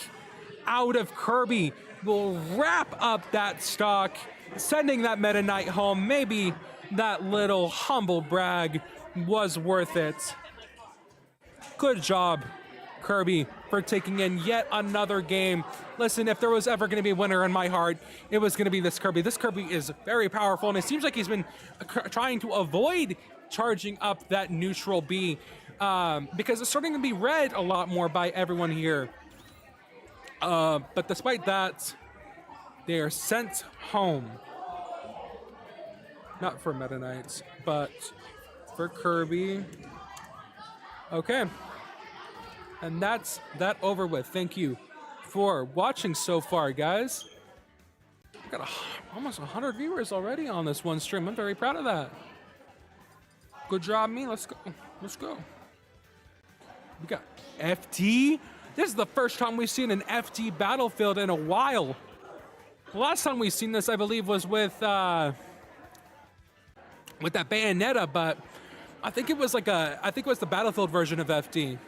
out of Kirby will wrap up that stock, sending that Meta Knight home. Maybe that little humble brag was worth it. Good job, Kirby, for taking in yet another game. Listen, if there was ever going to be a winner in my heart, it was going to be this Kirby. This Kirby is very powerful, and it seems like he's been trying to avoid charging up that neutral B because it's starting to be read a lot more by everyone here. But despite that, they are sent home. Not for Meta Knights, but for Kirby. Okay. And that's that over with. Thank you for watching so far, guys. We've got almost 100 viewers already on this one stream. I'm very proud of that. Good job, me. Let's go. Let's go. We got FT. This is the first time we've seen an FT battlefield in a while. The last time we've seen this, I believe, was with that Bayonetta, but I think it was like I think it was the battlefield version of FT.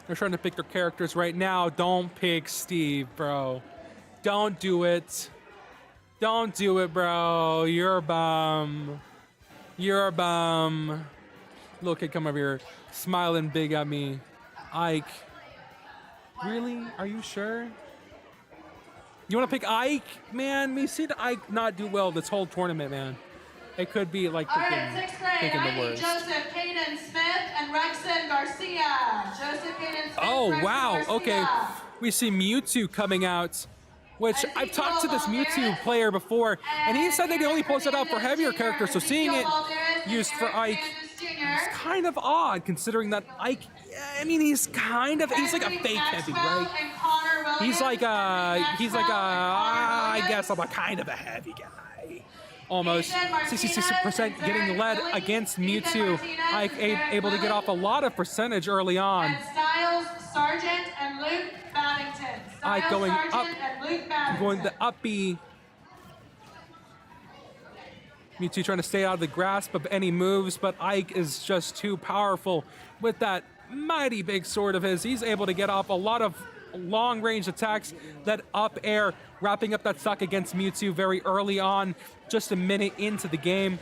They're trying to pick their characters right now. Don't pick Steve, bro. Don't do it. Don't do it, bro. You're a bum. You're a bum. Little kid come over here, smiling big at me. Ike. Really? Are you sure? You want to pick Ike? Man, we've seen Ike not do well this whole tournament, man. It could be like all right, 6th grade, I need Joseph Caden Smith and Rexon Garcia. Joseph Caden Smith. Oh, Rexon wow. Garcia. Okay. We see Mewtwo coming out, which I've talked to this Mewtwo player before, and he said that he only pulls it out for heavier characters, so seeing it used for Ike is kind of odd, considering that Ike, I mean, he's like a fake heavy, right? He's like I guess I'm a kind of a heavy guy. Almost 66% getting led against Mewtwo. Ike able to get off a lot of percentage early on. And Styles Sargent and Luke Babington. Ike going Sargent up, and Luke Babington. going the up B. Mewtwo trying to stay out of the grasp of any moves, but Ike is just too powerful with that mighty big sword of his. He's able to get off a lot of long-range attacks, that up air, wrapping up that stock against Mewtwo very early on, just a minute into the game.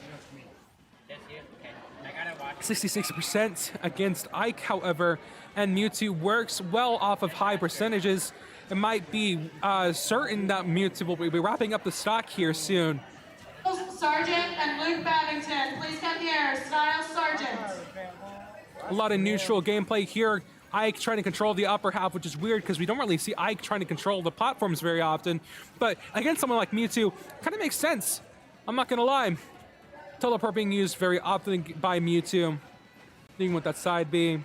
66% against Ike, however, and Mewtwo works well off of high percentages. It might be certain that Mewtwo will be wrapping up the stock here soon. Sargent and Luke Babington, please come here. Styles Sargent. A lot of neutral gameplay here. Ike trying to control the upper half, which is weird because we don't really see Ike trying to control the platforms very often. But against someone like Mewtwo, kind of makes sense. I'm not going to lie. Teleport being used very often by Mewtwo. Leading with that side B.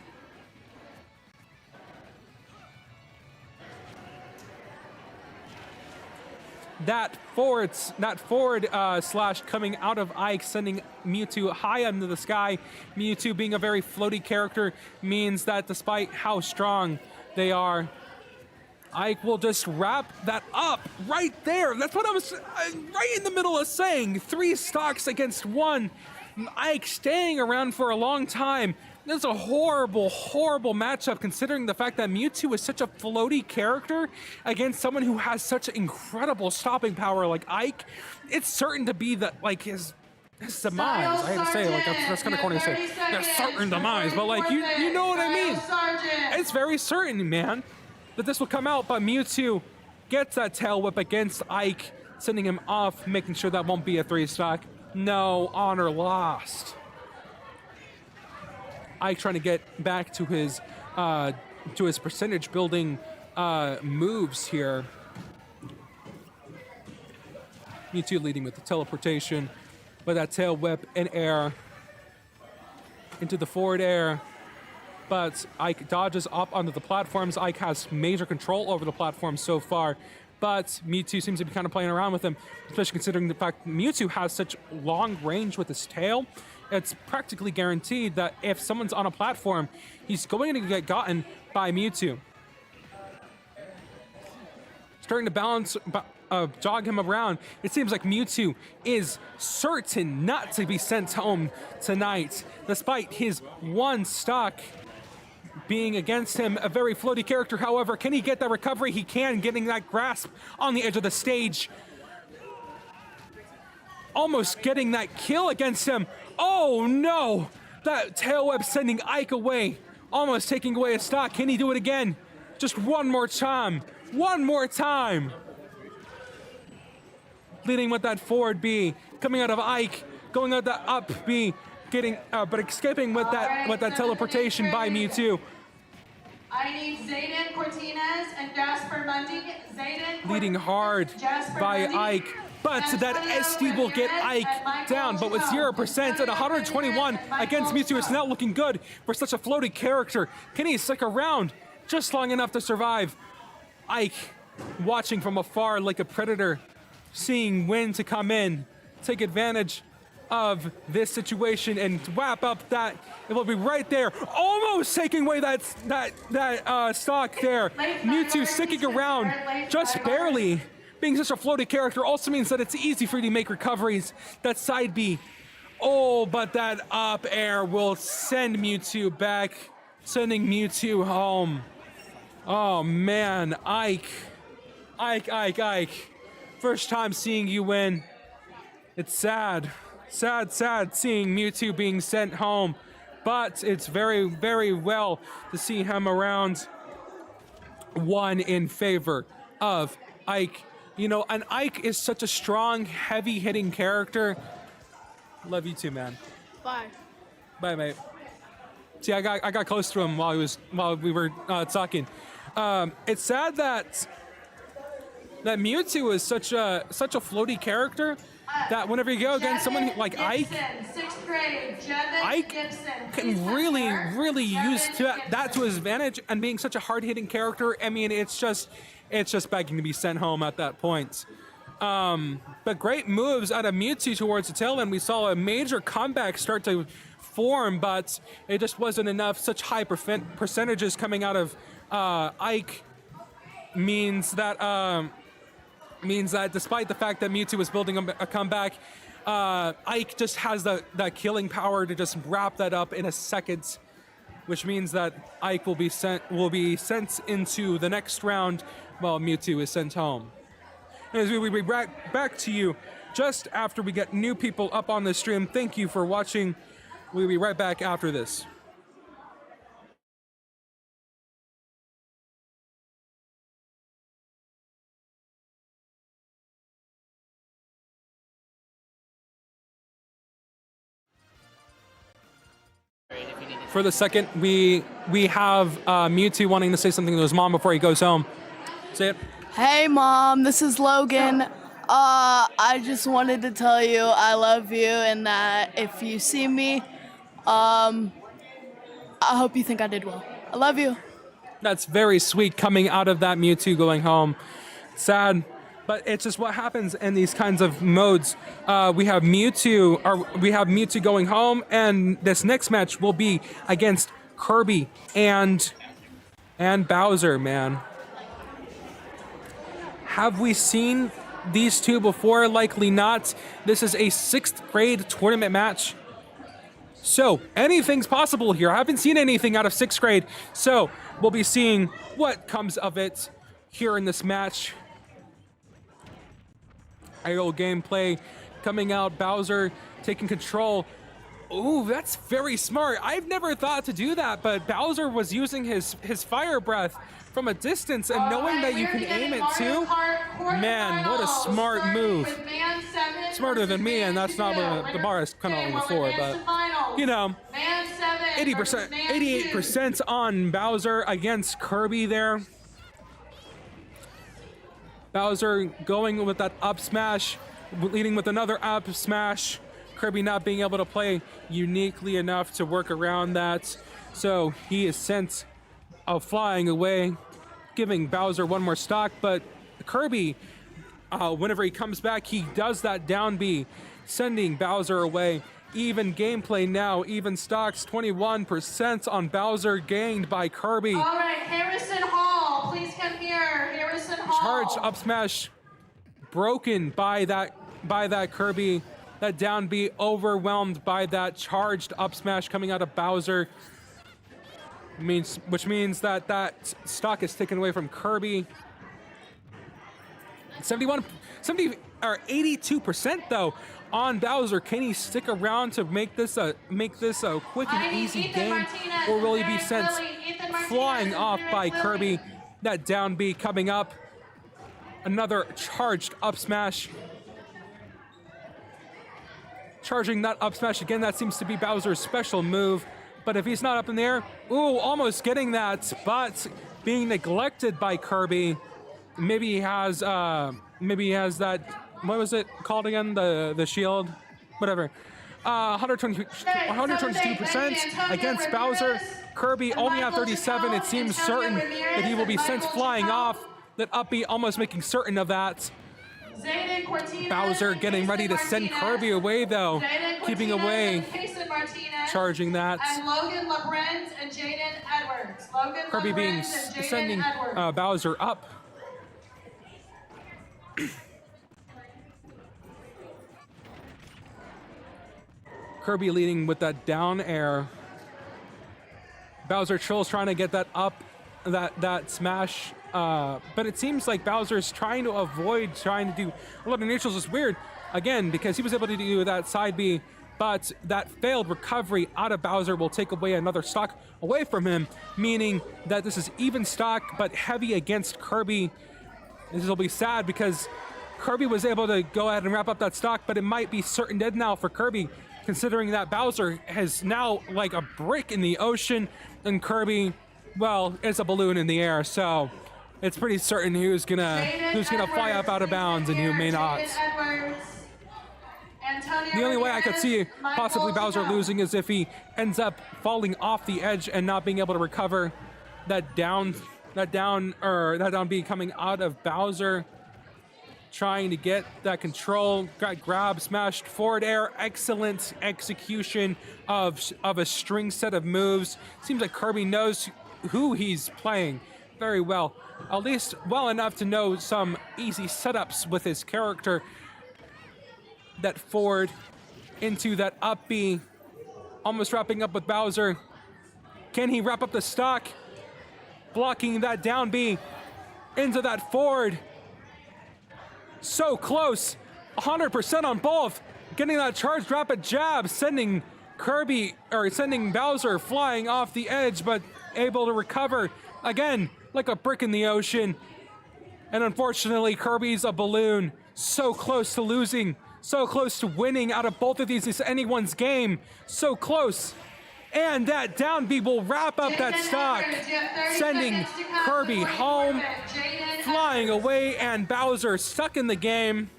That forward slash coming out of Ike, sending Mewtwo high into the sky. Mewtwo being a very floaty character means that despite how strong they are, Ike will just wrap that up right there. That's what I was right in the middle of saying. 3 stocks against 1. Ike staying around for a long time. This is a horrible, horrible matchup considering the fact that Mewtwo is such a floaty character against someone who has such incredible stopping power like Ike. It's certain to be that, like, his demise. I had to say, like, that's kind of corny to say. His certain demise, but, like, you know what I mean. It's very certain, man, that this will come out, but Mewtwo gets that tail whip against Ike, sending him off, making sure that won't be a 3-stock. No, honor lost. Ike trying to get back to his percentage building moves here. Mewtwo leading with the teleportation, with that tail whip in air into the forward air. But Ike dodges up onto the platforms. Ike has major control over the platform so far, but Mewtwo seems to be kind of playing around with him, especially considering the fact Mewtwo has such long range with his tail. It's practically guaranteed that if someone's on a platform, he's going to get gotten by Mewtwo. Starting to balance, jog him around. It seems like Mewtwo is certain not to be sent home tonight, despite his 1-stock being against him, a very floaty character. However, can he get that recovery? He can, getting that grasp on the edge of the stage. Almost getting that kill against him. Oh no! That tail whip sending Ike away. Almost taking away a stock. Can he do it again? Just one more time. One more time. Leading with that forward B. Coming out of Ike. Going out the up B. Getting, but escaping with that teleportation by Mewtwo. I need Zayden Cortinez and Jasper Mundy. Leading hard by Ike. But that SD will get Ike down, but with 0% at 121 against Mewtwo, it's not looking good for such a floaty character. Can he stick around just long enough to survive? Ike watching from afar like a predator, seeing when to come in, take advantage of this situation and wrap up that. It will be right there, almost taking away that stock there. Mewtwo sticking around just barely. Being such a floaty character also means that it's easy for you to make recoveries. That side B. Oh, but that up air will send Mewtwo back, sending Mewtwo home. Oh man, Ike. First time seeing you win. It's sad. Sad seeing Mewtwo being sent home. But it's very, very well to see him around. One in favor of Ike. You know, and Ike is such a strong, heavy-hitting character. Love you too, man. Bye. Bye, mate. See, I got close to him while we were talking. It's sad that Mewtwo is such a floaty character that whenever you go against someone like Ike, Ike can really use that to his advantage, and being such a hard-hitting character, I mean, it's just begging to be sent home at that point. But great moves out of Mewtwo towards the tail end. We saw a major comeback start to form, but it just wasn't enough. Such high percentages coming out of Ike means that despite the fact that Mewtwo was building a comeback, Ike just has that killing power to just wrap that up in a second, which means that Ike will be sent into the next round while Mewtwo is sent home. As we will be back to you just after we get new people up on the stream. Thank you for watching. We'll be right back after this. For the second, we have Mewtwo wanting to say something to his mom before he goes home. Say it. Hey Mom, this is Logan. I just wanted to tell you I love you, and that if you see me, I hope you think I did well. I love you. That's very sweet coming out of that Mewtwo going home. Sad, but it's just what happens in these kinds of modes. We have Mewtwo going home, and this next match will be against Kirby and Bowser, man. Have we seen these two before? Likely not. This is a 6th grade tournament match. So anything's possible here. I haven't seen anything out of 6th grade, so we'll be seeing what comes of it here in this match. Aerial gameplay coming out. Bowser taking control. Ooh, that's very smart. I've never thought to do that, but Bowser was using his fire breath from a distance and knowing that you can aim it too. Man, what a smart move. Smarter than me, and that's not what the bar is kind of on the floor, but you know, 80%, 88% on Bowser against Kirby there. Bowser going with that up smash, leading with another up smash. Kirby not being able to play uniquely enough to work around that. So he is sent flying away, giving Bowser one more stock. But Kirby, whenever he comes back, he does that down B, sending Bowser away. Even gameplay now, even stocks, 21% on Bowser gained by Kirby. All right, Harrison Hall, please come here. Harrison Hall. Charged up smash broken by that Kirby. That down B overwhelmed by that charged up smash coming out of Bowser. Which means that that stock is taken away from Kirby. 82% though on Bowser. Can he stick around to make this a quick and easy game, or will he be sent flying off by Kirby? That down B coming up. Another charged up smash. Charging that up smash again. That seems to be Bowser's special move. But if he's not up in the air, ooh, almost getting that, but being neglected by Kirby. Maybe he has that, what was it called again? The shield? Whatever. 122% against Bowser. Kirby only at 37. It seems certain that he will be sent flying off. That up B almost making certain of that. Bowser getting ready to send Kirby away though. Keeping away. Charging that. And Logan LeBrens and Jaden Edwards. Kirby being sending Bowser up. Kirby leading with that down air. Bowser Trill's trying to get that up, that smash, but it seems like Bowser's trying to avoid trying to do a lot of neutrals. Is weird, again, because he was able to do that side B, but that failed recovery out of Bowser will take away another stock away from him, meaning that this is even stock, but heavy against Kirby. This will be sad because Kirby was able to go ahead and wrap up that stock, but it might be certain dead now for Kirby, considering that Bowser has now like a brick in the ocean, and Kirby, well, is a balloon in the air, so it's pretty certain who's gonna fly up out of bounds and who may not. The only way I could see possibly Bowser losing is if he ends up falling off the edge and not being able to recover that down B coming out of Bowser. Trying to get that control, got grab, smashed, forward air, excellent execution of a string set of moves. Seems like Kirby knows who he's playing very well, at least well enough to know some easy setups with his character. That forward into that up B, almost wrapping up with Bowser. Can he wrap up the stock? Blocking that down B into that forward. So close, 100% on both. Getting that charged rapid jab, sending Bowser flying off the edge, but able to recover again like a brick in the ocean. And unfortunately, Kirby's a balloon. So close to losing, so close to winning out of both of these. It's anyone's game. So close. And that down B will wrap up that stock, sending Kirby home, flying away, and Bowser stuck in the game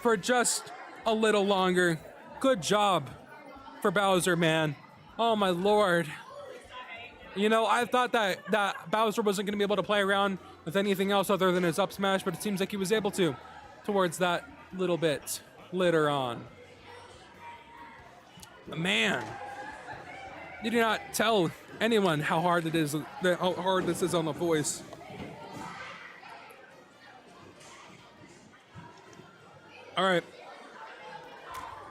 for just a little longer. Good job for Bowser, man. Oh my lord. You know, I thought that Bowser wasn't going to be able to play around with anything else other than his up smash, but it seems like he was able to towards that little bit later on. Man, you do not tell anyone how hard this is on the voice. All right.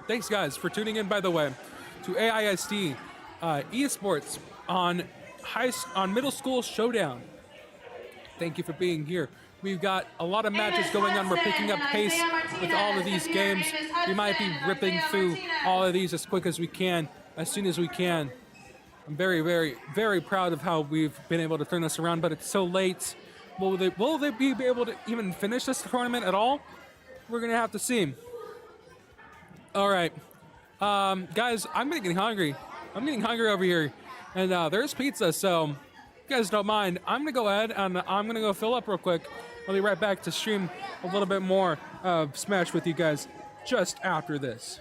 Thanks, guys, for tuning in, by the way. to AISD Esports on Middle School Showdown. Thank you for being here. We've got a lot of matches going on. We're picking up pace with all of these games. We might be ripping through all of these as quick as we can, as soon as we can. I'm very, very, very proud of how we've been able to turn this around, but it's so late. Will they be able to even finish this tournament at all? We're going to have to see. All right. Guys, I'm getting hungry. I'm getting hungry over here. And there's pizza, so if you guys don't mind, I'm going to go ahead and I'm going to go fill up real quick. I'll be right back to stream a little bit more of Smash with you guys just after this.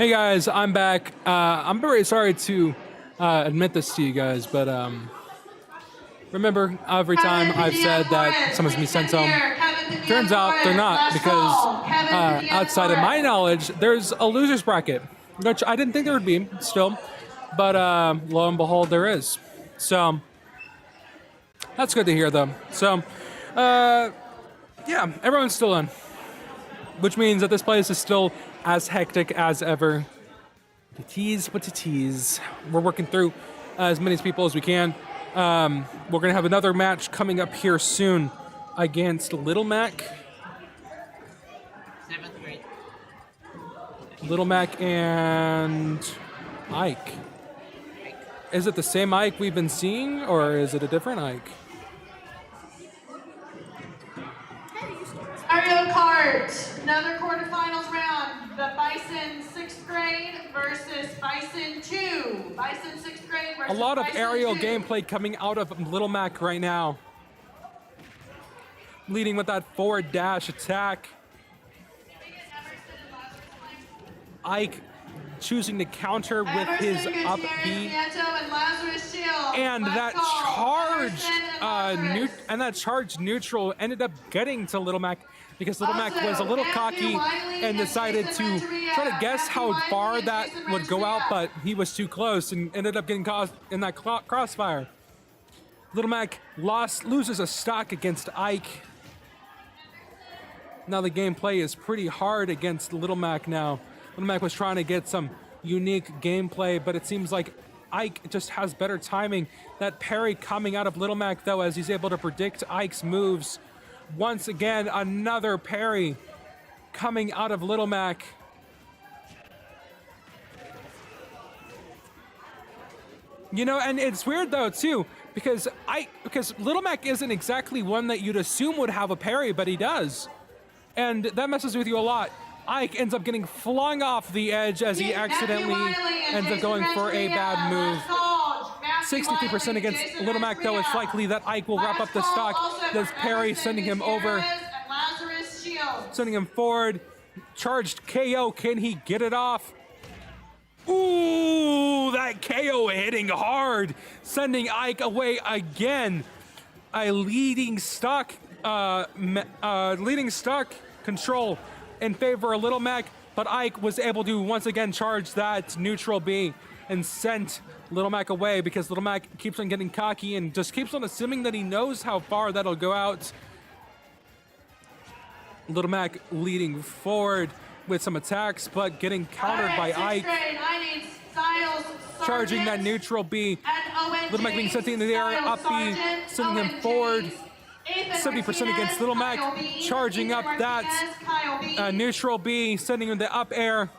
Hey guys, I'm back. I'm very sorry to admit this to you guys, but remember, every time I've said that someone's gonna be sent home, turns out they're not, because outside of my knowledge, there's a loser's bracket, which I didn't think there would be still, but lo and behold, there is. So that's good to hear, though. So yeah, everyone's still in, which means that this place is still as hectic as ever. To tease, but to tease. We're working through as many people as we can. We're going to have another match coming up here soon against Little Mac. 7th grade. Little Mac and Ike. Is it the same Ike we've been seeing, or is it a different Ike? Mario Kart, another quarterfinals round. The Bison 6th grade versus Bison 2. Bison 6th grade versus A lot of Bison aerial 2. gameplay coming out of Little Mac right now. Leading with that forward dash attack. Ike choosing to counter with his up B. And that charge neutral ended up getting to Little Mac, because Little Mac was a little cocky and decided to try to guess how far that would go out, but he was too close and ended up getting caught in that crossfire. Little Mac loses a stock against Ike. Now the gameplay is pretty hard against Little Mac now. Little Mac was trying to get some unique gameplay, but it seems like Ike just has better timing. That parry coming out of Little Mac, though, as he's able to predict Ike's moves. Once again, another parry coming out of Little Mac. You know, and it's weird, though, too, because Little Mac isn't exactly one that you'd assume would have a parry, but he does. And that messes with you a lot. Ike ends up getting flung off the edge as he accidentally ends up going for a bad move. 63% against Little Mac, though. It's likely that Ike will wrap up the stock. Does parry, sending him over, sending him forward. Charged KO. Can he get it off? Ooh, that KO hitting hard, sending Ike away again. A leading stock control in favor of Little Mac, but Ike was able to once again charge that neutral B and sent Little Mac away, because Little Mac keeps on getting cocky and just keeps on assuming that he knows how far that'll go out. Little Mac leading forward with some attacks, but getting countered by Ike. Charging that neutral B. Little Mac being sent into the air, up B, sending him forward. 70% against Little Mac, charging up that neutral B, sending him the up air.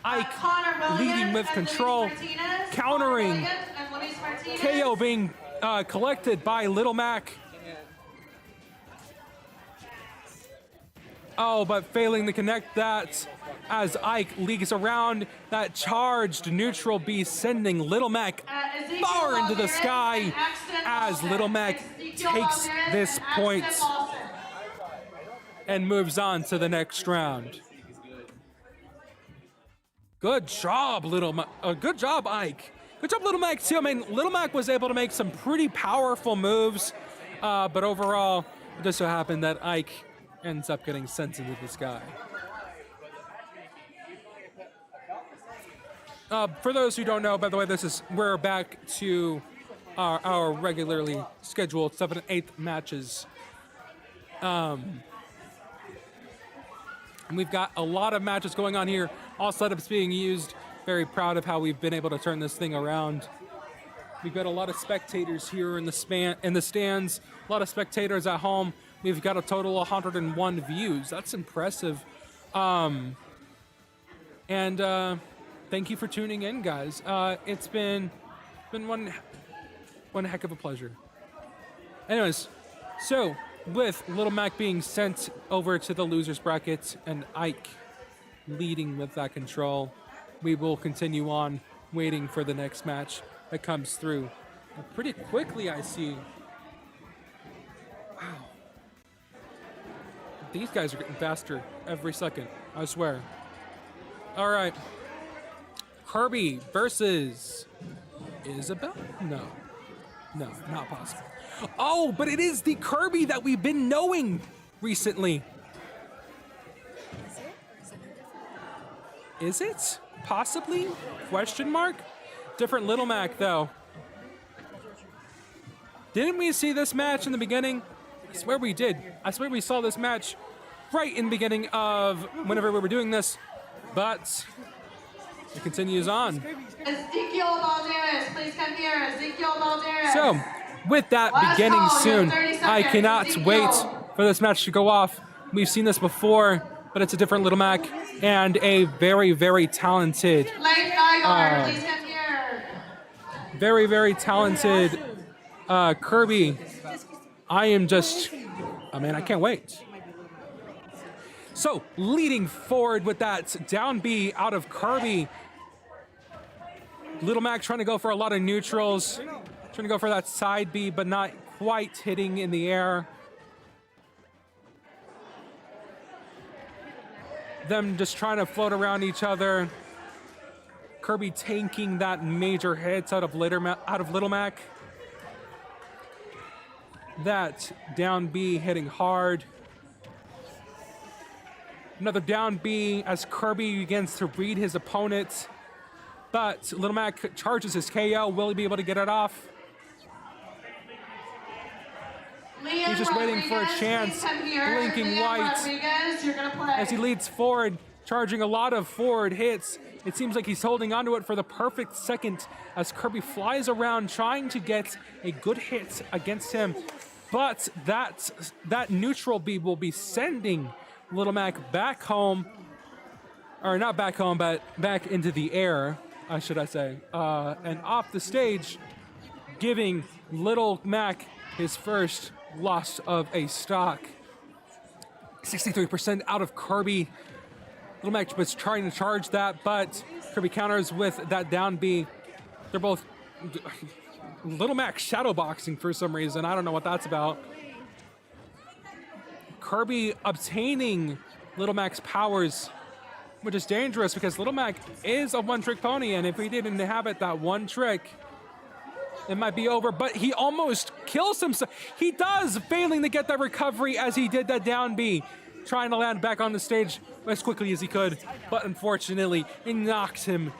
Ike leading with control, countering. KO being collected by Little Mac. Oh, but failing to connect that as Ike leagues around. That charged neutral B, sending Little Mac far into the sky as Little Mac takes this point and moves on to the next round. Good job, good job, Ike. Good job, Little Mac, too. I mean, Little Mac was able to make some pretty powerful moves, but overall, it just so happened that Ike ends up getting sent into the sky. For those who don't know, by the way, we're back to our regularly scheduled 7th and 8th matches. And we've got a lot of matches going on here, all setups being used. Very proud of how we've been able to turn this thing around. We've got a lot of spectators here in the stands, a lot of spectators at home. We've got a total of 101 views. That's impressive. And thank you for tuning in, guys. It's been one heck of a pleasure. Anyways, so with Little Mac being sent over to the losers bracket and Ike leading with that control, we will continue on waiting for the next match that comes through. Pretty quickly, I see. Wow. These guys are getting faster every second, I swear. All right. Kirby versus Isabel? No. No, not possible. Oh, but it is the Kirby that we've been knowing recently. Is it? Possibly? Question mark? Different Little Mac, though. Didn't we see this match in the beginning? I swear we did. I swear we saw this match right in the beginning of whenever we were doing this. But it continues on. Ezekiel Valderas, please come here. Ezekiel Valderas. So, with that Last beginning call, you soon, have 30 I seconds. cannot Ezekiel. wait for this match to go off. We've seen this before, but it's a different Little Mac and a very, very talented, Blake Nygaard, please come here. very, very talented Kirby. I am just, oh man, I can't wait. So, leading forward with that down B out of Kirby. Little Mac trying to go for a lot of neutrals. Trying to go for that side B, but not quite hitting in the air. Them just trying to float around each other. Kirby tanking that major hits out of Little Mac. That down B hitting hard. Another down B as Kirby begins to read his opponent. But Little Mac charges his KO. Will he be able to get it off? Liam He's just waiting for a Rodriguez, chance. please come here. Blinking Liam white. Rodriguez, you're gonna play. As he leads forward, charging a lot of forward hits. It seems like he's holding onto it for the perfect second as Kirby flies around trying to get a good hit against him. But that neutral B will be sending Little Mac back home. Or not back home, but back into the air, should I say. And off the stage, giving Little Mac his first loss of a stock. 63% out of Kirby. Little Mac was trying to charge that, but Kirby counters with that down B. They're both Little Mac shadowboxing for some reason. I don't know what that's about. Kirby obtaining Little Mac's powers, which is dangerous because Little Mac is a one-trick pony, and if he didn't inhabit that one trick, it might be over. But he almost kills himself. He does, failing to get that recovery as he did that down B, trying to land back on the stage as quickly as he could. But unfortunately, it knocks him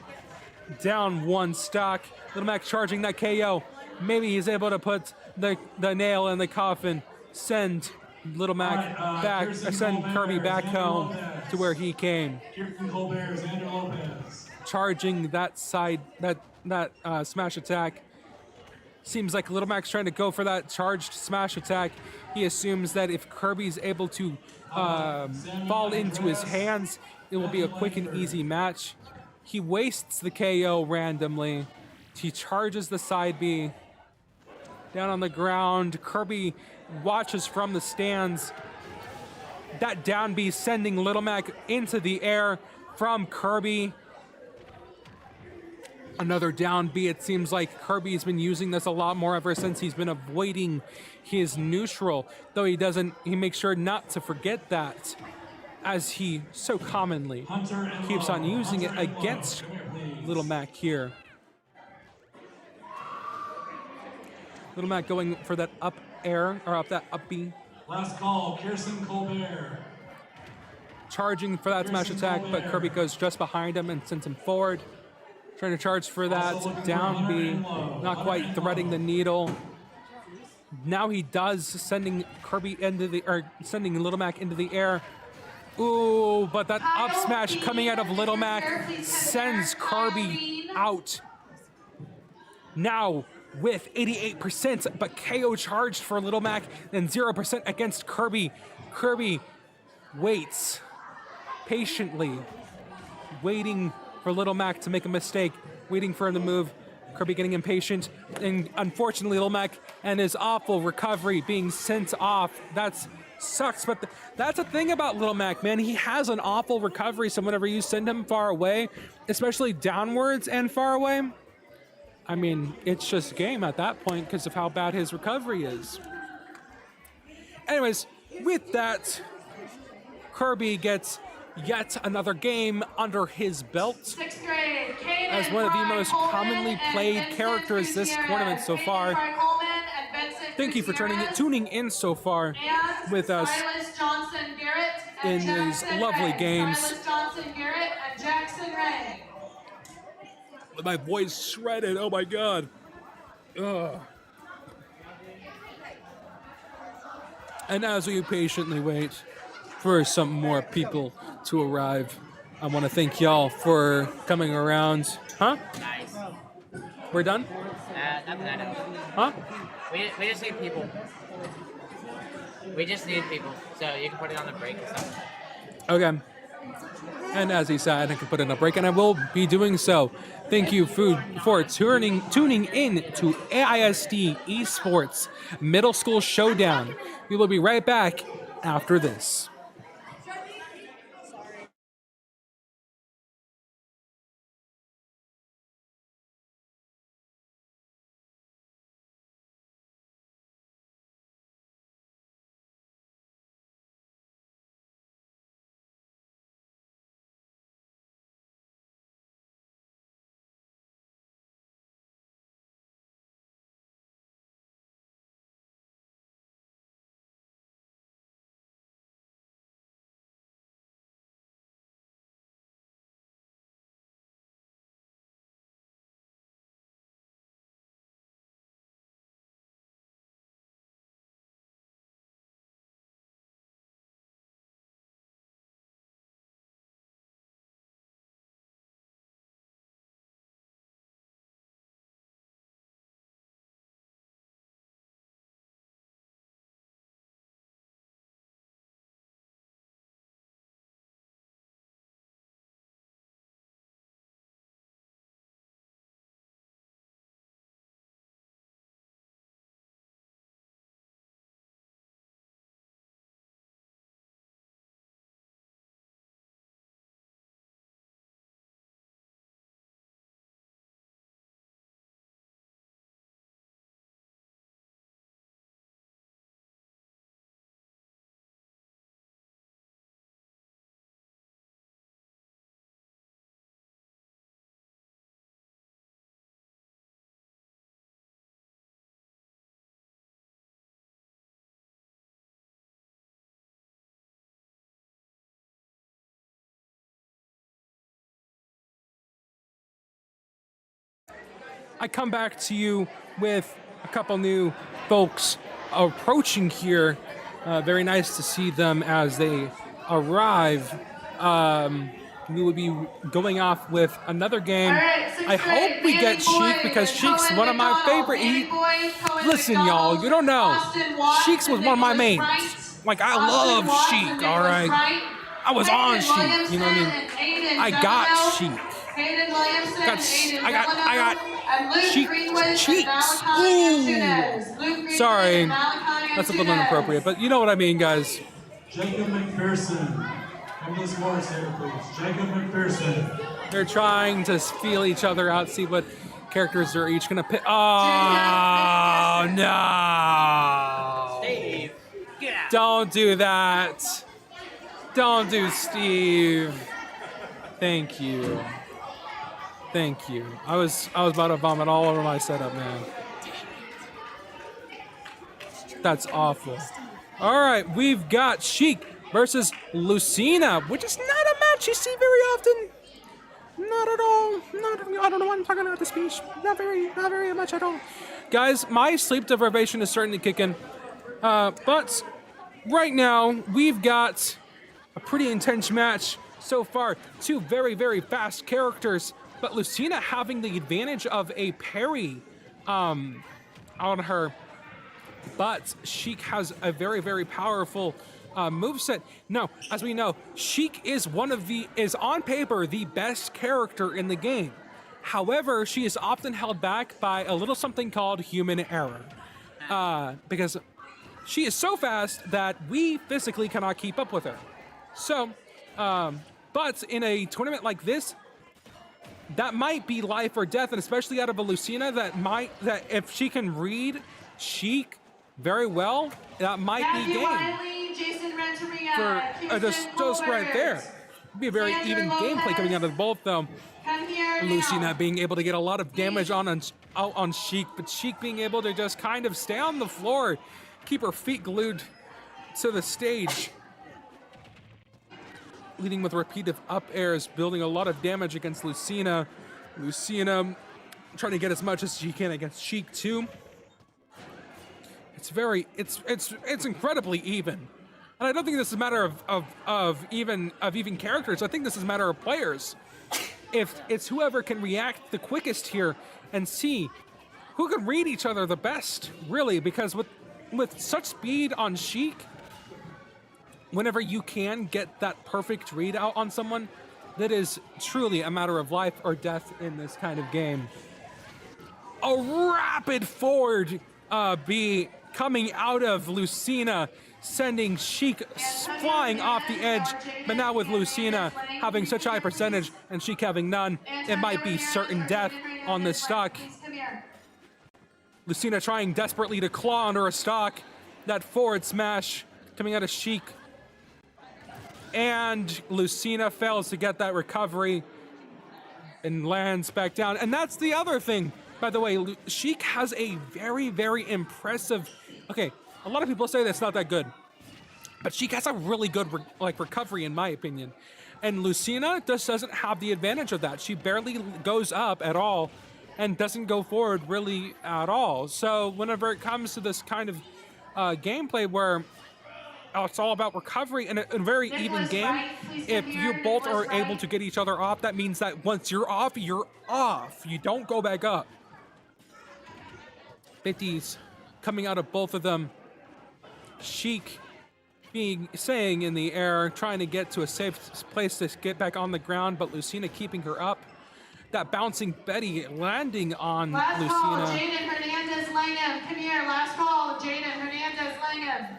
down one stock. Little Mac charging that KO. Maybe he's able to put the nail in the coffin. Send Little Mac back, send Kirby back home to where he came. Kirsten Colbert, Xander Lopez. Charging that side, that smash attack. Seems like Little Mac's trying to go for that charged smash attack. He assumes that if Kirby's able to fall into his hands, it will be a quick and easy match. He wastes the KO randomly. He charges the side B. Down on the ground, Kirby watches from the stands. That down B sending Little Mac into the air from Kirby. Another down B. It seems like Kirby's been using this a lot more ever since he's been avoiding his neutral. Though he makes sure not to forget that, as he so commonly keeps on using it against Little Mac here. Little Mac going for that up air, or up that up B. Last call, Kirsten Colbert. Charging for that smash attack, but Kirby goes just behind him and sends him forward. Trying to charge for that down B, not quite threading the needle. Now he does, sending sending Little Mac into the air. Ooh, but that up smash coming out of Little Mac sends Kirby out. Now with 88%, but KO charged for Little Mac, and 0% against Kirby. Kirby waits patiently, waiting for Little Mac to make a mistake, waiting for him to move. Kirby getting impatient, and unfortunately Little Mac and his awful recovery being sent off. That sucks, but that's a thing about Little Mac, man. He has an awful recovery, so whenever you send him far away, especially downwards and far away, I mean, it's just game at that point because of how bad his recovery is. Anyways, with that, Kirby gets yet another game under his belt. 6th grade, Caden As one of the Fry most Coleman commonly and played Vincent characters this Gutierrez. tournament so Caden far. Fry Coleman and Vincent Thank you for Gutierrez. tuning in so far And with us Silas Johnson Garrett and in these Jackson lovely Ray. games. Silas Johnson Garrett and Jackson Ray. My voice shredded. Oh my god. Ugh. And as we patiently wait for some more people to arrive, I want to thank y'all for coming around. Huh? Nice. We're done? Nothing I know. Huh? We just need people. We just need people. So you can put it on the break or something. Okay. And as he said, I can put in a break, and I will be doing so. Thank you for tuning in to AISD Esports Middle School Showdown. We will be right back after this. I come back to you with a couple new folks approaching here. Very nice to see them as they arrive. We will be going off with another game. All right, I hope we get Sheik because Sheik's one of my favorite. Listen, y'all, you don't know. Sheik's was one of my mains. Like, I love Sheik, all right? I was on Sheik, you know what I mean? I got Sheik. I got cheeks. Ooh. Sorry, that's a little inappropriate, but you know what I mean, guys. Jacob McPherson. Come to the sports here, please. Jacob McPherson. They're trying to feel each other out, see what characters they're each gonna pick. Oh no! Steve, get out. Don't do that. Don't do Steve. Thank you. Thank you. I was about to vomit all over my setup, man. That's awful. All right, we've got Sheik versus Lucina, which is not a match you see very often. Not at all. I don't know why I'm talking about the speech. Not very much at all. Guys, my sleep deprivation is starting to kick in. But right now, we've got a pretty intense match so far. Two very, very fast characters. But Lucina having the advantage of a parry on her. But Sheik has a very, very powerful moveset. Now, as we know, Sheik is is on paper the best character in the game. However, she is often held back by a little something called human error. Because she is so fast that we physically cannot keep up with her. So, but in a tournament like this, that might be life or death, and especially out of a Lucina that if she can read Sheik very well, that might be game. Jason Renteria, For just right there. Be a very even gameplay coming out of both, though. Come here Lucina now. being able to get a lot of damage out on Sheik, but Sheik being able to just kind of stay on the floor, keep her feet glued to the stage. Leading with repeated up airs, building a lot of damage against Lucina. Lucina trying to get as much as she can against Sheik too. It's incredibly even. And I don't think this is a matter of even characters. I think this is a matter of players. If it's whoever can react the quickest here and see who can read each other the best, really, because with such speed on Sheik, whenever you can get that perfect read out on someone, that is truly a matter of life or death in this kind of game. A rapid forward B coming out of Lucina, sending Sheik flying off the edge, but now with Lucina having such high percentage and Sheik having none, it might be certain death on this stock. Lucina trying desperately to claw under a stock. That forward smash coming out of Sheik. And Lucina fails to get that recovery and lands back down. And that's the other thing, by the way. Sheik has a very, very impressive... Okay, a lot of people say that's not that good. But Sheik has a really good recovery, in my opinion. And Lucina just doesn't have the advantage of that. She barely goes up at all and doesn't go forward really at all. So whenever it comes to this kind of gameplay where it's all about recovery in a very even game, if you both are able to get each other off, that means that once you're off, you're off. You don't go back up. 50s coming out of both of them. Sheik staying in the air, trying to get to a safe place to get back on the ground, but Lucina keeping her up. That bouncing Betty landing on Last call, Lucina. Jaden Hernandez Langham. Come here, last call, Jaden Hernandez Langham.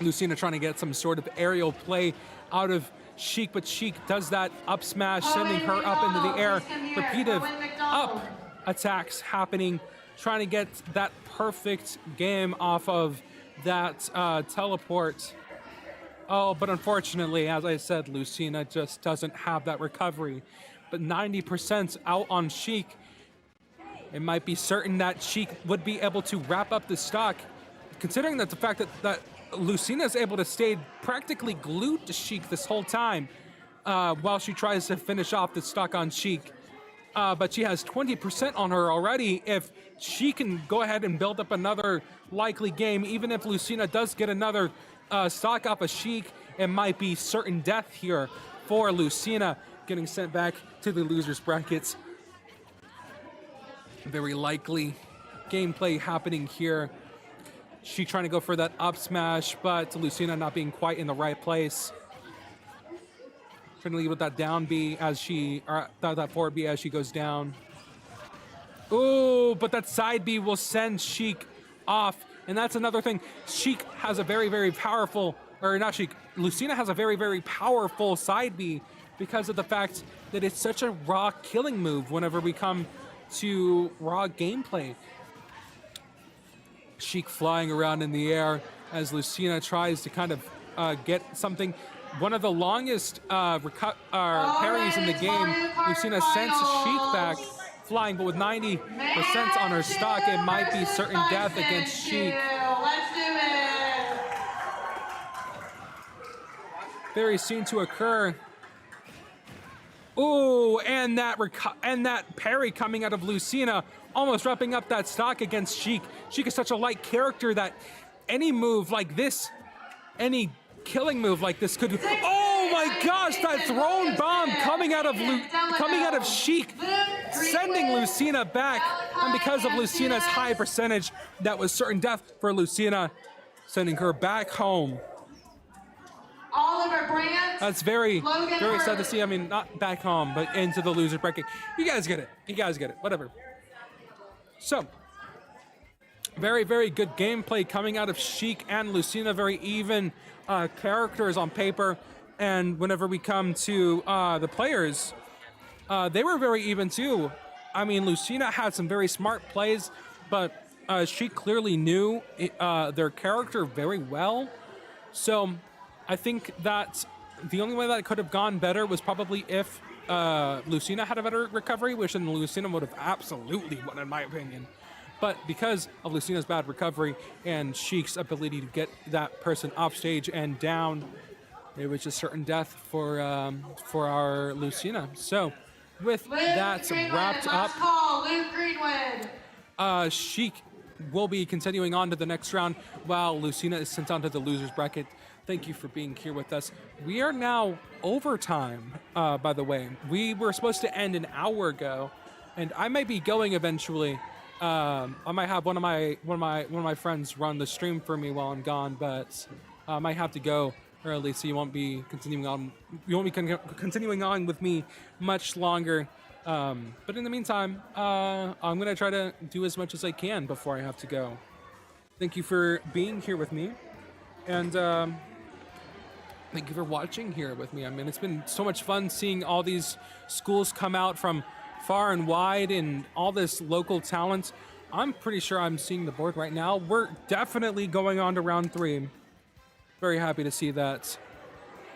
Lucina trying to get some sort of aerial play out of Sheik, but Sheik does that up smash, sending her up into the air. Repeated up attacks happening, trying to get that perfect game off of that teleport. Oh, but unfortunately, as I said, Lucina just doesn't have that recovery. But 90% out on Sheik. It might be certain that Sheik would be able to wrap up the stock, considering that the fact that Lucina is able to stay practically glued to Sheik this whole time while she tries to finish off the stock on Sheik. But she has 20% on her already. If she can go ahead and build up another likely game, even if Lucina does get another stock off of Sheik, it might be certain death here for Lucina, getting sent back to the losers brackets. Very likely gameplay happening here. Sheik trying to go for that up smash, but Lucina not being quite in the right place. Trying to leave with that down B as that forward B as she goes down. Ooh, but that side B will send Sheik off. And that's another thing. Sheik has a very, very powerful, or not Sheik, Lucina has a very, very powerful side B because of the fact that it's such a raw killing move whenever we come to raw gameplay. Sheik flying around in the air as Lucina tries to kind of get something. One of the longest parries in the game. Lucina sends Sheik back, flying, but with 90% on her stock, it might be certain death against Sheik. Let's do it. Very soon to occur. Ooh, and that parry coming out of Lucina, almost wrapping up that stock against Sheik. Sheik is such a light character that any move like this, any killing move like this could. Oh my gosh! That thrown bomb coming out of Sheik, sending Lucina back, and because of Lucina's high percentage, that was certain death for Lucina, sending her back home. Oliver Brandt. That's very Logan sad to see. I mean, not back home, but into the loser bracket. You guys get it. You guys get it. Whatever. So, very, very good gameplay coming out of Sheik and Lucina. Very even characters on paper. And whenever we come to the players, they were very even too. I mean, Lucina had some very smart plays, but Sheik clearly knew their character very well. So, I think that the only way that it could have gone better was probably if Lucina had a better recovery, which then Lucina would have absolutely won, in my opinion. But because of Lucina's bad recovery and Sheik's ability to get that person off stage and down, it was just certain death for our Lucina. So, with Luke that Greenwood, wrapped last up, call, Luke Greenwood. Sheik will be continuing on to the next round while Lucina is sent on to the losers bracket. Thank you for being here with us. We are now overtime, by the way. We were supposed to end an hour ago, and I might be going eventually. I might have one of my friends run the stream for me while I'm gone, but I might have to go early, so you won't be continuing on. You won't be continuing on with me much longer. But in the meantime, I'm gonna try to do as much as I can before I have to go. Thank you for being here with me, and thank you for watching here with me. I mean, it's been so much fun seeing all these schools come out from far and wide and all this local talent. I'm pretty sure I'm seeing the board right now. We're definitely going on to round 3. Very happy to see that.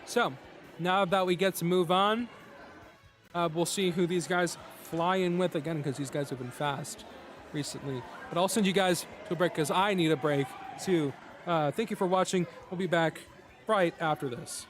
So, now that we get to move on, we'll see who these guys fly in with again, because these guys have been fast recently. But I'll send you guys to a break because I need a break too. Thank you for watching. We'll be back right after this.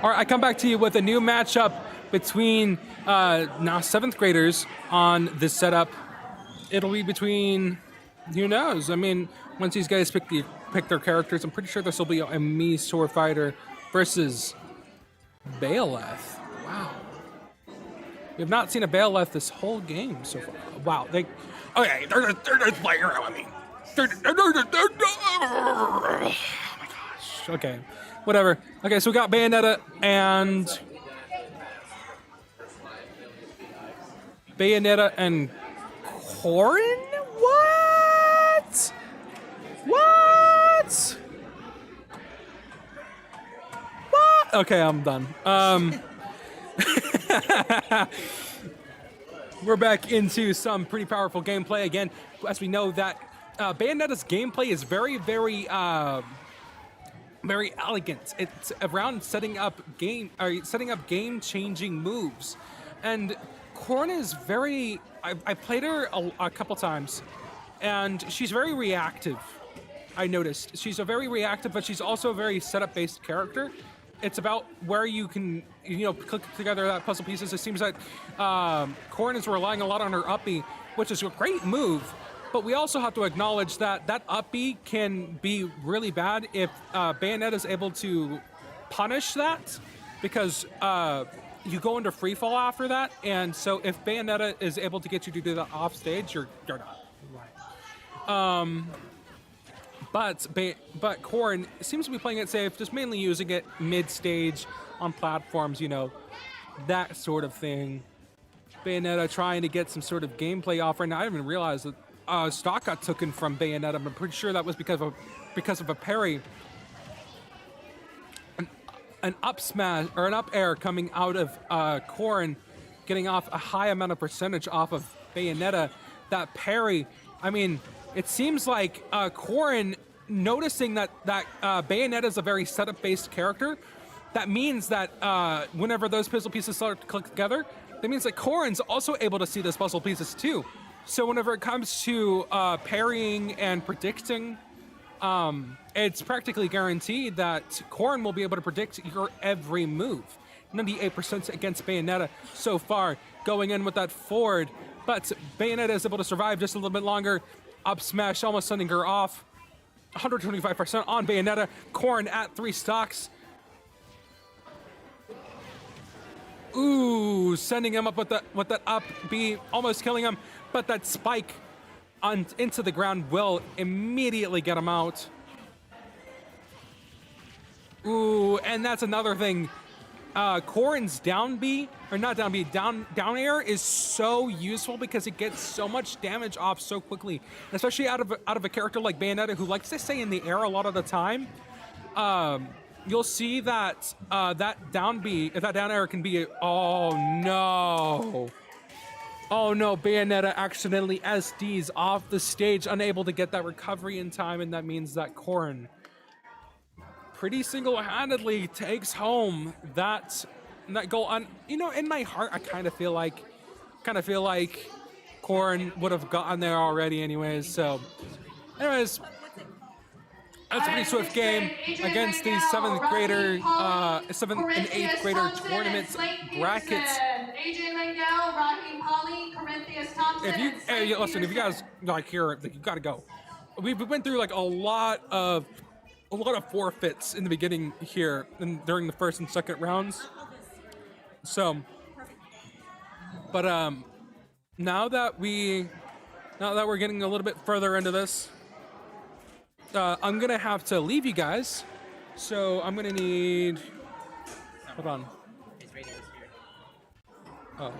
All right, I come back to you with a new matchup between now 7th graders on this setup. It'll be between, who knows? I mean, once these guys pick their characters, I'm pretty sure this will be a me sword fighter versus Baeleth. Wow. We have not seen a Baeleth this whole game so far. Wow. Okay, they're just playing around with me. Oh my gosh. Okay. Whatever. Okay, so we got Bayonetta and Corin? What? What? Okay, I'm done. We're back into some pretty powerful gameplay again. As we know that Bayonetta's gameplay is very, very elegant. It's around setting up game-changing moves, and Corn is very. I played her a couple times, and she's very reactive. I noticed she's a very reactive, but she's also a very setup-based character. It's about where you can, click together that puzzle pieces. It seems that Corn is relying a lot on her up B, which is a great move. But we also have to acknowledge that up B can be really bad if Bayonetta is able to punish that, because you go into free fall after that. And so if Bayonetta is able to get you to do that off stage, you're not. But Corn seems to be playing it safe, just mainly using it mid-stage on platforms, that sort of thing. Bayonetta trying to get some sort of gameplay off right now. I didn't even realize that stock got taken from Bayonetta. I'm pretty sure that was because of a parry. An up smash or an up air coming out of Corrin, getting off a high amount of percentage off of Bayonetta. That parry, I mean, it seems like Corrin noticing that Bayonetta is a very setup-based character. That means that whenever those puzzle pieces start to click together, that means that Corrin's also able to see those puzzle pieces too. So whenever it comes to parrying and predicting, it's practically guaranteed that Corrin will be able to predict your every move. 98% against Bayonetta so far, going in with that forward. But Bayonetta is able to survive just a little bit longer. Up smash, almost sending her off. 125% on Bayonetta. Corrin at 3 stocks. Ooh, sending him up with that up B, almost killing him. But that spike into the ground will immediately get him out. Ooh, and that's another thing. Corrin's down B, or not down B, down air is so useful because it gets so much damage off so quickly, especially out of a character like Bayonetta who likes to stay in the air a lot of the time. You'll see that that down B, if that down air can be, oh no, Bayonetta accidentally SDs off the stage, unable to get that recovery in time, and that means that Corrin pretty single-handedly takes home that goal. And in my heart, I kind of feel like Corrin would have gotten there already, anyways. So, anyways, that's a pretty swift game against the 7th and 8th grader tournament brackets. AJ Mangel, Raheem Holly, Corinthians Thompson. If you guys like here, like, you gotta go. We went through like a lot of forfeits in the beginning here and during the first and second rounds. So, but now that we're getting a little bit further into this, I'm gonna have to leave you guys. So I'm gonna need. Hold on. His radio's here. Oh.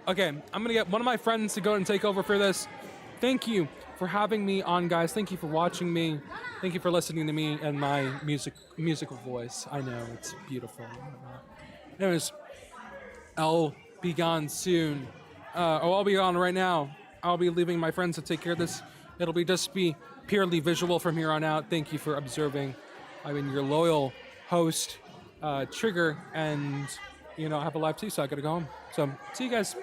Okay, I'm gonna get one of my friends to go and take over for this. Thank you for having me on, guys. Thank you for watching me. Thank you for listening to me and my musical voice. I know, it's beautiful. Anyways, I'll be gone soon. I'll be gone right now. I'll be leaving my friends to take care of this. It'll be purely visual from here on out. Thank you for observing. I've been your loyal host, Trigger, and I have a life too, so I gotta go home. So, see you guys.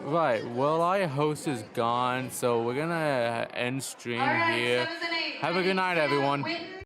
Right. Well, our host is gone, so we're gonna end stream All right, here. 7th and 8th. Have a good night, everyone. Whitten